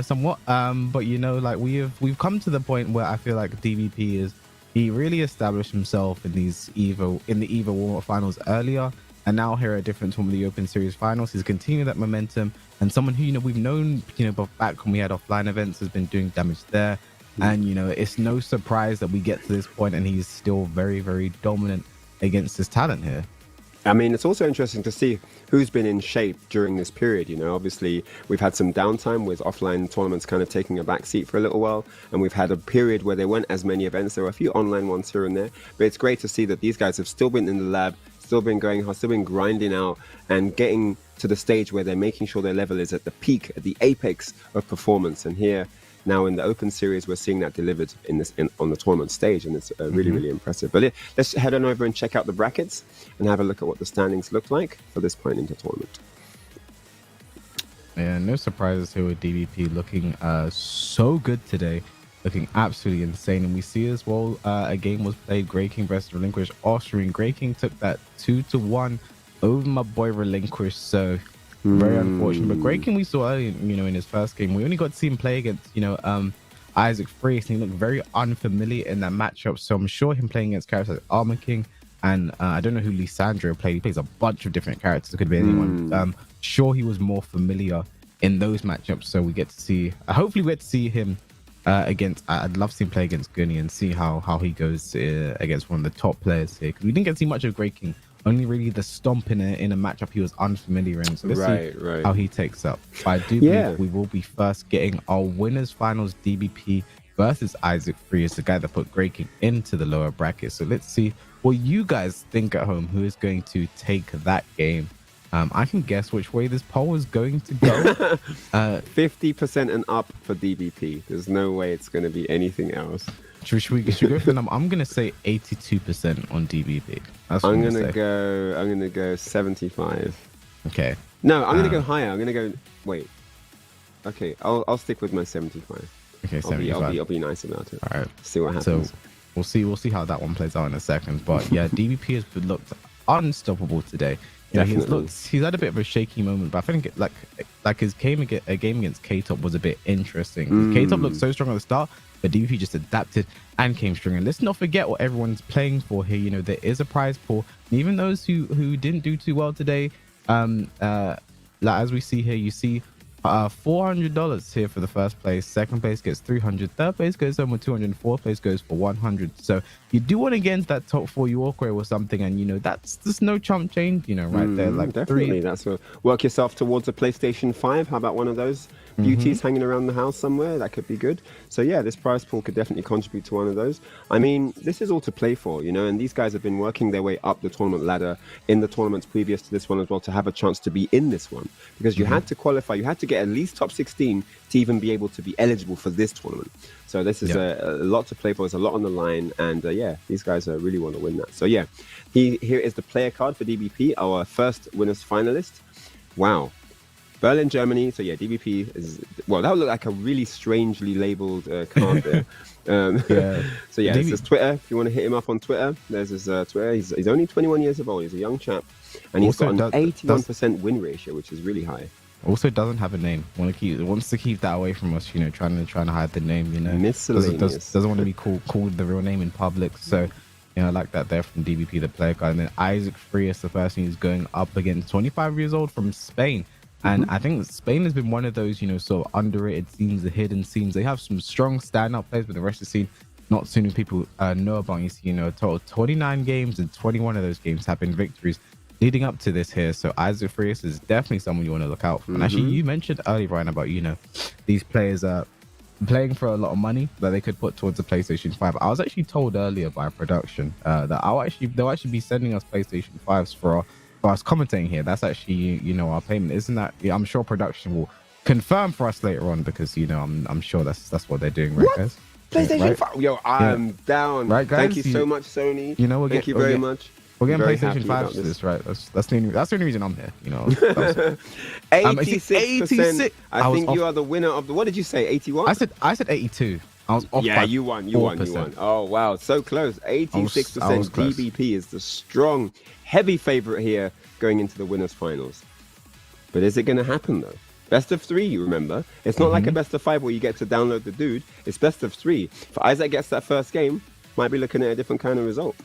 somewhat. But you know, like we've come to the point where I feel like he really established himself in the EVO warm-up finals earlier, and now here at different tournament of the Open Series finals, he's continued that momentum. And someone who, you know, we've known, you know, back when we had offline events, has been doing damage there. And, you know, it's no surprise that we get to this point and he's still very, very dominant against his talent here. I mean, it's also interesting to see who's been in shape during this period. You know, obviously, we've had some downtime with offline tournaments kind of taking a back seat for a little while. And we've had a period where there weren't as many events. There were a few online ones here and there. But it's great to see that these guys have still been in the lab, still been going hard, still been grinding out and getting to the stage where they're making sure their level is at the peak, at the apex of performance. And here, now in the Open Series, we're seeing that delivered on the tournament stage, and it's really, really impressive. But let's head on over and check out the brackets and have a look at what the standings look like for this point into tournament. Yeah, no surprises here with DBP looking so good today, looking absolutely insane. And we see as well a game was played, Grey King versus Relinquished Austrian. Grey King took that 2-1 over my boy Relinquished, so very unfortunate. But Grey King, we saw early, you know, in his first game, we only got to see him play against, you know, Isaac Frias, and he looked very unfamiliar in that matchup. So I'm sure him playing against characters like Armor King, and I don't know who Lisandro played. He plays a bunch of different characters. It could be anyone. Sure, he was more familiar in those matchups. So we get to see, hopefully we get to see him against, I'd love to see him play against Gunny and see how he goes against one of the top players here. Because we didn't get to see much of Grey King. Only really the stomp in a matchup he was unfamiliar in. So let's see how he takes up. But I do believe we will be first getting our winners finals, DBP versus Isaac Frias, the guy that put Grey King into the lower bracket. So let's see what you guys think at home. Who is going to take that game? I can guess which way this poll is going to go. 50% and up for DBP. There's no way it's going to be anything else. Should we go for the number? I'm gonna say 82% on DBP. I'm gonna go 75. Okay. No, I'm gonna go higher. I'm gonna go. Wait. Okay, I'll stick with my 75. Okay, 75. I'll be nice about it. All right. See what happens. So we'll see how that one plays out in a second. But yeah, DBP has looked unstoppable today. Yeah, he's had a bit of a shaky moment, but I think like his game against K-Top was a bit interesting. K-Top looked so strong at the start, but DBP just adapted and came strong. And let's not forget what everyone's playing for here. You know, there is a prize pool. And even those who didn't do too well today, like as we see here, you see $400 here for the first place. Second place gets 300. Third place goes home with 200. Fourth place goes for 100. So you do want to get into that top 4, you walk away with something, and you know that's just no chump change, you know, right there. Like definitely, that's what, work yourself towards a PlayStation 5. How about one of those beauties hanging around the house somewhere? That could be good. So yeah, this prize pool could definitely contribute to one of those. I mean, this is all to play for, you know, and these guys have been working their way up the tournament ladder in the tournaments previous to this one as well to have a chance to be in this one, because you had to qualify, you had to get at least top 16 to even be able to be eligible for this tournament. So this is a lot to play for. There's a lot on the line, and yeah, these guys really want to win that. So yeah, here is the player card for DBP, our first winners finalist. Wow. Berlin, Germany. So yeah, DBP is, well, that would look like a really strangely labeled card there. So yeah, this is Twitter. If you want to hit him up on Twitter, there's his Twitter. He's only 21 years old. He's a young chap, and he's got an 81% win ratio, which is really high. Also doesn't have a name. Wants to keep that away from us, you know, trying to hide the name, you know. Miscellaneous. Doesn't want to be called the real name in public. So, you know, I like that there from DBP, the player card. And then Isaac Frias, the person who's going up against 25 years old from Spain. And I think Spain has been one of those, you know, sort of underrated teams, the hidden teams. They have some strong standout players, but the rest of the scene, not too many people know about. You see, you know, a total of 29 games, and 21 of those games have been victories leading up to this here. So Isaac Frias is definitely someone you want to look out for. And actually, you mentioned earlier, Ryan, about, you know, these players are playing for a lot of money that they could put towards the PlayStation 5. I was actually told earlier by production that they'll actually be sending us PlayStation 5s for us commentating here. That's actually, you know, our payment. Isn't that? Yeah, I'm sure production will confirm for us later on, because, you know, I'm sure that's what they're doing, right, guys? PlayStation Right? 5. Yo, I'm down. Right, guys? Thank you so much, Sony. You know, we'll Thank get- you we'll very get- much. We're getting Very PlayStation happy 5 about to this, right? That's the only reason I'm here. You know, 86%. 86. I was think off. you are the winner of the. What did you say? 81? I said 82. I was off. Yeah, by you won. 4%. Oh wow, so close. 86%. I was close. DBP is the strong, heavy favorite here going into the winners finals. But is it going to happen though? Best of 3, you remember? It's not like a best of 5 where you get to download the dude. It's best of 3. If Isaac gets that first game, might be looking at a different kind of result.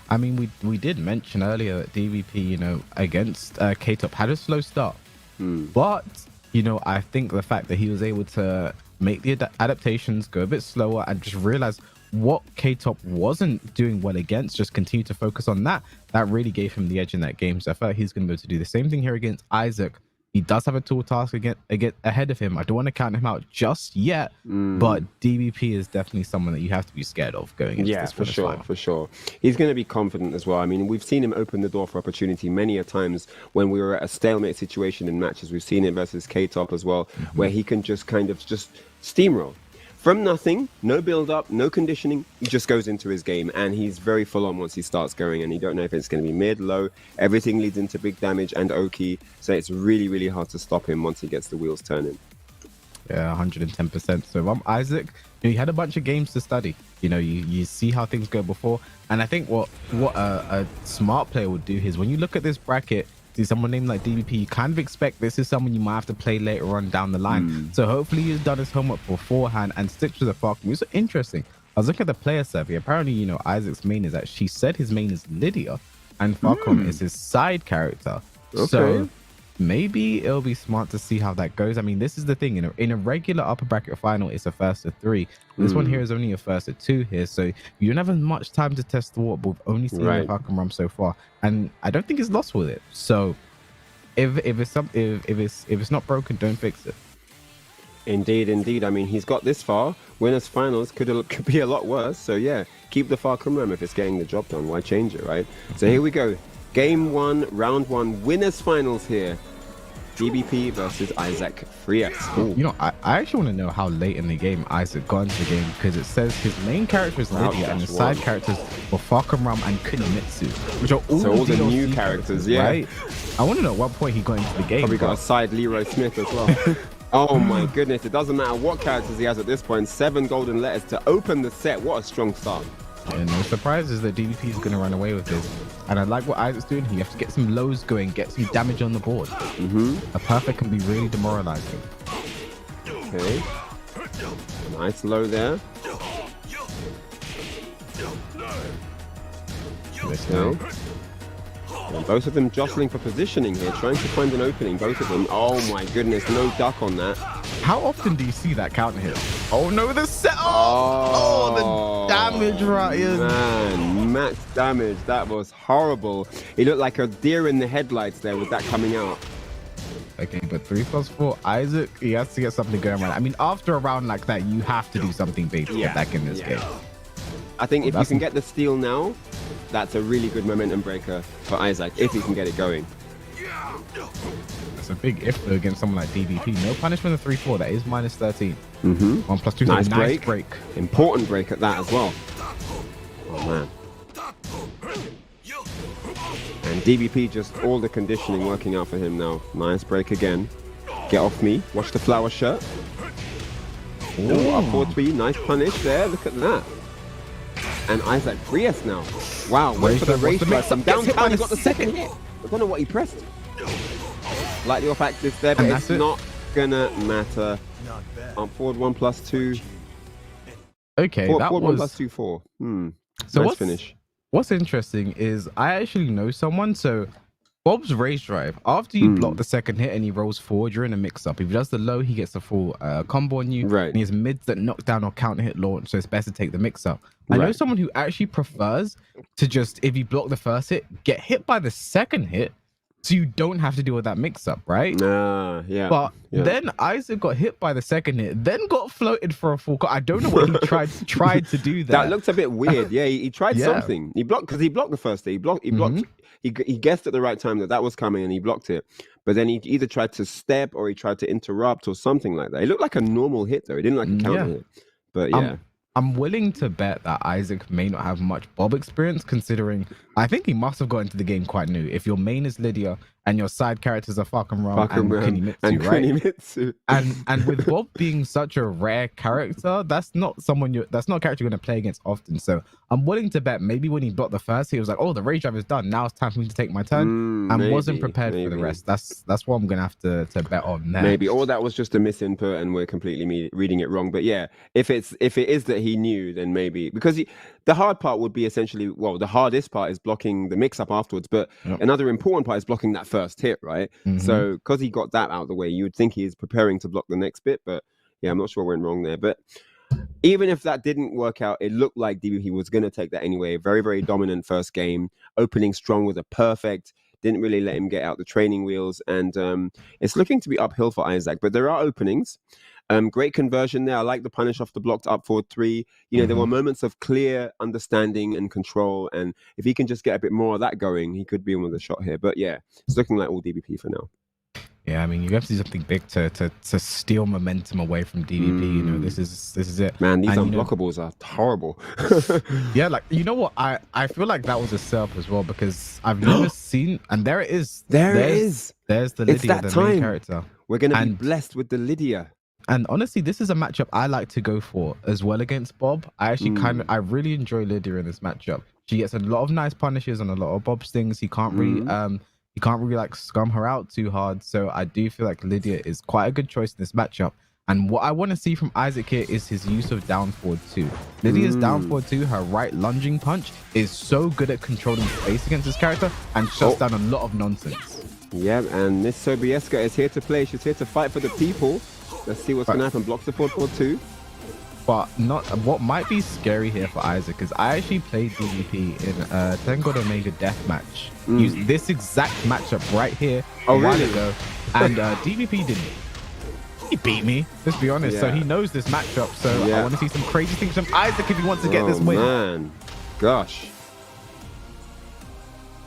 I mean, we did mention earlier that DVP, you know, against K-Top had a slow start. But, you know, I think the fact that he was able to make the adaptations go a bit slower and just realize what K-Top wasn't doing well against, just continue to focus on that. That really gave him the edge in that game. So I felt he's going to be able to do the same thing here against Isaac. He does have a tall task again ahead of him. I don't want to count him out just yet, but DVP is definitely someone that you have to be scared of going into this winners final. For sure. He's going to be confident as well. I mean, we've seen him open the door for opportunity many a times when we were at a stalemate situation in matches. We've seen it versus K-Top as well, where he can just kind of just steamroll. From nothing, no build-up, no conditioning, he just goes into his game, and he's very full-on once he starts going, and you don't know if it's going to be mid, low. Everything leads into big damage and Oki, so it's really, really hard to stop him once he gets the wheels turning. Yeah, 110%. So if I'm Isaac, you know, he had a bunch of games to study. You know, you see how things go before, and I think what a smart player would do is when you look at this bracket, see someone named like DVP, you kind of expect this is someone you might have to play later on down the line. So hopefully he's done his homework beforehand and sticks to the Falcon. It's interesting. I was looking at the player survey. Apparently, you know, Isaac's main is she said his main is Lydia and Falcon is his side character. Okay. So maybe it'll be smart to see how that goes. I mean, this is the thing, you know, in a regular upper bracket final, it's a first of 3. This one here is only a first of 2 here, so you don't have as much time to test the water, but we've only seen the Falcon Rum so far, and I don't think he's lost with it. So if it's not broken, don't fix it. Indeed. I mean, he's got this far. Winners finals could be a lot worse. So yeah, keep the Falcon Ram if it's getting the job done. Why change it, right? So here we go. Game 1, round 1, winners finals here. DBP versus Isaac Frias. You know, I actually want to know how late in the game Isaac got into the game, because it says his main character is Lydia and his side characters were Falcon Ram and Kunimitsu, which are all the new DLC characters, yeah. Right? I want to know at what point he got into the game. Probably got a side Leroy Smith as well. Oh my goodness, it doesn't matter what characters he has at this point. 7 golden letters to open the set. What a strong start. And no surprises that DVP is going to run away with this. And I like what Isaac's doing. You have to get some lows going, get some damage on the board. A perfect can be really demoralizing. Okay. Nice low there. Okay. And both of them jostling for positioning here, trying to find an opening. Both of them. Oh my goodness, no duck on that. How often do you see that counter hit? Oh no, the set. Oh, the damage, Ryan. Man, max damage. That was horrible. He looked like a deer in the headlights there with that coming out. Okay, but 3+4, Isaac, he has to get something going right. I mean, after a round like that, you have to do something big to get back in this game. I think if you can get the steal now, that's a really good momentum breaker for Isaac, if he can get it going. That's a big if though against someone like DVP. No punishment of 3-4, that is minus 13. 1+2, Nice break. Important break at that as well. Oh man. And DVP just all the conditioning working out for him now. Nice break again. Get off me. Watch the flower shirt. Oh, up 4-3. Nice punish there. Look at that. And Isaac Frias now. Wow, went for the race drive from downtown. He got the second hit. I don't know what he pressed. Like your practice there, but it's not gonna matter. Forward 1+2. Okay, that forward was 1+2, 4. So nice finish. What's interesting is I actually know someone. So Bob's raise drive, after you block the second hit and he rolls forward, you're in a mix-up. If he does the low, he gets a full combo on you. Right. And he has mids that knock down or counter hit launch, so it's best to take the mix-up. I know someone who actually prefers to just, if you block the first hit, get hit by the second hit, so you don't have to deal with that mix-up, right? Yeah. But then Isaac got hit by the second hit, then got floated for a full cut. I don't know what he tried to do there. That looked a bit weird. Yeah, he tried something. He blocked, because he blocked the first hit. He blocked. He guessed at the right time that was coming, and he blocked it. But then he either tried to step or he tried to interrupt or something like that. It looked like a normal hit, though. It didn't look like a counter hit. But yeah. I'm willing to bet that Isaac may not have much Bob experience, considering I think he must have got into the game quite new. If your main is Lydia and your side characters are Falcon Ram and Kunimitsu, right? Kunimitsu. And with Bob being such a rare character, that's not a character you're going to play against often. So I'm willing to bet maybe when he blocked the first, he was like, "Oh, the rage drive is done. Now it's time for me to take my turn," and wasn't prepared for the rest. That's what I'm going to have to bet on there. Maybe, or that was just a misinput and we're completely reading it wrong. But yeah, if it is that he knew, then maybe, because the hard part would be essentially, well, the hardest part is blocking the mix-up afterwards, but another important part is blocking that first hit, right? So because he got that out of the way, you would think he is preparing to block the next bit, but yeah, I'm not sure I went wrong there. But even if that didn't work out, it looked like DBP was going to take that anyway. Very, very dominant first game, opening strong with a perfect, didn't really let him get out the training wheels, and it's looking to be uphill for Isaac, but there are openings. Great conversion there. I like the punish off the blocked up forward 3. There were moments of clear understanding and control, and if he can just get a bit more of that going, he could be in with a shot here. But yeah, it's looking like all DBP for now. Yeah, I mean, you have to do something big to steal momentum away from DBP. This is it. Man, these unblockables are horrible. Yeah, like, you know what? I feel like that was a setup as well, because I've never seen, and there it is. There's the Lydia, the main character. We're going to be blessed with the Lydia. And honestly, this is a matchup I like to go for as well against Bob. I actually I really enjoy Lydia in this matchup. She gets a lot of nice punishes and a lot of Bob stings. He can't really like scum her out too hard. So I do feel like Lydia is quite a good choice in this matchup. And what I want to see from Isaac here is his use of down forward 2. Lydia's down forward 2, her right lunging punch, is so good at controlling space against this character and shuts down a lot of nonsense. Yeah, and Miss Sobieska is here to play. She's here to fight for the people. Let's see what's going to happen. Block support for 2. But what might be scary here for Isaac is I actually played DVP in a Tekken Omega Deathmatch. Used this exact matchup right here a while ago. And DVP didn't. He beat me, let's be honest. So he knows this matchup. So I want to see some crazy things from Isaac if he wants to get this win. Man, gosh.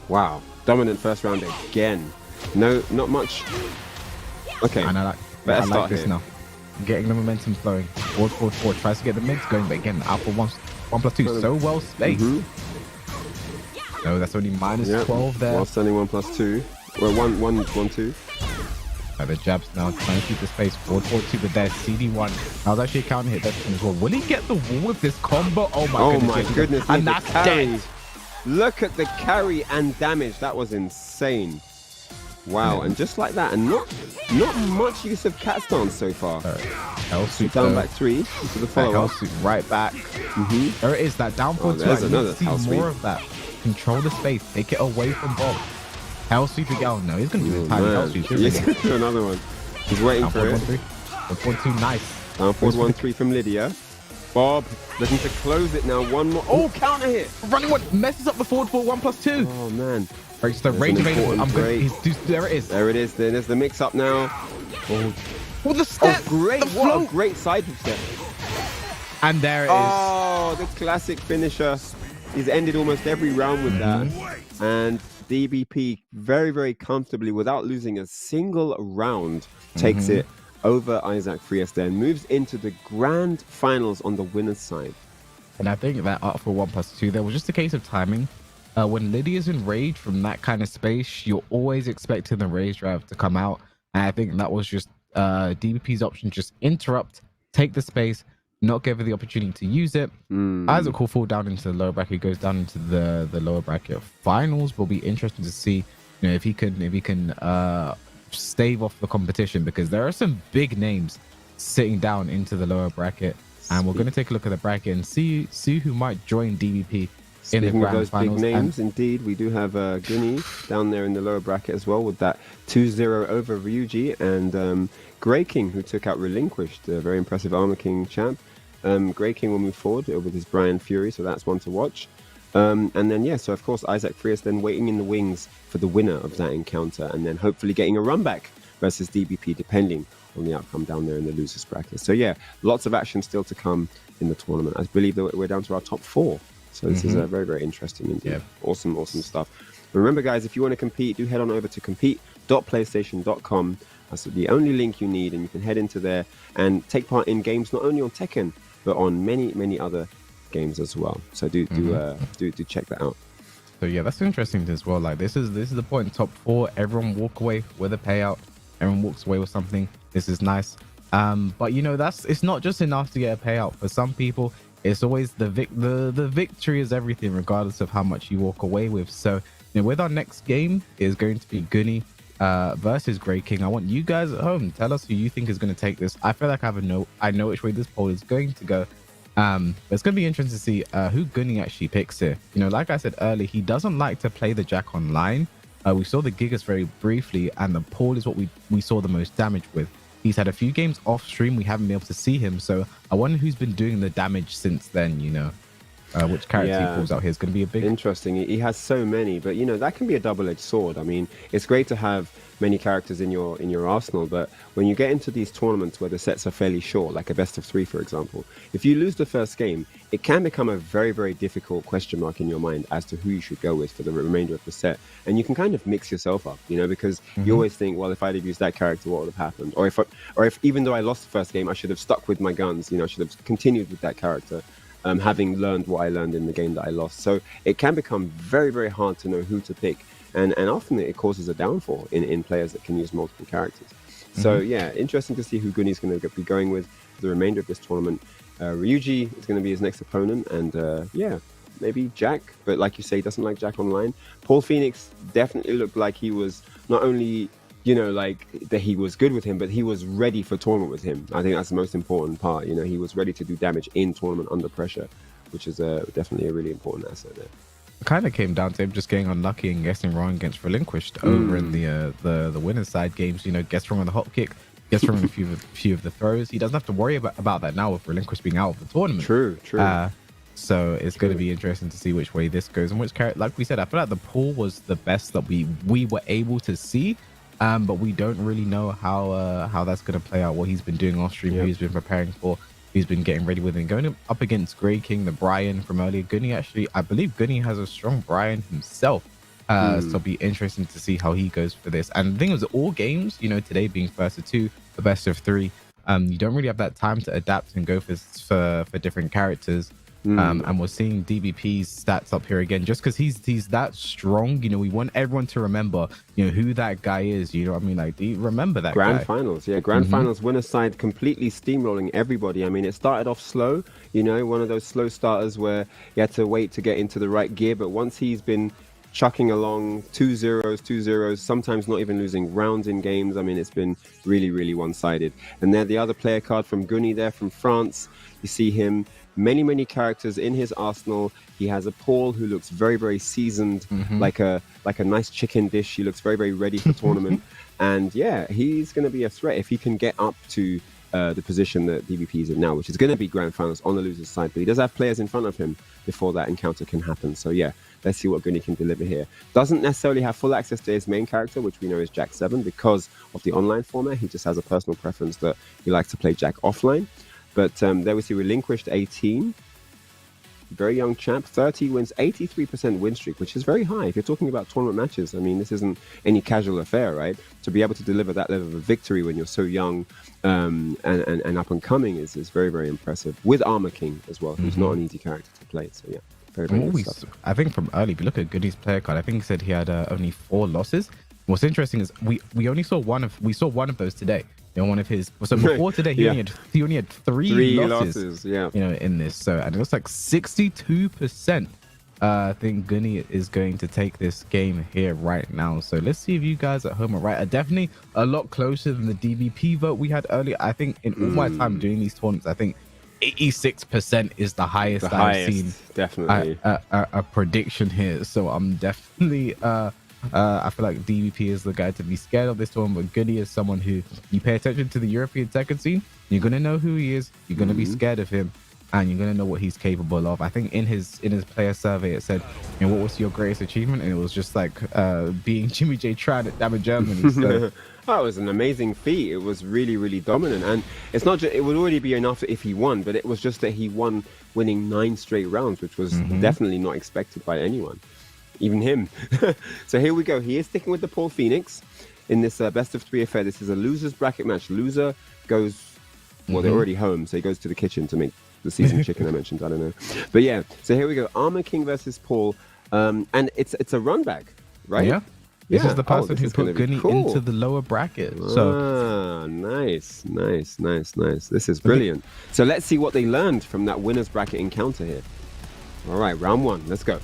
Wow. Dominant first round again. No, not much. Okay. And I like this now. Getting the momentum flowing. Forward. Tries to get the mids going, but again, Alpha 1+2 so well spaced. No, that's only minus 12 there. Whilst only 1+2. Well, 1-2. The jabs now trying to keep the space. Forward 2, but there's CD1. That was actually a counter hit that as well. Will he get the wall with this combo? Oh my goodness. And that's dead. Look at the carry and damage. That was insane. Wow, and just like that, and not much use of cat stance so far. Hell sweep down back 3 into the follow-up. Right back. There it is, that down forward 2. There's another see more of that. Control the space. Take it away from Bob. Hell sweep again. Oh no, he's going to do his time hell sweep. He's going to do another one. He's waiting for it. 1-2, nice. Down forward 1-3 from Lydia. Bob looking to close it now. One more. Oh, counter hit. Running one messes up the forward 1+2. Oh man. Right, so range available. I'm good. There it is. There it is. There's the mix up now. Oh, the step. Oh, great. What a great side step. And there it is. Oh, the classic finisher. He's ended almost every round with that. And DBP very, very comfortably, without losing a single round, takes it over Isaac Frias and moves into the grand finals on the winner's side. And I think that up for 1+2, there was just a case of timing. When Lydia's in rage from that kind of space, you're always expecting the rage drive to come out. And I think that was just DBP's option. Just interrupt, take the space, not give her the opportunity to use it. Isaac will fall down into the lower bracket, goes down into the lower bracket. Finals will be interesting to see, if he can stave off the competition, because there are some big names sitting down into the lower bracket. And we're going to take a look at the bracket and see who might join DBP. Speaking of those big names, indeed, we do have Gunny down there in the lower bracket as well, with that 2-0 over Ryuji, and Grey King, who took out Relinquished, a very impressive Armor King champ. Grey King will move forward with his Brian Fury, so that's one to watch. And then, so of course, Isaac Frias then waiting in the wings for the winner of that encounter, and then hopefully getting a run back versus DBP, depending on the outcome down there in the losers bracket. So lots of action still to come in the tournament. I believe that we're down to our top 4. So this is very, very interesting indeed. Awesome stuff. But remember, guys, if you want to compete, do head on over to compete.playstation.com. That's the only link you need, and you can head into there and take part in games not only on Tekken, but on many other games as well. So do check that out. So yeah, that's interesting as well. Like this is the point. Top 4, everyone walk away with a payout. Everyone walks away with something. This is nice. But you know, it's not just enough to get a payout. For some people, it's always the victory is everything, regardless of how much you walk away with. So you know, with our next game is going to be Goonie versus Grey King. I want you guys at home, tell us who you think is going to take this. I feel like I know which way this poll is going to go. But it's going to be interesting to see who Goonie actually picks here. You know, like I said earlier, he doesn't like to play the Jack online. We saw the Gigas very briefly, and the Paul is what we saw the most damage with. He's had a few games off stream. We haven't been able to see him. So I wonder who's been doing the damage since then, you know. Which character he pulls out here is going to be a big... Interesting. He has so many, but, you know, that can be a double-edged sword. I mean, it's great to have many characters in your arsenal, but when you get into these tournaments where the sets are fairly short, like a best of 3, for example, if you lose the first game, it can become a very, very difficult question mark in your mind as to who you should go with for the remainder of the set. And you can kind of mix yourself up, you know, because you always think, well, if I'd have used that character, what would have happened? Or if even though I lost the first game, I should have stuck with my guns, you know, I should have continued with that character. Having learned what I learned in the game that I lost. So it can become very, very hard to know who to pick. And often it causes a downfall in players that can use multiple characters. So yeah, interesting to see who Goonie's going to be going with the remainder of this tournament. Ryuji is going to be his next opponent. And yeah, maybe Jack. But like you say, he doesn't like Jack online. Paul Phoenix definitely looked like he was not only... you know, like that he was good with him, but he was ready for tournament with him. I think that's the most important part. You know, he was ready to do damage in tournament under pressure, which is definitely a really important asset there. It kind of came down to him just getting unlucky and guessing wrong against Relinquished over in the winner's side games. You know, gets wrong on the hop kick, gets wrong on a few of the throws. He doesn't have to worry about that now with Relinquished being out of the tournament. True. So it's going to be interesting to see which way this goes and which character. Like we said, I feel like the pool was the best that we were able to see. But we don't really know how that's going to play out, what he's been doing off stream, who he's been preparing for, who's been getting ready with him. Going up against Grey King, the Brian from earlier. Goonie actually, I believe Goonie has a strong Brian himself. So it'll be interesting to see how he goes for this. And the thing was, all games, you know, today being first of 2, the best of 3, you don't really have that time to adapt and go for different characters. And we're seeing DBP's stats up here again, just because he's that strong. You know, we want everyone to remember, you know, who that guy is. You know what I mean? Like, do you remember that Grand Finals, yeah. Grand Finals winner side completely steamrolling everybody. I mean, it started off slow, you know, one of those slow starters where you had to wait to get into the right gear. But once he's been chucking along 2-0s, sometimes not even losing rounds in games. I mean, it's been really, really one-sided. And there, the other player card from Goonie there from France. You see him. Many characters in his arsenal. He has a Paul who looks very, very seasoned, like a nice chicken dish. He looks very, very ready for tournament. And yeah, he's going to be a threat if he can get up to the position that DBP is in now, which is going to be Grand Finals on the loser's side. But he does have players in front of him before that encounter can happen. So yeah, let's see what Goonie can deliver here. Doesn't necessarily have full access to his main character, which we know is Jack 7, because of the online format. He just has a personal preference that he likes to play Jack offline. But there we see Relinquished 18. Very young chap, 30 wins, 83% win streak, which is very high. If you're talking about tournament matches, I mean, this isn't any casual affair, right? To be able to deliver that level of victory when you're so young and up and coming is very, very impressive. With Armor King as well, who's not an easy character to play. So yeah, very, very good stuff. I think from early, if you look at Goonie's player card, I think he said he had only 4 losses. What's interesting is we only saw one of those today. You know, one of his. So before today, he only had three losses. Yeah. You know, in this. So and it looks like 62%. I think Goonie is going to take this game here right now. So let's see if you guys at home are right. Definitely a lot closer than the DVP vote we had earlier. I think in all my time doing these tournaments, I think 86% is the highest I've seen. Definitely a prediction here. So I'm definitely. I feel like DVP is the guy to be scared of this tournament, but Goonie is someone who you pay attention to the European Tekken scene. You're gonna know who he is. You're gonna be scared of him, and you're gonna know what he's capable of. I think in his player survey it said, you know, what was your greatest achievement, and it was just like being Jimmy J Tran at Damage Germany. So. Oh, it was an amazing feat. It was really, really dominant, and it's not just, it would already be enough if he won, but it was just that he won, winning 9 straight rounds, which was definitely not expected by anyone. Even him. So here we go. He is sticking with the Paul Phoenix in this best of 3 affair. This is a loser's bracket match. Loser goes, well, they're already home, so he goes to the kitchen to make the seasoned chicken I mentioned. I don't know. But yeah, so here we go. Armor King versus Paul. And it's a run back, right? Yeah. This is the person this who is gonna put be Gunny cool. into the lower bracket. So Nice. This is brilliant. So let's see what they learned from that winner's bracket encounter here. All right, round 1. Let's go.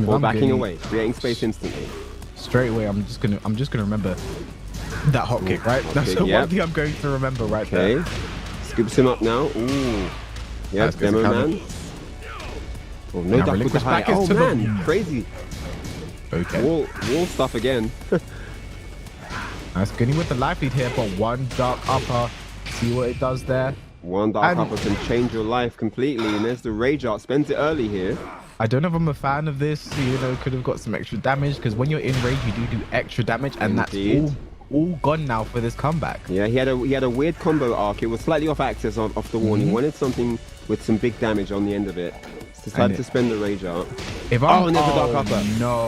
Paul backing away, creating space instantly. Straight away, I'm just gonna remember that hot kick, right? That's the one thing I'm going to remember right there. Okay. Scoops him up now. Ooh. Yeah, Nice, demo counter. man. Oh, no duck with the high. Oh, man. Crazy. Okay. Wall stuff again. Nice Gunny with the life lead here, but one dark upper. See what it does there. One dark upper can change your life completely. And there's the rage art. Spends it early here. I don't know if I'm a fan of this. You know, could have got some extra damage because when you're in rage, you do extra damage, and Indeed. that's all gone now for this comeback. Yeah, he had a weird combo arc. It was slightly off axis off the wall. And he wanted something with some big damage on the end of it. Decided to spend the rage art. If I'm, and there's a dark upper. No,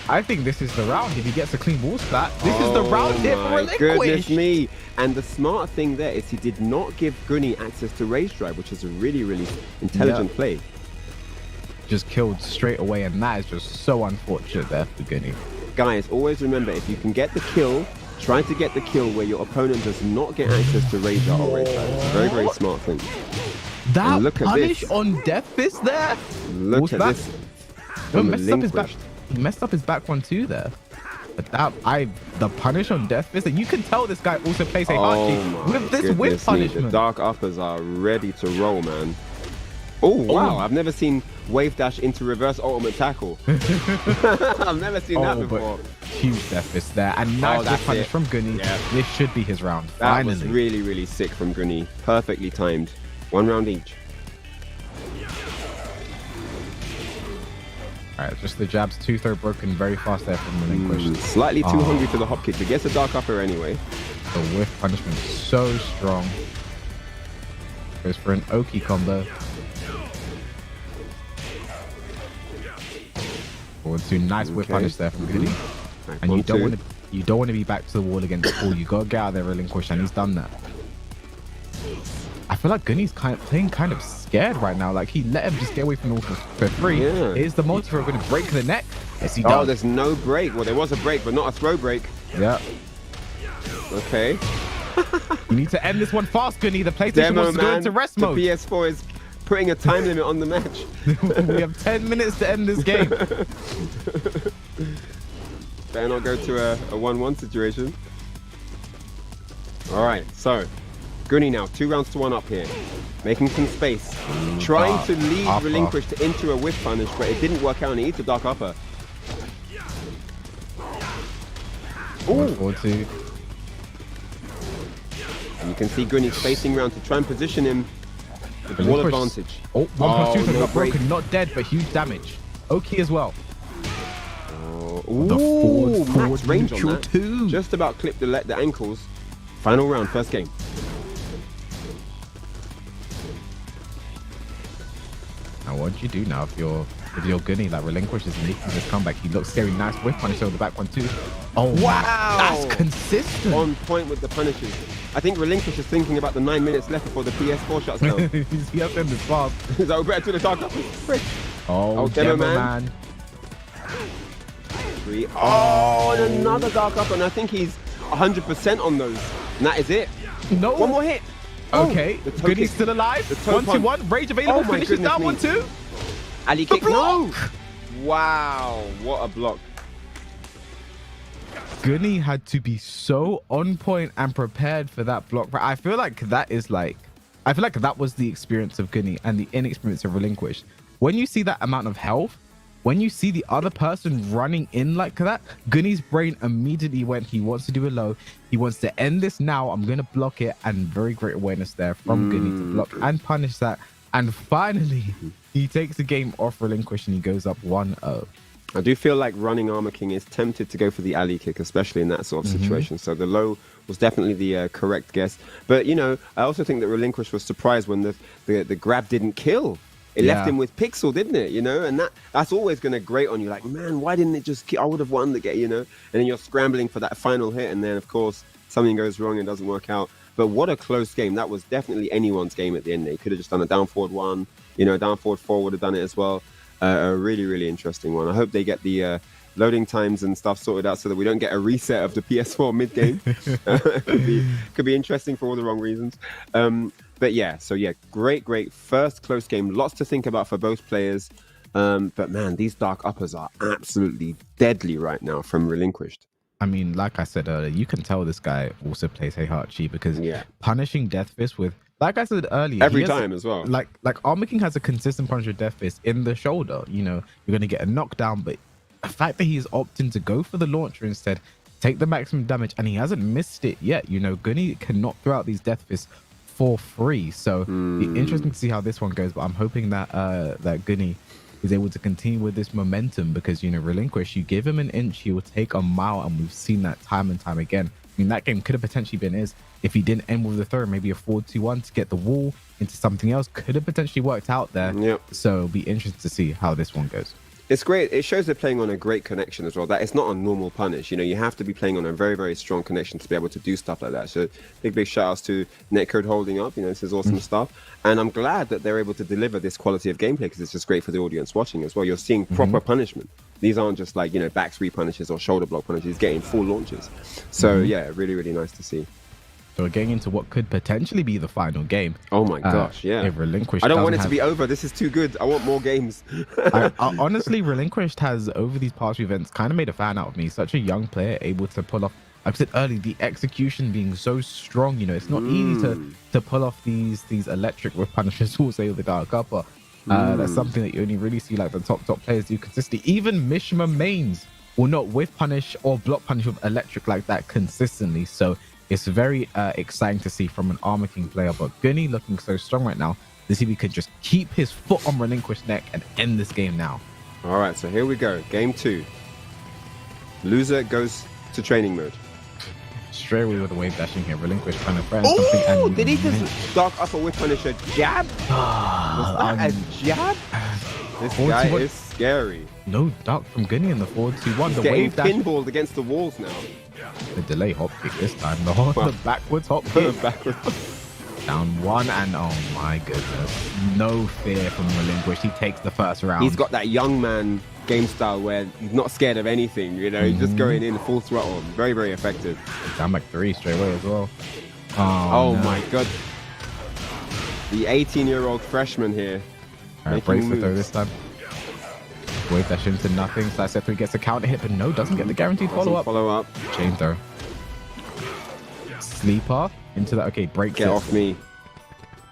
I think this is the round. If he gets a clean wall splat, this is the round here for Oh my Relinquish. goodness me. And the smart thing there is he did not give Gunny access to rage drive, which is a really, really intelligent play. Just killed straight away, and that is just so unfortunate there for Gunny. Guys, always remember, if you can get the kill, try to get the kill where your opponent does not get access to rage art or rage drive. It's a very, very smart thing. That look at punish this. on Death Fist there. Look at this. He messed up his back one too there. But the punish on Death Fist, and you can tell this guy also plays a hard with this whip punishment. The dark uppers are ready to roll, man. Oh wow! I've never seen wave dash into reverse ultimate tackle. I've never seen that before. Huge Death Fist there, and nice whip punish from Gunny. Yeah. This should be his round. That Finally. was really, really sick from Gunny. Perfectly timed. 1 round each. Alright, just the jabs, 2-throw broken very fast there from Relinquish. Slightly too hungry for the hop kick, but gets a dark upper anyway. The whiff punishment so strong. Goes for an Oki combo. Forward to nice whip punish there from Gunny. And you don't want to be back to the wall against Paul. You gotta get out of there, Relinquish, and he's done that. I feel like Gunny's playing kind of scared right now. Like, he let him just get away from the wall for free. Yeah. Here's the multi-throw going to break the neck. Yes, he does. Oh, there's no break. Well, there was a break, but not a throw break. Yeah. Okay. You need to end this one fast, Gunny. The PlayStation wants to go into rest mode. The PS4 is putting a time limit on the match. We have 10 minutes to end this game. Better not go to a 1-1 situation. All right, so Gunny now 2 rounds to 1 up here, making some space, trying to lead Relinquish into a whiff punish, but it didn't work out, and he eats a dark upper. Ooh. 4-2. And you can see Gunny facing around to try and position him with wall advantage. Oh, 1+2 got broken, not dead, but huge damage. Oki as well. Ooh, the forward max range on that. Too. Just about clipped the ankles. Final round, first game. Now what do you do now if you're Gunny? Like, Relinquish is making this comeback. He looks scary. Nice whip punish over the back one too. Oh wow, that's consistent. On point with the punishes. I think Relinquish is thinking about the 9 minutes left before the PS4 shuts down. He has to end this fast. Is that better to the dark up? Oh, demo man. 3. Oh, and another dark up, and I think he's 100% on those. And that is it. No. One more hit. Okay, Gunny's still alive. 1-2-1. Rage available. Finishes down 1-2. Ali kick. No. Wow, what a block. Gunny had to be so on point and prepared for that block. I feel like that was the experience of Gunny and the inexperience of Relinquish. When you see that amount of health, when you see the other person running in like that, Gunny's brain immediately went, he wants to do a low. He wants to end this now. I'm going to block it. And very great awareness there from Gunny to block and punish that. And finally, he takes the game off Relinquish and he goes up 1-0. I do feel like running Armor King is tempted to go for the alley kick, especially in that sort of situation. So the low was definitely the correct guess. But, you know, I also think that Relinquish was surprised when the grab didn't kill. It left him with Pixel, didn't it? You know, and that's always going to grate on you. Like, man, why didn't it just kill? I would have won the game, you know? And then you're scrambling for that final hit. And then, of course, something goes wrong and doesn't work out. But what a close game. That was definitely anyone's game at the end. They could have just done a down forward 1, you know, down forward 4 would have done it as well. A really, really interesting one. I hope they get the loading times and stuff sorted out so that we don't get a reset of the PS4 mid-game. Could be interesting for all the wrong reasons. But yeah, so yeah, great first close game. Lots to think about for both players. But man, these dark uppers are absolutely deadly right now from Relinquished. I mean, like I said earlier, you can tell this guy also plays Heihachi because punishing Death Fist with, like I said earlier, every time as well. Like Armor King has a consistent punch with Death Fist in the shoulder. You know, you're going to get a knockdown, but the fact that he's opting to go for the launcher instead, take the maximum damage, and he hasn't missed it yet. You know, Gunny cannot throw out these Death Fists for free. So it's interesting to see how this one goes, but I'm hoping that that Gunny is able to continue with this momentum because, you know, Relinquish, you give him an inch, he will take a mile, and we've seen that time and time again. I mean, that game could have potentially been his if he didn't end with the throw, maybe a 4-2-1 to get the wall into something else. Could have potentially worked out there. Yep. So it'll be interesting to see how this one goes. It's great. It shows they're playing on a great connection as well. That it's not a normal punish. You know, you have to be playing on a very, very strong connection to be able to do stuff like that. So big shout outs to Netcode holding up. You know, this is awesome stuff. And I'm glad that they're able to deliver this quality of gameplay because it's just great for the audience watching as well. You're seeing proper punishment. These aren't just like, you know, back 3 punishes or shoulder block punishes. He's getting full launches. So yeah, really, really nice to see. So we're getting into what could potentially be the final game. Oh my gosh, yeah. If Relinquished I don't want it to be over. This is too good. I want more games. Honestly, Relinquished has, over these past few events, kind of made a fan out of me. Such a young player, able to pull off, like I said earlier, the execution being so strong. You know, it's not easy to pull off these electric with punishes, we'll say, with the Dark Upper. That's something that you only really see like the top players do consistently. Even Mishima mains will not whiff punish or block punish with electric like that consistently. So it's very exciting to see from an Armor King player, but Gunny looking so strong right now. Let's see if he could just keep his foot on Relinquished neck and end this game now. All right, so here we go. Game 2. Loser goes to training mode. Straight away with the wave dashing here. Relinquished trying to threaten something. And did he just dark upper with punish a jab? Was that a jab? This guy is scary. No duck from Gunny in the 4-2-1. The getting wave dash pinballed against the walls now. The delay hop kick this time. The backwards hop kick. Down 1, and oh my goodness. No fear from Relinquished. He takes the first round. He's got that young man game style where he's not scared of anything, you know, he's just going in full throttle. Very, very effective. Down back 3 straight away as well. Oh no. My god. The 18-year-old freshman here. Alright, breaks the throw this time. Wave dash into nothing. Side set 3 gets a counter hit, but no, doesn't get the guaranteed follow up. Chain throw. Sleeper into that. Okay, break. Get off me.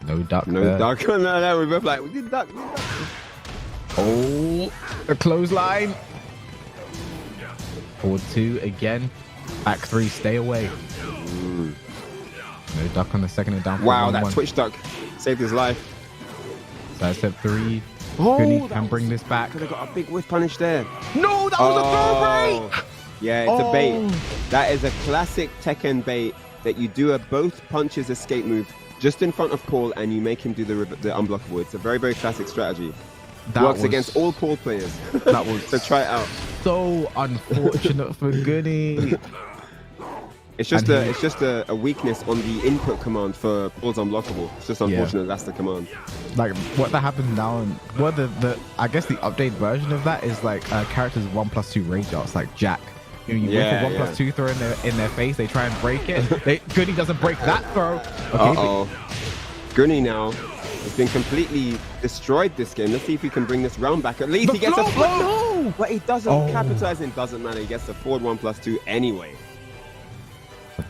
No duck. No there. duck. No, we're both like, we did duck. Oh, a clothesline. Forward 2 again. Back 3, stay away. No duck on the second and down. Wow, that Twitch duck saved his life. Side step 3. Oh, Gunny can bring this back. Could have got a big whiff punish there. No, that was a throw break. Yeah, it's a bait. That is a classic Tekken bait that you do a both punches escape move just in front of Paul and you make him do the unblockable. It's a very, very classic strategy. That works against all Paul players. That was so try it out. So unfortunate for Gunny. It's just a weakness on the input command for Paul's unblockable. It's just unfortunate that's the command. Like what that happens now, and what the I guess the updated version of that is like characters 1+2 rage arts like Jack. You whip a 1+2 throw in their face, they try and break it. Gunny doesn't break that throw. Okay, Gunny now has been completely destroyed this game. Let's see if he can bring this round back. At least he gets a float. No! But he doesn't capitalize and doesn't matter. He gets the forward 1+2 anyway.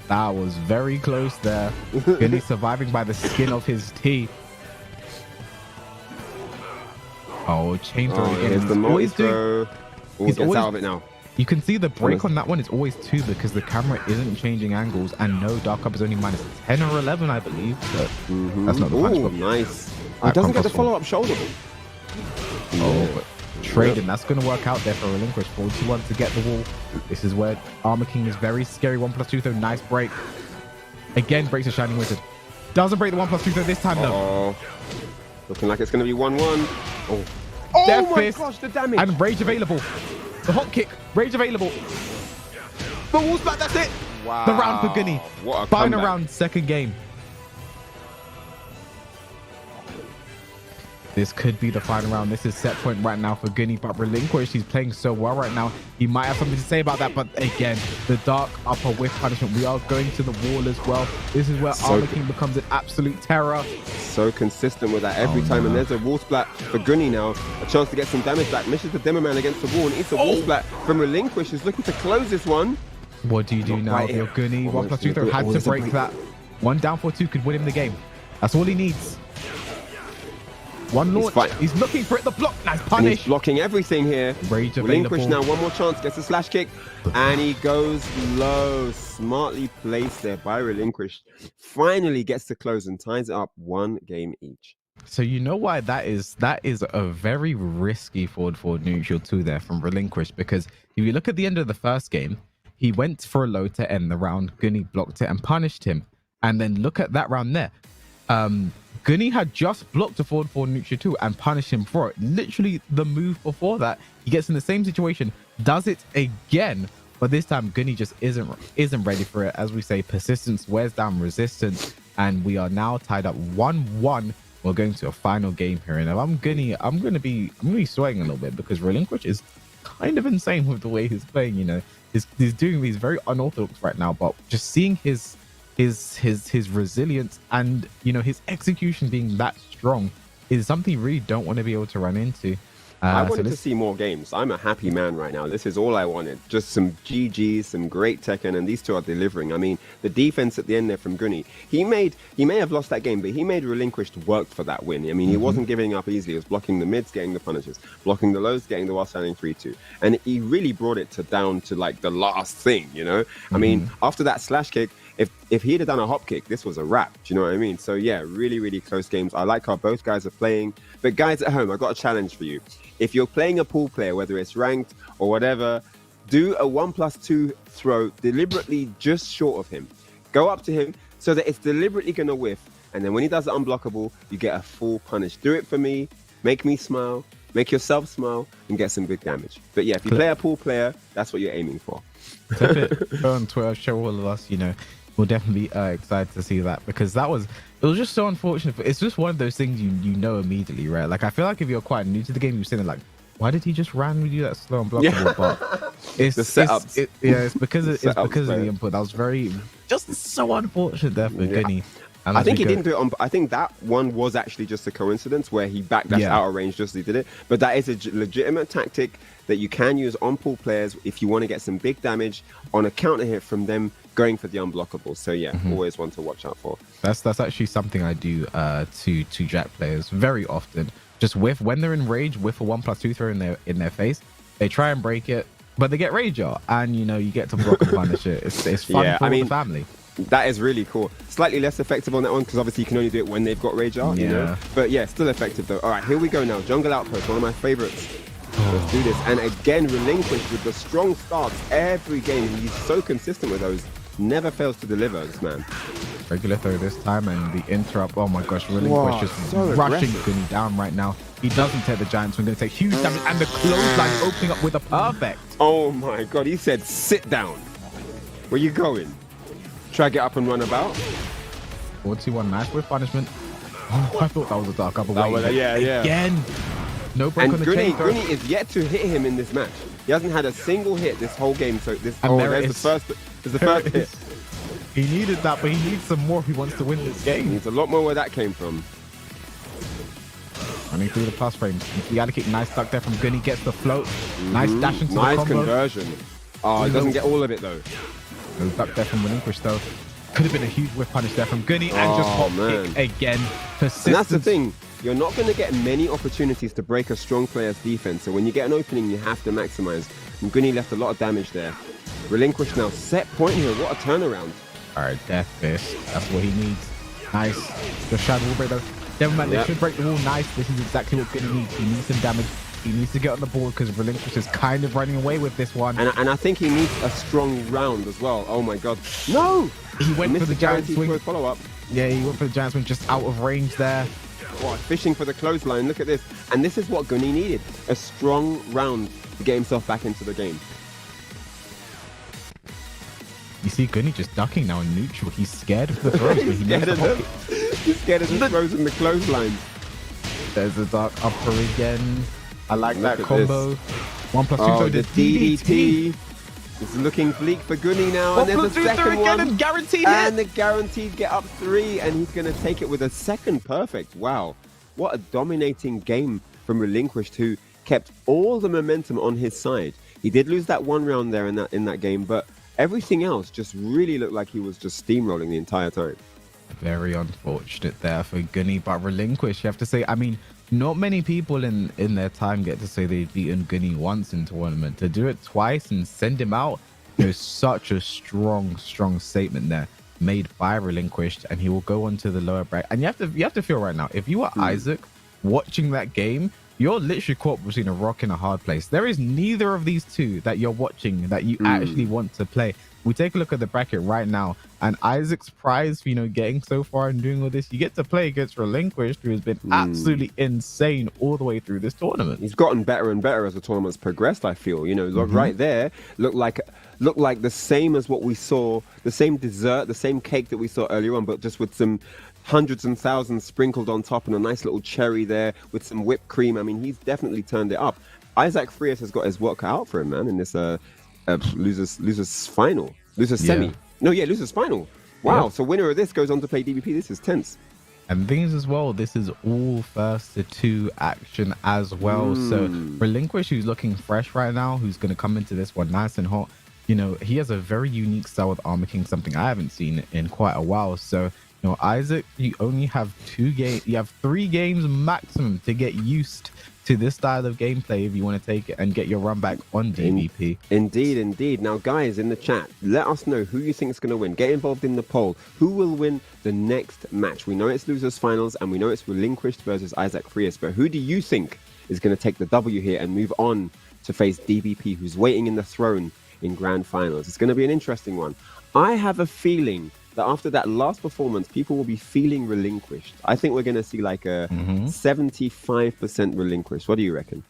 That was very close there. Gunny surviving by the skin of his teeth. Oh, chain throw again. Here's the multi throw. He gets out of it now. You can see the break on that one is always 2 because the camera isn't changing angles, and no, Dark Up is only minus 10 or 11, I believe. But that's not the punch. Oh, nice. He doesn't get the follow-up shoulder. But trading, that's going to work out there for Relinquish. 4-2-1 to get the wall. This is where Armor King is very scary. 1+2 throw, nice break. Again, breaks the Shining Wizard. Doesn't break the 1+2 throw this time though. Looking like it's going to be 1-1. Death my Fist gosh, the damage. and rage available. The hop kick, rage available. The wall spat, that's it. Wow. The round for Gunny. What a Final comeback. round, second game. This could be the final round. This is set point right now for Gunny, but Relinquish, he's playing so well right now. He might have something to say about that, but again, the dark upper whiff punishment. We are going to the wall as well. This is where Armor King becomes an absolute terror. So consistent with that every time. And there's a wall splat for Gunny now. A chance to get some damage back. Misses the Demo Man against the wall and eats a wall splat from Relinquish. Who's looking to close this one. What do you do now? Your Gunny, 1+2 throw had to break that. 1 down for 2 could win him the game. That's all he needs. One launch. He's looking for it. The block. Nice punish. And he's blocking everything here. Rage Relinquish available. now. One more chance. Gets a slash kick. And he goes low. Smartly placed there by Relinquish. Finally gets to close and ties it up 1 game each. So you know why that is? That is a very risky forward neutral 2 there from Relinquish, because if you look at the end of the first game, he went for a low to end the round. Gunny blocked it and punished him. And then look at that round there. Gunny had just blocked a forward neutral 2 and punished him for it. Literally the move before that, he gets in the same situation, does it again, but this time Gunny just isn't ready for it. As we say, persistence wears down resistance, and we are now tied up 1-1. We're going to a final game here, and if I'm Gunny, I'm gonna be sweating a little bit, because Relinquish is kind of insane with the way he's playing. You know, he's doing these very unorthodox right now, but just seeing his resilience and, you know, his execution being that strong is something you really don't want to be able to run into. I wanted to see more games. I'm a happy man right now. This is all I wanted. Just some GGs, some great Tekken, and these two are delivering. I mean, the defense at the end there from Gunny, he may have lost that game, but he made Relinquished work for that win. I mean, he wasn't giving up easily. He was blocking the mids, getting the punishes, blocking the lows, getting the while standing 3-2. And he really brought it down to like the last thing, you know? I mean, after that slash kick, if he'd have done a hop kick, this was a wrap. Do you know what I mean? So yeah, really, really close games. I like how both guys are playing. But guys at home, I got a challenge for you. If you're playing a pool player, whether it's ranked or whatever, do a 1+2 throw deliberately just short of him. Go up to him so that it's deliberately going to whiff. And then when he does it unblockable, you get a full punish. Do it for me. Make me smile. Make yourself smile and get some big damage. But yeah, if you play a pool player, that's what you're aiming for. Tip it on Twitter, show all of us, you know. We'll definitely be excited to see that, because it was just so unfortunate. It's just one of those things you know immediately, right? Like, I feel like if you're quite new to the game, you're sitting like, why did he just randomly do that slow and blockable? But it's the setups. It's because of the input. That was just so unfortunate there for Gunny. I think he didn't do it on. I think that one was actually just a coincidence where he backdashed out of range just as he did it. But that is a legitimate tactic that you can use on pool players if you want to get some big damage on a counter hit from them going for the unblockable. So yeah, always one to watch out for. That's actually something I do to Jack players very often. Just when they're in rage, with a 1+2 throw in their face, they try and break it, but they get rage out, and you know, you get to block and punish it. It's fun for the family. That is really cool. Slightly less effective on that one, because obviously you can only do it when they've got rage out, you know? But yeah, still effective though. All right, here we go now. Jungle Outpost, one of my favorites. Let's do this. And again, Relinquish with the strong starts every game. He's so consistent with those. Never fails to deliver, this man. Regular throw this time, and the interrupt. Oh my gosh, Relinquish just so rushing Gunny down right now. He doesn't take the giant swing, going to take huge damage, and the clothesline opening up with a perfect. Oh my god, he said sit down. Where you going? Try to get up and run about. 4-2-1, nice with punishment. Oh, I thought that was a dark upper way. Yeah. Again. No break on the chain. Gunny is yet to hit him in this match. He hasn't had a single hit this whole game. So there's the first hit. He needed that, but he needs some more if he wants to win this game. He needs a lot more where that came from. Running through the plus frames. The other kick, nice duck there from Gunny, gets the float. Nice dash into the combo. Nice conversion. Oh, he doesn't get all of it though. No duck there from Relinquish though. Could have been a huge whip punish there from Gunny, and just hop kick again. Persistence. And that's the thing. You're not going to get many opportunities to break a strong player's defense. So when you get an opening, you have to maximize. And Gunny left a lot of damage there. Relinquish now. Set point here. What a turnaround. All right, Death Fist. That's what he needs. Nice. The shadow wall break though. Devilman, they should break the wall. Nice. This is exactly what Gunny needs. He needs some damage. He needs to get on the board, because Relinquish is kind of running away with this one. And I think he needs a strong round as well. Oh my god. No! He went for the giant swing. Follow-up. Yeah, he went for the giant swing, just out of range there. What, fishing for the clothesline. Look at this. And this is what Gunny needed. A strong round to get himself back into the game. see Gunny just ducking now in neutral. He's scared of the throws, but he knows the whole... He's scared of the throws and the clothesline. There's a dark upper again. I like Look that at combo. this. 1 plus 2, Oh, so the the DDT. It's looking bleak for Gunny now, 1 and plus there's 2, a second again, one. and guaranteed And hit. the guaranteed get up 3, and he's going to take it with a second perfect. Wow. What a dominating game from Relinquished, who kept all the momentum on his side. He did lose that one round there in that game, but everything else just really looked like he was just steamrolling the entire time. Very unfortunate there for Gunny, but Relinquished, you have to say, I mean, not many people in their time get to say they've beaten Gunny once in tournament. To do it twice and send him out, there's such a strong statement there made by Relinquished, and he will go on to the lower bracket. And you have to feel right now, if you are Isaac watching that game, you're literally caught between a rock and a hard place. There is neither of these two that you're watching that you actually want to play. We take a look at the bracket right now, and Isaac's prize for, getting so far and doing all this, you get to play against Relinquished, who has been absolutely insane all the way through this tournament. He's gotten better and better as the tournament's progressed, I feel. Look right there, looked like the same as what we saw, the same dessert, the same cake that we saw earlier on, but just with some hundreds and thousands sprinkled on top and a nice little cherry there with some whipped cream. I mean, he's definitely turned it up. Isaac Frias has got his work cut out for him, man, in this losers final. Losers semi. Yeah. Losers final. Wow. Yeah. So winner of this goes on to play DBP. This is tense. And things as well, this is all first to 2 action as well. So Relinquish, who's looking fresh right now, who's going to come into this one nice and hot. He has a very unique style with Armor King, something I haven't seen in quite a while. So, Isaac, you only have 2 games. You have 3 games maximum to get used to this style of gameplay if you want to take it and get your run back on DBP. Indeed. Now, guys, in the chat, let us know who you think is going to win. Get involved in the poll. Who will win the next match? We know it's losers finals, and we know it's Relinquished versus Isaac Frias, but who do you think is going to take the W here and move on to face DBP, who's waiting in the throne in grand finals? It's going to be an interesting one. I have a feeling that after that last performance, people will be feeling Relinquished. I think we're going to see like a 75% Relinquished. What do you reckon?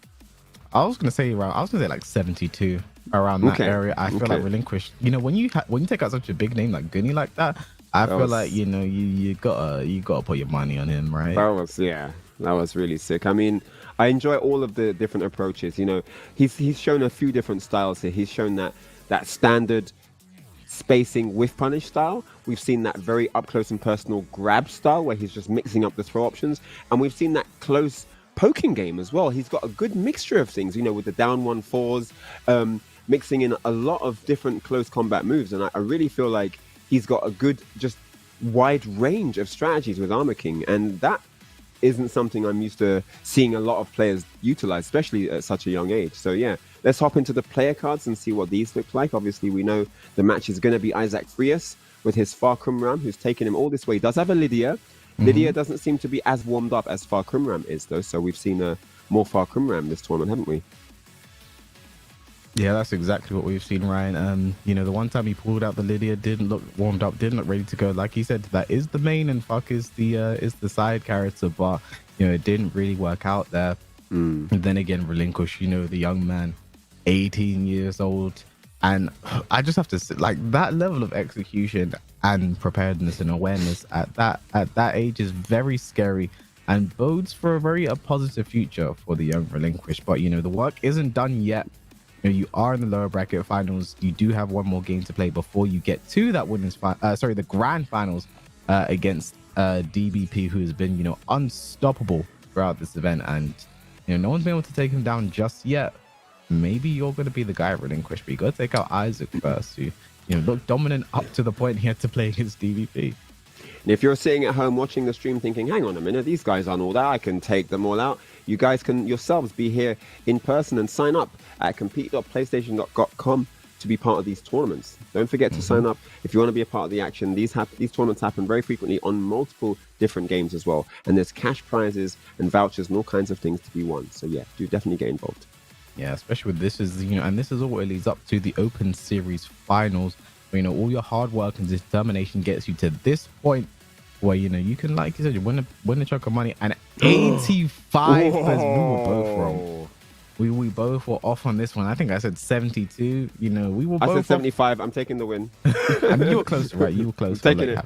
I was going to say like 72 around that area. I feel like Relinquished. When you take out such a big name like Gunny like that, I feel like you gotta put your money on him, right? That was really sick. I mean, I enjoy all of the different approaches. He's shown a few different styles here. He's shown that standard spacing with punish style. We've seen that very up close and personal grab style where he's just mixing up the throw options, and we've seen that close poking game as well. He's got a good mixture of things, with the down 1-4s, mixing in a lot of different close combat moves, and I really feel like he's got a good just wide range of strategies with Armor King, and that isn't something I'm used to seeing a lot of players utilize, especially at such a young age. So yeah, let's hop into the player cards and see what these look like. Obviously, we know the match is going to be Isaac Frias with his Farkrum Ram, who's taken him all this way. He does have a Lydia. Lydia doesn't seem to be as warmed up as Farkrum Ram is, though. So we've seen more Farkrum Ram this tournament, haven't we? Yeah, that's exactly what we've seen, Ryan. The one time he pulled out the Lydia, didn't look warmed up, didn't look ready to go. Like he said, that is the main, and Fuck is the side character, but it didn't really work out there. And then again, Relinquish, the young man, 18 years old, and I just have to say, like, that level of execution and preparedness and awareness at that age is very scary and bodes for a positive future for the young Relinquish. But the work isn't done yet. You are in the lower bracket finals. You do have one more game to play before you get to that the grand finals against DBP, who has been, unstoppable throughout this event. And, no one's been able to take him down just yet. Maybe you're going to be the guy Relinquish, but you got to take out Isaac first, who, looked dominant up to the point he had to play against DBP. And if you're sitting at home watching the stream thinking, hang on a minute, these guys aren't all that, I can take them all out. You guys can yourselves be here in person and sign up at compete.playstation.com to be part of these tournaments. Don't forget to sign up if you want to be a part of the action. These tournaments happen very frequently on multiple different games as well. And there's cash prizes and vouchers and all kinds of things to be won. So yeah, do definitely get involved. Yeah, especially with this and this is all it leads up to the Open Series finals. Where, all your hard work and determination gets you to this point where, you can, like you said, win a chunk of money. And 85%, we were both wrong. we both were off on this one. I think I said 72. You know, we were I both said 75. I'm taking the win. I mean, you were close, right? You were close. Taking it.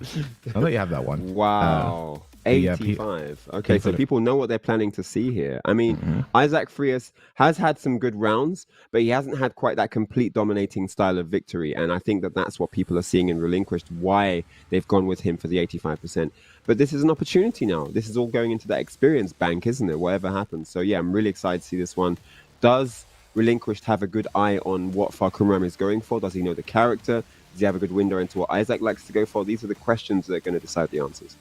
I'll let you have that one. Wow. Yeah, 85. Okay, so people know what they're planning to see here. I mean, Mm-hmm. Isaac Frias has had some good rounds, but he hasn't had quite that complete dominating style of victory. And I think that that's what people are seeing in Relinquished, why they've gone with him for the 85%. But this is an opportunity now. This is all going into that experience bank, isn't it? Whatever happens. So yeah, I'm really excited to see this one. Does Relinquished have a good eye on what Far Cry Ram is going for? Does he know the character? Does he have a good window into what Isaac likes to go for? These are the questions that are going to decide the answers.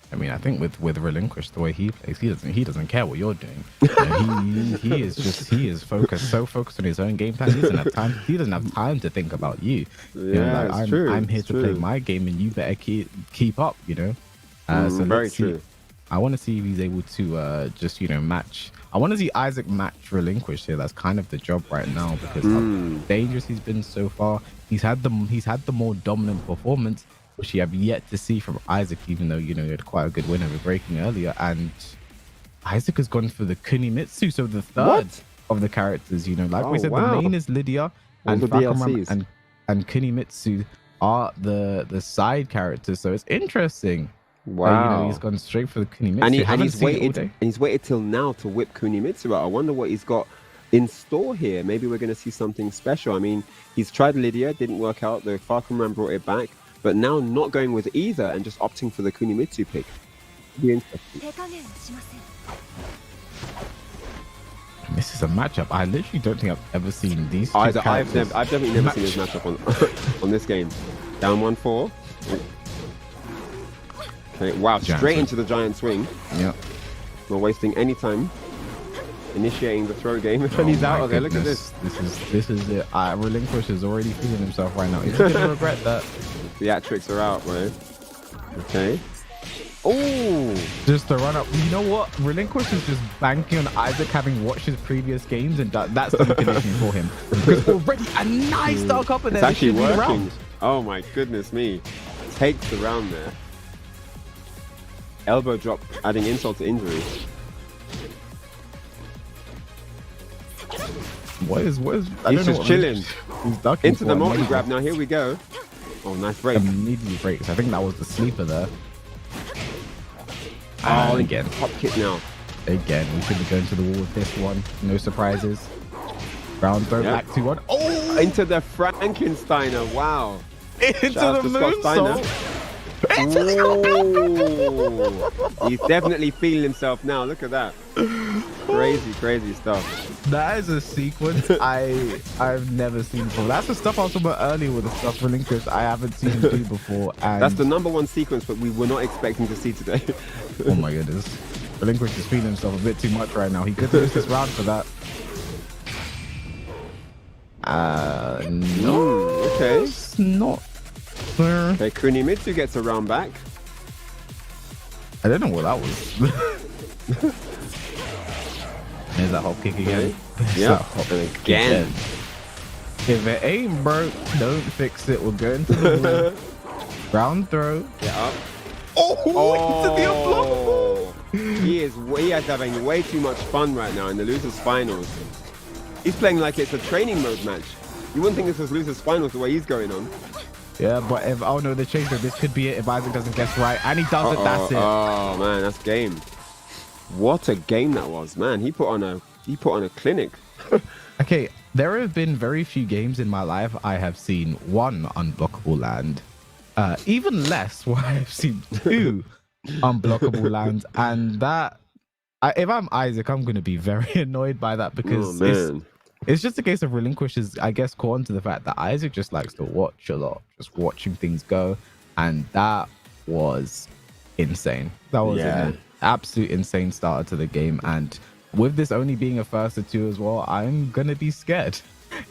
I mean, I think with Relinquished, the way he plays, he doesn't care what you're doing. You know, he is focused on his own game plan. He doesn't have time to think about you. You know, Yeah, like, it's true. I'm here It's to true. play my game, and you better keep up. You know, so Very let's see. true. I want to see if he's able to just match. I want to see Isaac match Relinquished here. That's kind of the job right now because how dangerous he's been so far. He's had the more dominant performance, which you have yet to see from Isaac, even though, he had quite a good win over breaking earlier. And Isaac has gone for the Kunimitsu, so the third of the characters, like we said, the main is Lydia, and the Fakaram DLCs. and Kunimitsu are the side characters. So it's interesting. Wow. He's gone straight for the Kunimitsu. And he's waited till now to whip Kunimitsu out. I wonder what he's got in store here. Maybe we're going to see something special. I mean, he's tried Lydia, didn't work out. The Far Cry Ram brought it back. But now not going with either and just opting for the Kunimitsu pick. Be interesting. This is a matchup. I literally don't think I've ever seen these two I've characters. definitely never seen this matchup on this game. Down 1-4. Okay, wow, Giant straight swing. into the giant swing. Yeah. Not wasting any time. Initiating the throw game. And Oh he's my out. Okay, look at goodness. this. This is it. Relinquish is already feeling himself right now. He's gonna regret that. Theatrics are out, bro. Okay. Oh! Just to run up. You know what? Relinquish is just banking on Isaac having watched his previous games, and that's the conditioning for him. Because already a nice dark up in there. It's actually This should be the working. round. Oh my goodness me. Takes the round there. Elbow drop, adding insult to injury. What is? I He's don't know just what chilling. He's ducking Into the for it. multi-grab. Now here we go. Oh, nice break. Immediately breaks. I think that was the sleeper there. Oh, And again. Top kick now. Again, we should be going to the wall with this one. No surprises. Round throw Yeah. back 2-1. Oh! Into the Frankensteiner. Wow. Into Shout out the to Scott Steiner. moonsault. Into the Ooh. He's definitely feeling himself now. Look at that. Crazy stuff. That is a sequence I've never seen before. That's the stuff I was talking about earlier with the stuff Relinquished I haven't seen him do before. And That's the #1 sequence, but we were not expecting to see today. oh my goodness. Relinquished is feeling himself a bit too much right now. He could lose this round for that. No. Okay. It's not. Okay, Kunimitsu gets a round back. I don't know what that was. There's that hop kick again. There's Yeah. that hop And again. If it ain't broke, don't fix it. We're going to the wall. Round throw. Get up. Oh, into the unblockable. He is having way too much fun right now in the losers finals. He's playing like it's a training mode match. You wouldn't think this was losers finals the way he's going on. Yeah, but if no, they changed it. This could be it if Isaac doesn't guess right, and he does it. That's it. Oh man, that's game. What a game that was, man. He put on a clinic. Okay, there have been very few games in my life I have seen one unblockable land, even less where I've seen two unblockable lands, and that if I'm Isaac, I'm going to be very annoyed by that because it's just a case of Relinquishes, I guess, caught on to the fact that Isaac just likes to watch a lot, just watching things go, and that was insane. That was an absolute insane starter to the game, and with this only being a first or two as well, I'm gonna be scared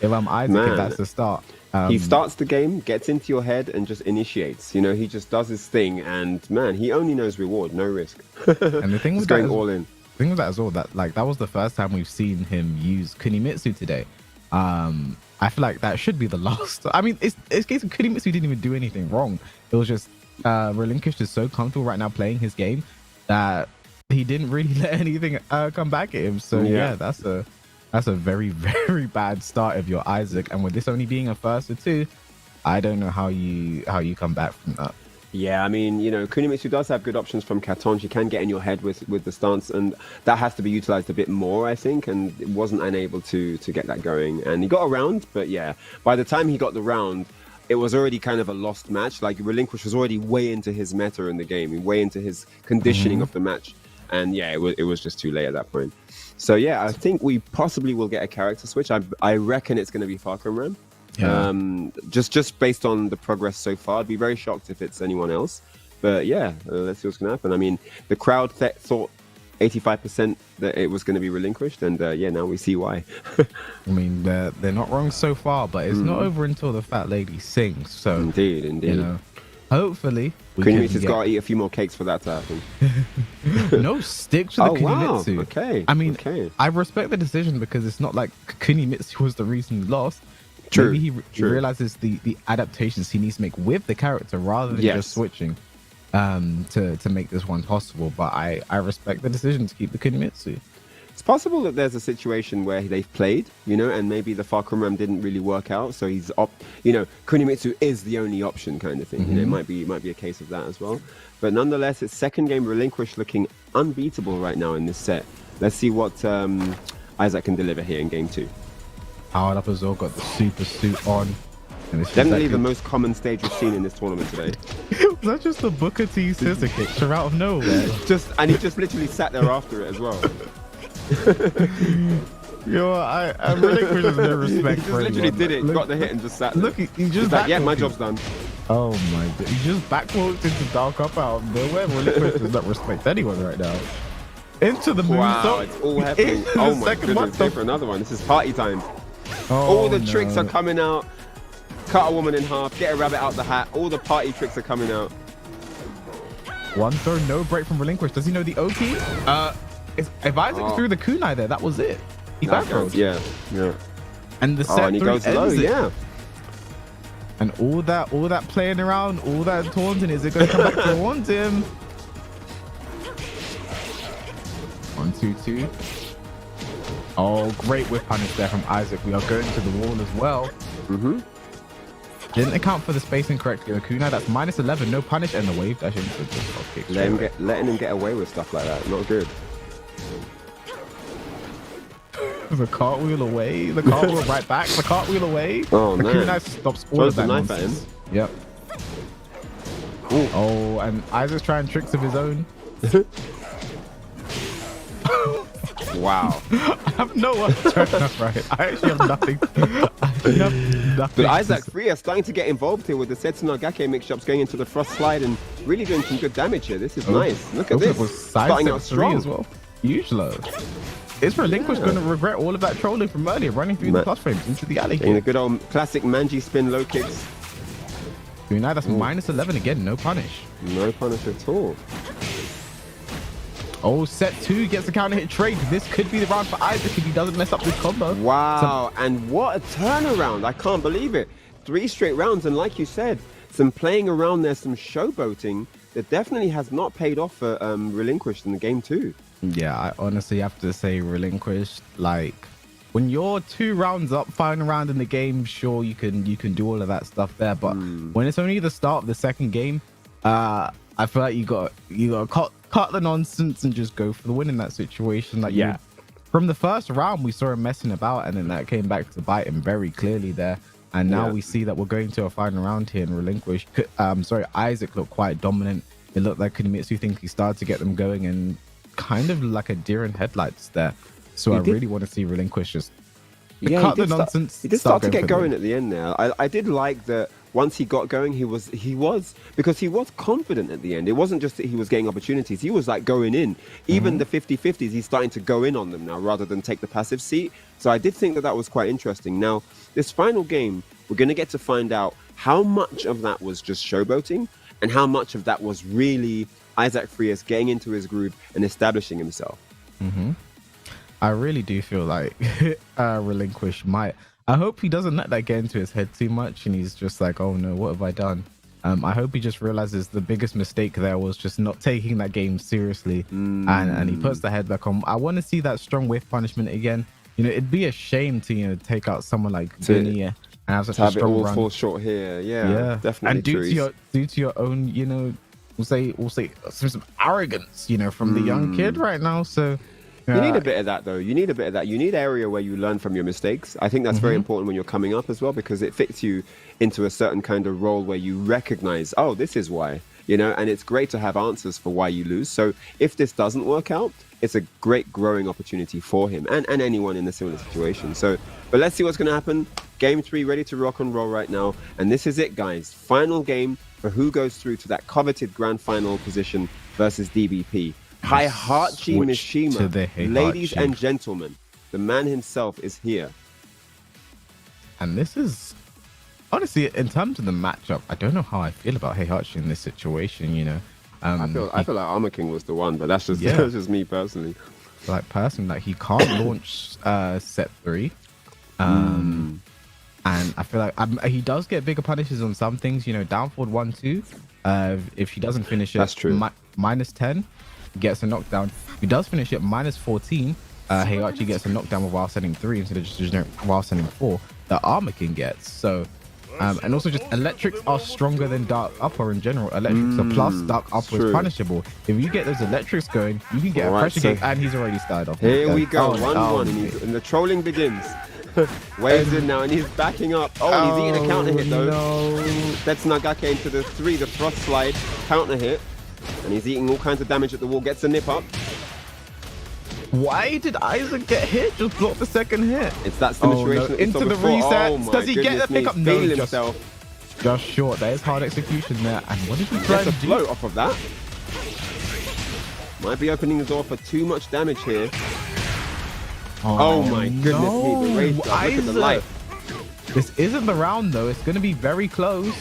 if I'm Isaac if that's the start. He starts the game, gets into your head, and just initiates. He just does his thing, and man, he only knows reward, no risk. And the thing was going all in. The thing with that as well, that was the first time we've seen him use Kunimitsu today. I feel like that should be the last. I mean, it's a case of Kunimitsu didn't even do anything wrong. It was just Relinquished is so comfortable right now playing his game that he didn't really let anything come back at him. So yeah, that's a That's a very, very bad start of your Isaac. And with this only being a first or two, I don't know how you come back from that. Yeah, I mean, Kunimitsu does have good options from Katon. She can get in your head with the stance, and that has to be utilized a bit more, I think, and it wasn't unable to get that going. And he got a round, but yeah, by the time he got the round, it was already kind of a lost match. Like, Relinquish was already way into his meta in the game, way into his conditioning of the match. And yeah, it was just too late at that point. So yeah, I think we possibly will get a character switch. I reckon it's going to be Falcon Ram. Yeah. Just based on the progress so far, I'd be very shocked if it's anyone else. But yeah, let's see what's going to happen. I mean, the crowd thought 85% that it was going to be Relinquished, and yeah, now we see why. I mean, they're not wrong so far, but it's not over until the fat lady sings. So indeed. Hopefully, Kunimitsu's got to eat a few more cakes for that to happen. No, stick to the Kunimitsu. Wow. Okay. I mean, I respect the decision because it's not like Kunimitsu was the reason he lost. True. Maybe he realizes the adaptations he needs to make with the character rather than just switching to make this one possible. But I respect the decision to keep the Kunimitsu. It's possible that there's a situation where they've played, and maybe the Falcon Ram didn't really work out, so he's Kunimitsu is the only option kind of thing. It might be a case of that as well. But nonetheless, it's second game Relinquish looking unbeatable right now in this set. Let's see what Isaac can deliver here in game 2. Powered up as well, got the super suit on. And definitely the most common stage we've seen in this tournament today. Was that just a Booker T scissor kick out of nowhere? And he just literally sat there after it as well. I really there's no respect for him. He just literally did it, got the hit and just sat there. Look, he just like, yeah, my job's done. Oh my god. He just backwards into dark up out of nowhere. Relinquish does not respect anyone right now. Into the moon. Wow, it's all happening. Oh my goodness, go for another one. This is party time. All the tricks are coming out. Cut a woman in half, get a rabbit out the hat. All the party tricks are coming out. One throw, no break from Relinquish. Does he know the OP? If Isaac threw the kunai there, that was it. He back rolled. Yeah. And the set and he goes low, yeah. And all that playing around, all that taunting, is it going to come back to haunt him? 1-2-2. Oh, great whip punish there from Isaac. We are going to the wall as well. Didn't account for the spacing correctly. The kunai, that's -11, no punish, and the wave dash into the letting him get away with stuff like that, not good. The cartwheel away, the cartwheel right back, the cartwheel away. Oh, the man. kunai stops all of that knife nonsense. at him. Yep. Ooh. Oh, and Isaac's trying tricks of his own. Wow. I have no one right. I actually have nothing. But Isaac Free are starting to get involved here with the Setsu Gake mix-ups, going into the Frost Slide and really doing some good damage here. This is nice. Look at this. Starting out strong as well. Huge low. Is Relinquish going to regret all of that trolling from earlier, running through the plus frames into the alley? In a good old classic Manji spin low kicks. Now that's -11 again, no punish. No punish at all. Oh, set 2 gets the counter hit trade. This could be the round for Isaac if he doesn't mess up this combo. Wow, and what a turnaround. I can't believe it. 3 straight rounds, and like you said, some playing around there, some showboating that definitely has not paid off for Relinquished in the game 2. Yeah, I honestly have to say Relinquished, like, when you're 2 rounds up, final round in the game, sure, you can do all of that stuff there. But when it's only the start of the second game, I feel like you got cut the nonsense and just go for the win in that situation. Like, from the first round, we saw him messing about, and then that came back to bite him very clearly there. And now we see that we're going to a final round here and Relinquish. Isaac looked quite dominant. It looked like Kunimitsu think he started to get them going, and kind of like a deer in headlights there. So I really want to see Relinquish just cut the nonsense. He did start to get going at the end there. I did like that. Once he got going, he was because he was confident at the end. It wasn't just that he was getting opportunities. He was like going in. Even the 50-50s, he's starting to go in on them now rather than take the passive seat. So I did think that was quite interesting. Now, this final game, we're going to get to find out how much of that was just showboating and how much of that was really Isaac Frias getting into his groove and establishing himself. I really do feel like Relinquish might. I hope he doesn't let that get into his head too much and he's just like, oh no, what have I done? I hope he just realizes the biggest mistake there was just not taking that game seriously and he puts the head back on. I want to see that strong whiff punishment again. it'd be a shame to take out someone like Vinny and have such To a have it strong all run. fall short here. Yeah, definitely. And due to your own, we'll say some arrogance, from the young kid right now. So you need a bit of that, though. You need a bit of that. You need an area where you learn from your mistakes. I think that's very important when you're coming up as well, because it fits you into a certain kind of role where you recognize, oh, this is why, and it's great to have answers for why you lose. So if this doesn't work out, it's a great growing opportunity for him and anyone in a similar situation. So, but let's see what's going to happen. Game 3 ready to rock and roll right now. And this is it, guys. Final game for who goes through to that coveted grand final position versus DBP. Heihachi Mishima. Ladies and gentlemen, the man himself is here. And this is, honestly, in terms of the matchup, I don't know how I feel about Heihachi in this situation, I feel like Armor King was the one, but that's just, that's just me personally. Like he can't launch set 3. And I feel like he does get bigger punishes on some things, down forward 1-2. If he doesn't finish it, that's true. Minus 10, gets a knockdown. If he does finish it minus 14, Heihachi gets a knockdown while sending 3 instead of just while sending 4 that Armor King gets. So, and also just electrics are stronger than dark upper in general. Electrics are plus, dark upper is punishable. If you get those electrics going, you can get a pressure kick, and he's already started off. Here we go, 1-1, and the trolling begins. Waves in now, and he's backing up. Oh, he's eating a counter hit though. No. That's Nagake into the 3, the thrust slide, counter hit. And he's eating all kinds of damage at the wall, gets a nip up. Why did Isaac get hit? Just block the second hit. It's that situation. No. Into the reset. Does he get the pickup? No, just short. There is hard execution there. And what did he try to do? Float off of that. Might be opening the door for too much damage here. Oh my goodness me, the rage drive. Look at the light. This isn't the round though. It's going to be very close.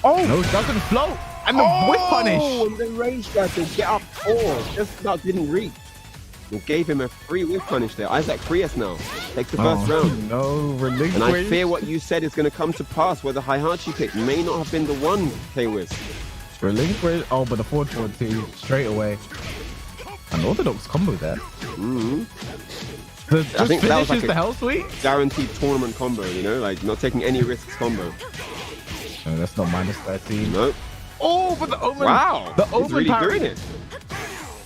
Oh! No, it doesn't float. And the whip punish. Oh, and the rage drive to get up 4. Just about didn't reach. We gave him a free whip punish there. Isaac Frias now takes the first round. No, relinquish. And I fear what you said is going to come to pass, where the Heihachi pick may not have been the one, K-Wiz. Relinquish. Oh, but the forward 2 straight away. An orthodox combo there. I think that was like the hell sweep. Guaranteed tournament combo, like not taking any risks combo. No, that's not minus 13. Nope. Oh, but the Omen. Wow. The Omen really parry. doing it.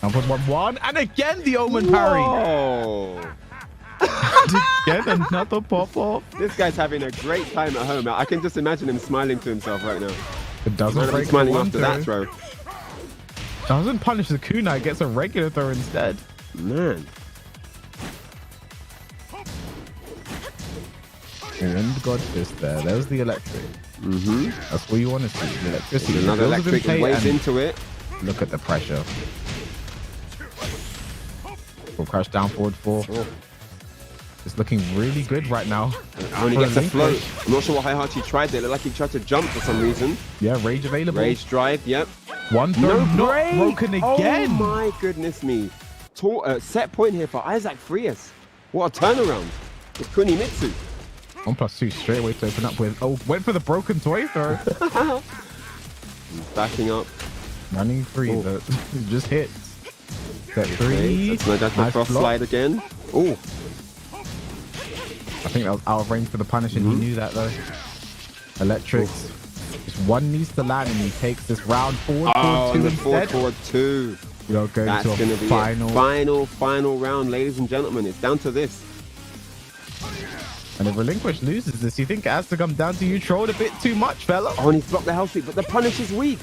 And put 1-1. And again, the Omen parry. Oh. Again, another pop-off. This guy's having a great time at home. I can just imagine him smiling to himself right now. It doesn't break smiling after that throw. Doesn't punish the kunai, gets a regular throw instead. Man. Wind God Fist there. There's the electric. That's what you want to see. The electricity. Another electric waves into it. Look at the pressure. We'll crash down forward 4. It's looking really good right now. Only gets a float. I'm not sure what Heihachi tried there. It looked like he tried to jump for some reason. Yeah, rage available. Rage drive, yep. One throw, not broken again. Oh my goodness me. Set point here for Isaac Frias. What a turnaround with Kunimitsu. 1+2 straight away to open up with. Oh, went for the broken toy throw. He's backing up. Running 3, but just hits. Set 3. That's nice cross slide again. Oh. I think that was out of range for the punish, and he knew that though. Electrics. Just one needs to land, and he takes this round forward 2 instead. Forward 2. We're going That's to going a to be final round, ladies and gentlemen. It's down to this. And if Relinquish loses this, you think it has to come down to you trolled a bit too much, fella? Oh, and he's blocked the health sweep, but the punish is weak.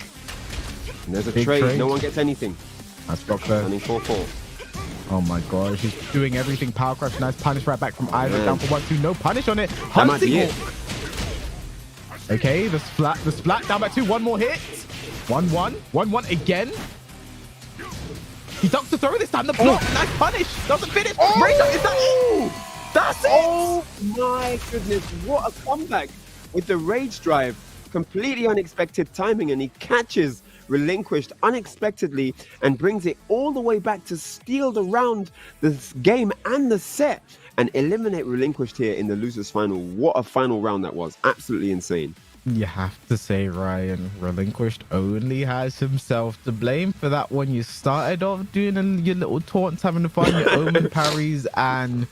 And there's a trade. No one gets anything. Nice block there. Running 4-4. Oh my gosh, he's doing everything. Power crush, nice punish right back from Isaac. Down for 1-2, no punish on it. That might be it. Okay, the splat down by 2, one more hit. 1-1, 1-1 again. He ducks the throw this time, the block, nice punish. Doesn't finish. Is that it? That's it! Oh my goodness, what a comeback with the rage drive. Completely unexpected timing, and he catches Relinquished unexpectedly and brings it all the way back to steal the round, the game and the set, and eliminate Relinquished here in the losers final. What a final round that was. Absolutely insane. You have to say, Ryan, Relinquished only has himself to blame for that one. You started off doing your little taunts, having fun, your omen parries, and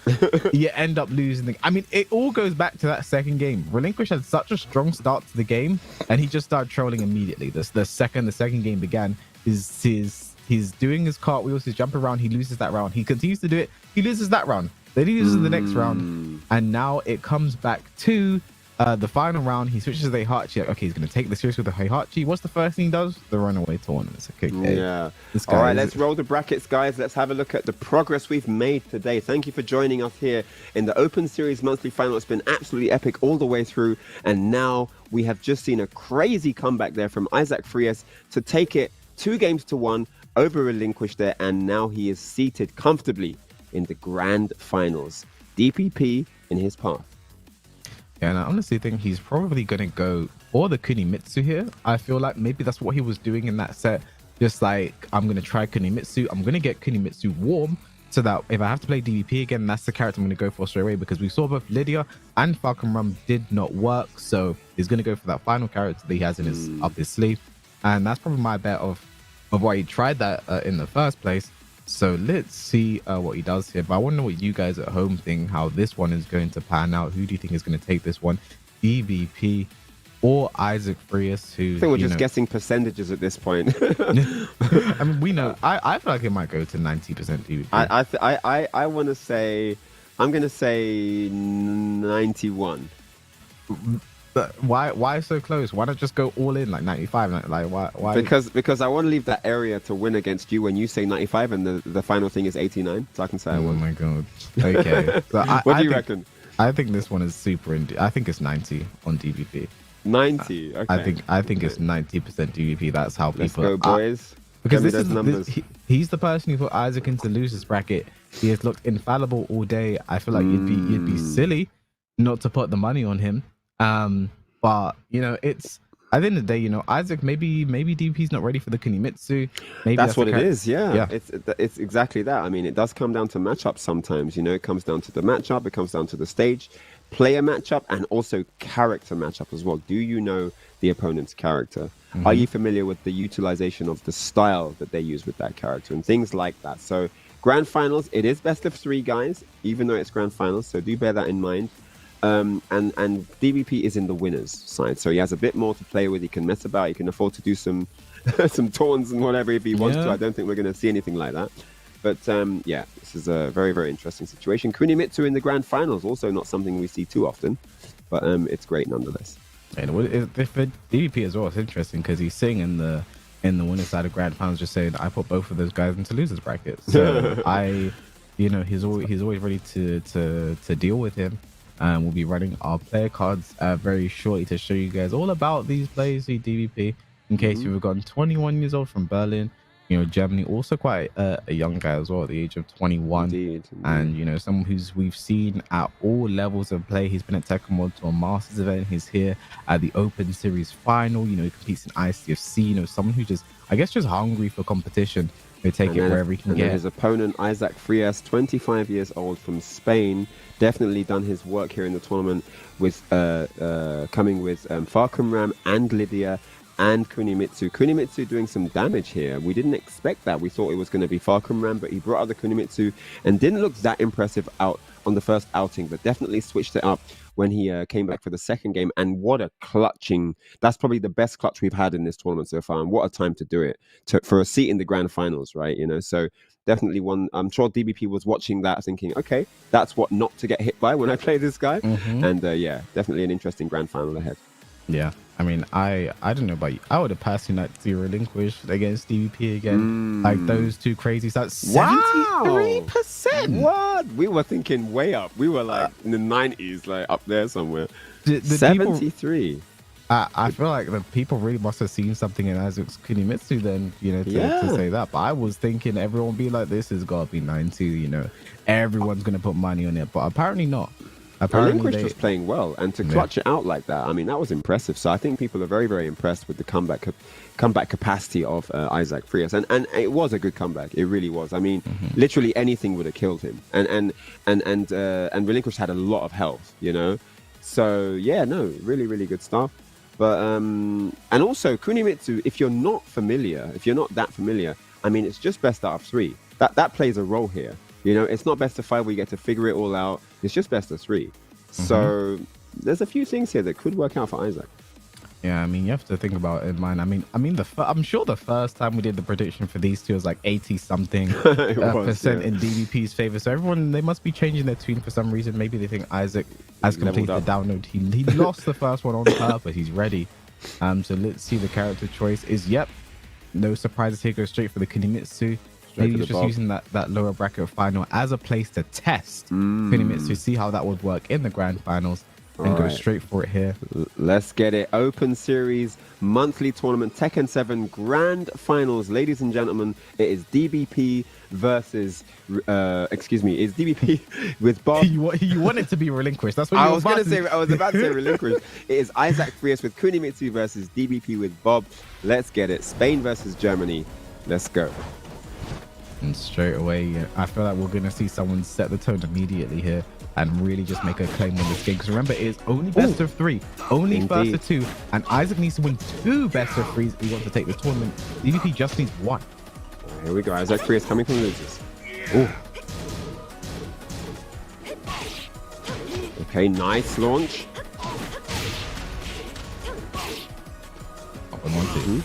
you end up losing. I mean, it all goes back to that second game. Relinquished had such a strong start to the game, and he just started trolling immediately. The second game began, he's doing his cartwheels, he's jumping around, he loses that round. He continues to do it, he loses that round. Then he loses the next round, and now it comes back to the final round. He switches to the Heihachi. Like, okay, he's going to take the series with the Heihachi. What's the first thing he does? The runaway tournaments. Okay, yeah. All right, let's roll the brackets, guys. Let's have a look at the progress we've made today. Thank you for joining us here in the Open Series monthly final. It's been absolutely epic all the way through, and now we have just seen a crazy comeback there from Isaac Frias to take it 2-1 over Relinquished there, and now he is seated comfortably in the grand finals. DPP in his path. Yeah, and I honestly think he's probably going to go for the Kunimitsu here. I feel like maybe that's what he was doing in that set. Just like, I'm going to try Kunimitsu. I'm going to get Kunimitsu warm so that if I have to play DVP again, that's the character I'm going to go for straight away, because we saw both Lydia and Falcon Rum did not work. So he's going to go for that final character that he has in his up his sleeve. And that's probably my bet of why he tried that in the first place. So let's see what he does here. But I want to know what you guys at home think, how this one is going to pan out. Who do you think is going to take this one? DVP or Isaac Frias? Who, I think we're just guessing percentages at this point. I mean, we know. I feel like it might go to 90% DVP. I want to say, I'm going to say 91. But why so close? Why not just go all in like 95? Like why? Because I want to leave that area to win against you when you say 95 and the final thing is 89, so I can say I won. Oh my god. Okay. So what do you reckon? I think this one is super. I think it's 90 on DVP. 90. Okay. I think it's 90% DVP. That's how people. Let's go, boys. Because Give me those numbers. He's the person who put Isaac into losers bracket. He has looked infallible all day. I feel like you'd be silly not to put the money on him. But you know, it's at the end of the day, you know, Isaac, maybe DVP's not ready for the Kunimitsu. Maybe that's what it is. Yeah. It's exactly that. I mean, it does come down to matchups sometimes. You know, it comes down to the matchup, it comes down to the stage, player matchup, and also character matchup as well. Do you know the opponent's character? Are you familiar with the utilization of the style that they use with that character and things like that? So grand finals, it is best of 3, guys, even though it's grand finals. So do bear that in mind. And DVP is in the winners side, so he has a bit more to play with. He can mess about. He can afford to do some some taunts and whatever if he wants to. I don't think we're going to see anything like that. But yeah, this is a very, very interesting situation. Kunimitsu in the grand finals, also not something we see too often, but it's great nonetheless. And for DVP as well, it's interesting because he's sitting in the winner side of grand finals, just saying, I put both of those guys into losers brackets. So he's always ready to deal with him. We'll be running our player cards very shortly to show you guys all about these players, the DVP, in case you've forgotten. 21 years old from Berlin, you know, Germany, also quite a young guy as well at the age of 21. Indeed. And, you know, someone we've seen at all levels of play. He's been at Tekken World Tour Masters event. He's here at the Open Series final. You know, he competes in ICFC. You know, someone who's just hungry for competition. They take it wherever he can get. His opponent, Isaac Frias, 25 years old from Spain, definitely done his work here in the tournament with coming with Falcon Ram and Lydia and Kunimitsu. Kunimitsu doing some damage here. We didn't expect that. We thought it was going to be Falcon Ram, but he brought out the Kunimitsu and didn't look that impressive out on the first outing, but definitely switched it up when he came back for the second game. And what a clutching. That's probably the best clutch we've had in this tournament so far. And what a time to do it for a seat in the grand finals, right? You know, so definitely one. I'm sure DBP was watching that thinking, okay, that's what not to get hit by when I play this guy. And yeah, definitely an interesting grand final ahead. Yeah. I mean, I don't know about you. I would have personally liked to Relinquish against DVP again. Like those two crazy stats. 73%. What? We were thinking way up. We were like in the 90s, like up there somewhere. The 73. I feel like the people really must have seen something in Isaac's Kunimitsu then, you know, to say that. But I was thinking everyone would be like, this has got to be 90, you know. Everyone's going to put money on it. But apparently not. Relinquished was playing well, and to clutch it out like that, I mean, that was impressive. So I think people are very, very impressed with the comeback capacity of Isaac Frias, and it was a good comeback. It really was. I mean, literally anything would have killed him, and Relinquished had a lot of health, you know. So yeah, no, really, really good stuff. But and also Kunimitsu, if you're not that familiar, I mean, it's just best out of 3. That plays a role here. You know, it's not best of 5 where you get to figure it all out. It's just best of 3. So there's a few things here that could work out for Isaac. Yeah, I mean, you have to think about it in mind. I'm sure the first time we did the prediction for these two was like 80 something percent in DBP's favor. So everyone, they must be changing their tune for some reason. Maybe they think Isaac has completed the download. He lost the first one on purpose. He's ready. So let's see. The character choice is, yep, no surprises here. Go straight for the Kunimitsu. Maybe he's just using that lower bracket final as a place to test Kunimitsu, see how that would work in the grand finals. And go straight for it here. Let's get it. Open Series monthly tournament Tekken 7 Grand Finals. Ladies and gentlemen, it is DBP versus, it's DBP with Bob. You want it to be relinquished. That's what I was about to say relinquished. It is Isaac Frias with Kunimitsu versus DBP with Bob. Let's get it. Spain versus Germany. Let's go. And straight away, I feel like we're going to see someone set the tone immediately here and really just make a claim on this game. Because remember, it is only best of 3, only first of 2, and Isaac needs to win 2 best of 3s if he wants to take the tournament. DVP just needs 1. Here we go. Isaac Frias coming from losers. Okay, nice launch. Up on 1, 2.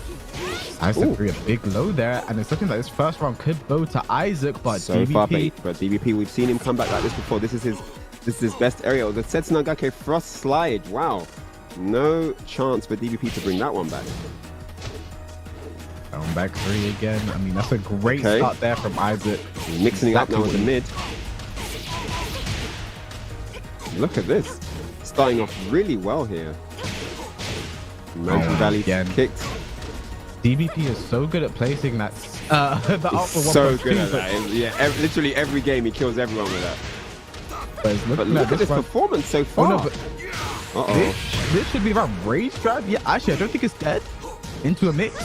Isaac 3 a big low there, and it's looking like this first round could go to Isaac, but so DVP... far, but DVP, we've seen him come back like this before. This is his best area. The Setsunagake Frost Slide. Wow, no chance for DVP to bring that one back. Down back 3 again. I mean, that's a great start there from Isaac. Mixing it up now with the mid. Look at this, starting off really well here. Mountain Valley kicked. DBP is so good at placing that. So good at that. Yeah, literally every game he kills everyone with that. But look at this performance so far. This should be about rage drive. Yeah, actually, I don't think it's dead. Into a mix.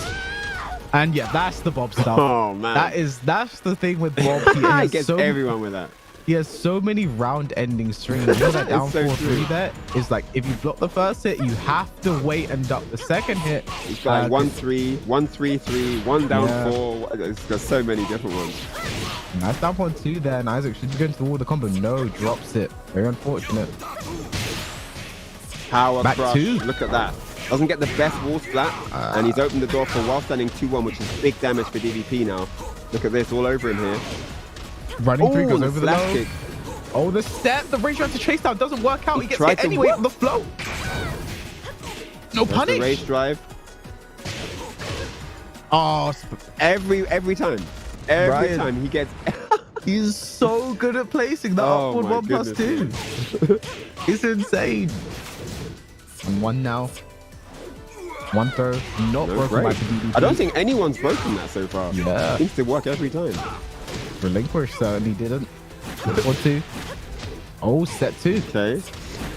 And yeah, that's the Bob stuff. Oh man, that's the thing with Bob. He gets everyone with that. He has so many round-ending strings. You know that down 4-3 there is like, if you block the first hit, you have to wait and duck the second hit. He's got 1-3, 1-3-3, 1 down 4. It's got so many different ones. Nice down 1-2 there, and Isaac should be going to the combo. No, drops it. Very unfortunate. Power back crush. 2. Look at that. Doesn't get the best wall splat, and he's opened the door for while standing 2-1, which is big damage for DVP now. Look at this, all over him here. Running 3 goes over the low. Kick. Oh, the step. The rage drive to chase down doesn't work out. He gets hit anyway from the float. No punish. The rage drive. Oh, every time. Every time he gets... He's so good at placing that upward 1+2. It's insane. And 1 now. 1 throw. Not broken by DDP. I don't think anyone's broken that so far. Yeah. It seems to work every time. Relinquish certainly didn't. 4-2. Oh, set 2. Okay.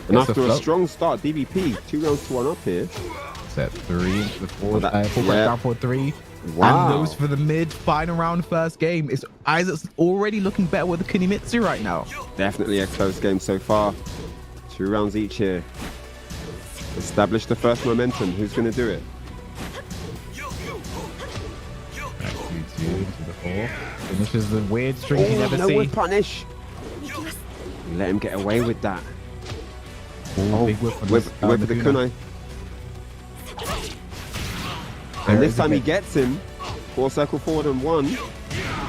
And after a strong start, DVP 2 rounds to 1 up here. Set 3 into the 4. Down 4-3. Wow. And goes for the mid final round first game. It's Isaac's already looking better with the Kunimitsu right now. Definitely a close game so far. 2 rounds each here. Establish the first momentum. Who's going to do it? 2-2 into the 4. Finishes the weird string you never see. Would punish. Let him get away with that. Big whip with the kunai. And this time he gets him. 4 circle forward and 1.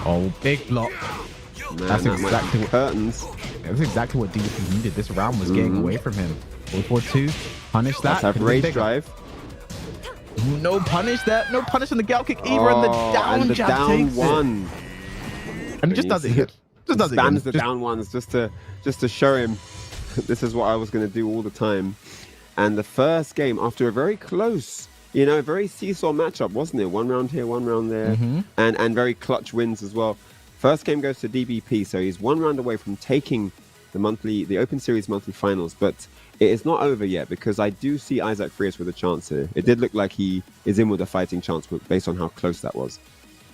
Oh, big block. Man, that's exactly what curtains. That's exactly what DVP needed. This round was getting away from him. 4-4-2. Punish that. Let's have rage drive. No punish that. No punish on the gal kick either. And the down jab down takes 1. And he just does it here. Just does it. Spams the down ones just to show him this is what I was going to do all the time. And the first game, after a very close, very seesaw matchup, wasn't it? 1 round here, 1 round there, and very clutch wins as well. First game goes to DBP, so he's 1 round away from taking the Open Series monthly finals. But it is not over yet, because I do see Isaac Frias with a chance here. It did look like he is in with a fighting chance based on how close that was.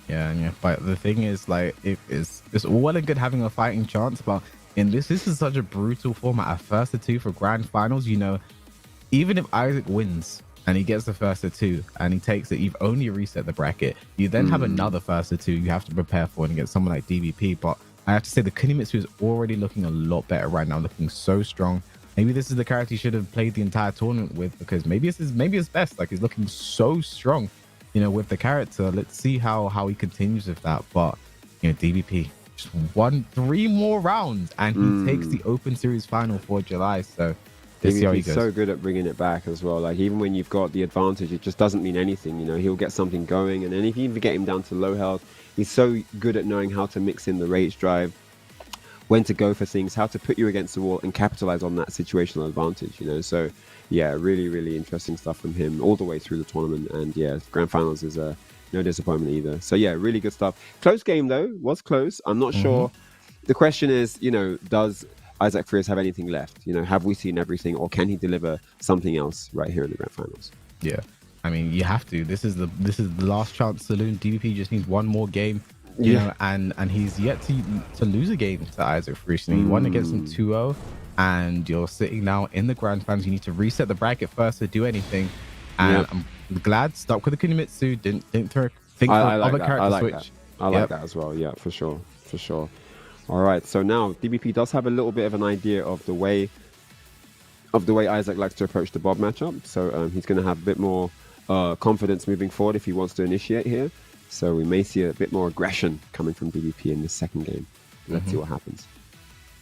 Yeah, but the thing is, like, it's all well and good having a fighting chance, but in this is such a brutal format. A 1st to 2 for grand finals, even if Isaac wins, and he gets the first of 2 and he takes it, you've only reset the bracket. You then have another first of 2 you have to prepare for and get someone like DVP. But I have to say the Kunimitsu is already looking a lot better right now, looking so strong. Maybe this is the character he should have played the entire tournament with, because maybe it's best. Like, he's looking so strong, you know, with the character. Let's see how he continues with that. But, you know, DVP just won 3 more rounds and he takes the Open Series final for July. So let's see how he He's goes. so good at bringing it back as well. Like, even when you've got the advantage, it just doesn't mean anything. You know, he'll get something going, and then if you even get him down to low health, he's so good at knowing how to mix in the rage drive, when to go for things, how to put you against the wall and capitalize on that situational advantage, you know. So yeah, really, really interesting stuff from him all the way through the tournament. And yeah, grand finals is no disappointment either. So yeah, really good stuff. Close game though, was close. I'm not sure. The question is, you know, does Isaac Frias have anything left? You know, have we seen everything, or can he deliver something else right here in the grand finals? Yeah, I mean, you have to. This is the last chance saloon. DVP just needs one more game, you know, and he's yet to lose a game to Isaac Frias. He won against him 2-0, and you're sitting now in the grand finals. You need to reset the bracket first to do anything. And I'm glad stuck with the Kunimitsu. Didn't think for other character switch. I like that as well. Yeah, for sure. All right, so now DBP does have a little bit of an idea of the way Isaac likes to approach the Bob matchup. So he's going to have a bit more confidence moving forward if he wants to initiate here. So we may see a bit more aggression coming from DBP in this second game. Let's see what happens.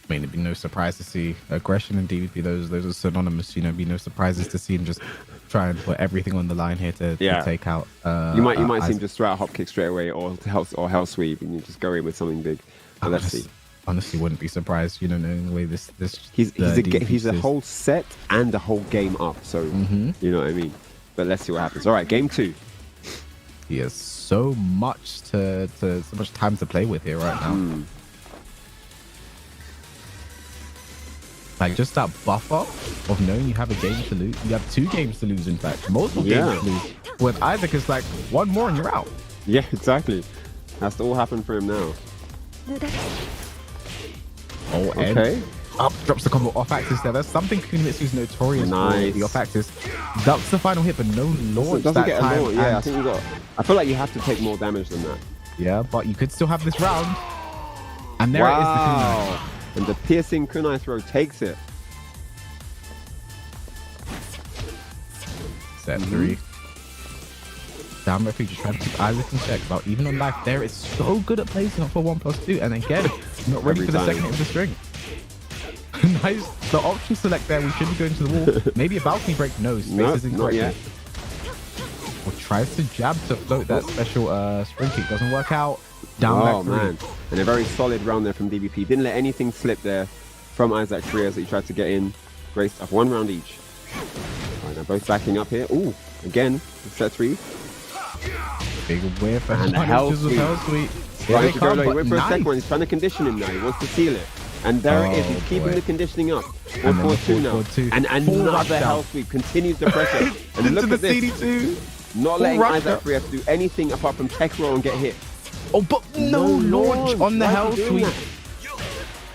I mean, it'd be no surprise to see aggression and DVP. Those are synonymous. You know, it'd be no surprises to see him just try and put everything on the line here to take out. You might see him just throw out a hop kick straight away, or hell sweep, and you just go in with something big. Let's see. Honestly, wouldn't be surprised. You know, knowing the way this he's a whole set and a whole game up. So you know what I mean. But let's see what happens. All right, game 2. He has so much so much time to play with here right now. Like, just that buffer of knowing you have a game to lose. You have 2 games to lose, in fact. Multiple games to lose. With Isaac, it's like 1 more and you're out. Yeah, exactly. Has to all happen for him now. Oh, okay. Up, drops the combo off axis there. That's something Kunimitsu's notorious for, the off axis. Ducks the final hit, but no launch doesn't get time. A launch. Yeah, I think I feel like you have to take more damage than that. Yeah, but you could still have this round. And there it is, the kunai. And the piercing kunai throw takes it. Set 3. Down referee just trying to keep Isaac in check. But even on life, there it's so good at placing up for 1+2. And again, not ready for the second hit of the string. Nice. The option select there. We should be going to the wall. Maybe a balcony break. No, space is incorrect. Not yet. Or tries to jab to float that special spring kick. Doesn't work out. Down back 3. Man. And a very solid round there from DBP. Didn't let anything slip there from Isaac Frias that he tried to get in. Great stuff. 1 round each. All right, now both backing up here. Ooh, again, set 3. Big win for and hell sweet. Right, he went for a second one. He's trying to condition him now. He wants to seal it. And there it is. He's keeping the conditioning up. 4-4-2 now. And another hell sweep. Continues the pressure. And look at this. CD2. Not letting Isaac Frias do anything apart from tech roll and get hit. Oh, but no launch on the hell sweep.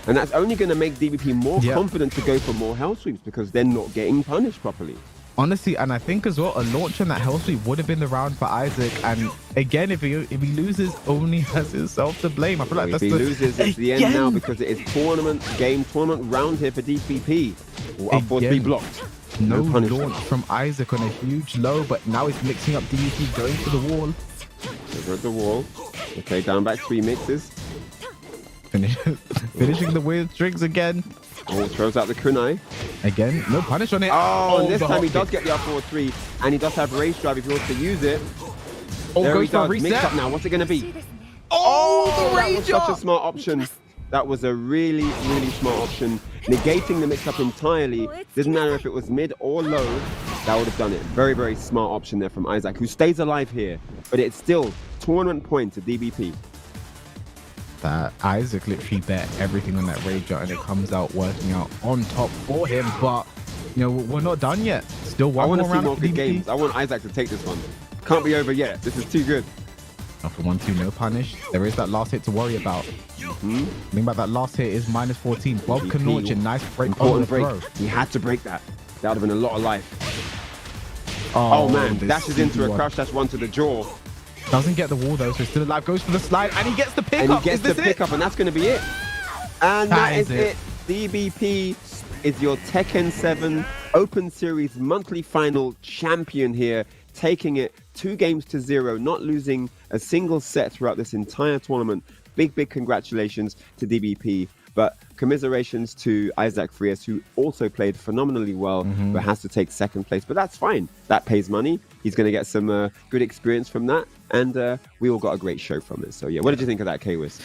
And that's only going to make DBP more confident to go for more hell sweeps, because they're not getting punished properly. Honestly, and I think as well, a launch on that hell sweep would have been the round for Isaac. And again, if he loses, only has himself to blame. I feel like if he loses, it's the end now, because it is tournament round here for DPP. Up 4-3 blocked. No launch from Isaac on a huge low, but now he's mixing up DPP, going for the wall. Over at the wall. Okay, down back 3 mixes. Finishing the weird strings again. Oh, throws out the kunai. Again, no punish on it. Oh, and this time he does get the up 4-3, and he does have race drive if he wants to use it. Oh, there goes he does. for reset. Mix up now. What's it going to be? Oh, that was such a smart option. That was a really, really smart option. Negating the mix-up entirely. Doesn't matter if it was mid or low. That would have done it. Very, very smart option there from Isaac, who stays alive here. But it's still tournament point to DBP. That Isaac literally bet everything on that rage art, and it comes out working out on top for him. But you know, we're not done yet. Still one more round. I want to see more good games. I want Isaac to take this one. Can't be over yet. This is too good. After 1-2, no punish. There is that last hit to worry about. The thing about that last hit is -14. Bob can launch a nice break on the throw. He had to break that. That would have been a lot of life. Oh man, this dashes into a CP1. crouch dash 1 to the jaw. Doesn't get the wall though, so still alive. Goes for the slide, and he gets the And pickup. he gets Is the this it? pickup, and that's going to be it. And that is it. it. DBP is your Tekken 7 Open Series monthly final champion here, taking it 2-0, not losing a single set throughout this entire tournament. Big congratulations to DBP. But commiserations to Isaac Frias, who also played phenomenally well, but has to take second place. But that's fine. That pays money. He's going to get some good experience from that. And we all got a great show from it. So, yeah, what did you think of that, K-Wiz?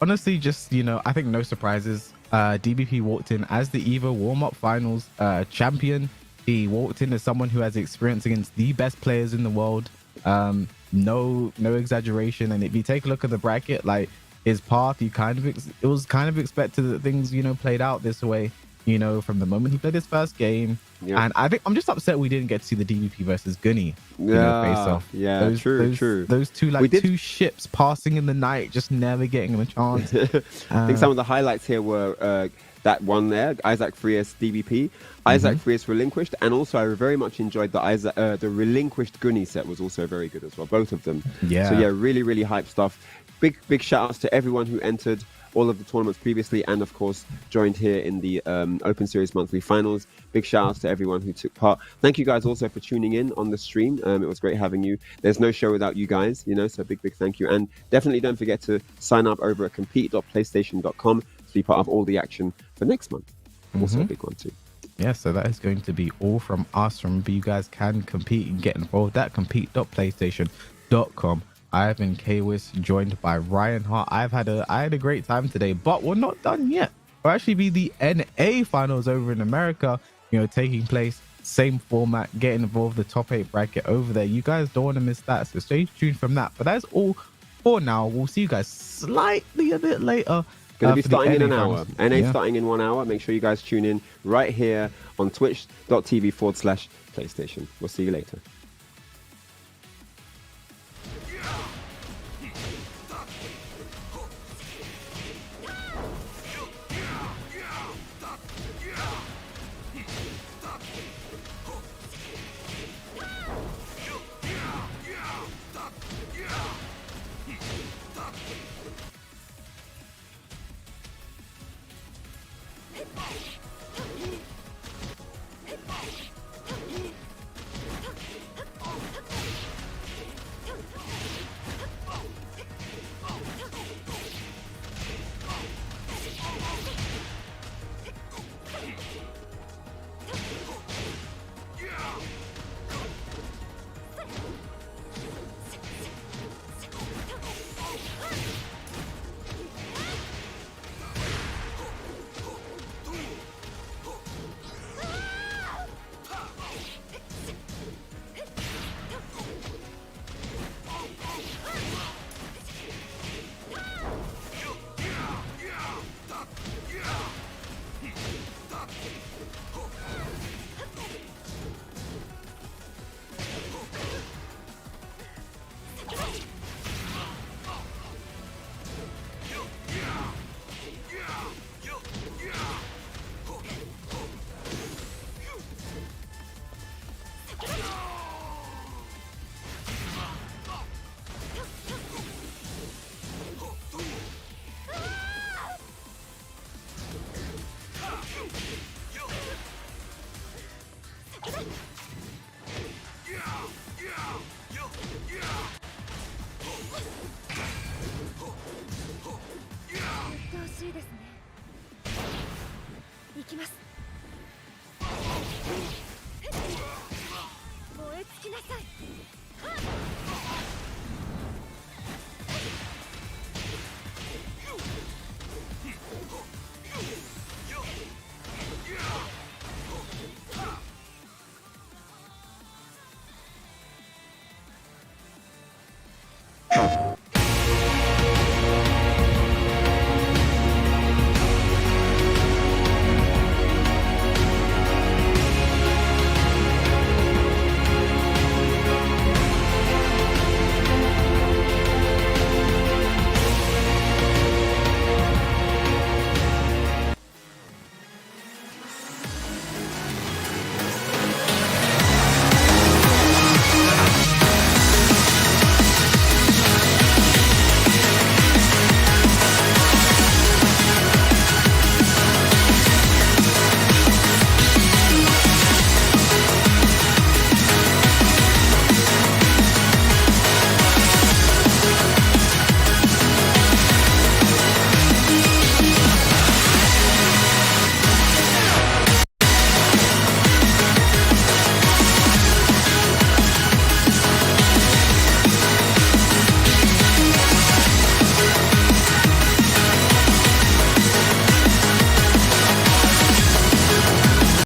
Honestly, just, I think no surprises. DBP walked in as the EVO warm-up finals champion. He walked in as someone who has experience against the best players in the world. No exaggeration. And if you take a look at the bracket, like his path, it was kind of expected that things, played out this way, from the moment he played his first game. Yeah. And I think I'm just upset we didn't get to see the DBP versus Gunny face off. Yeah, true. Those two, two ships passing in the night, just never getting a chance. I think some of the highlights here were that one there, Isaac Frias DBP. Isaac Frias relinquished, and also I very much enjoyed the relinquished Gunny set was also very good as well, both of them. Yeah. So yeah, really hype stuff. Big shout outs to everyone who entered all of the tournaments previously and of course joined here in the Open Series monthly finals. Big shout outs to everyone who took part. Thank you guys also for tuning in on the stream. It was great having you. There's no show without you guys, so big thank you. And definitely don't forget to sign up over at compete.playstation.com to be part of all the action for next month. Also a big one too. Yeah, so that is going to be all from us. Remember, you guys can compete and get involved at compete.playstation.com. I've been K-Wiz, joined by Ryan Hart. I had a great time today, but we're not done yet. We'll actually be the NA finals over in America, taking place, same format, getting involved, the top 8 bracket over there. You guys don't want to miss that, so stay tuned from that. But that's all for now. We'll see you guys slightly a bit later. Going to be starting in an finals. hour. NA starting in 1 hour. Make sure you guys tune in right here on twitch.tv/PlayStation. We'll see you later.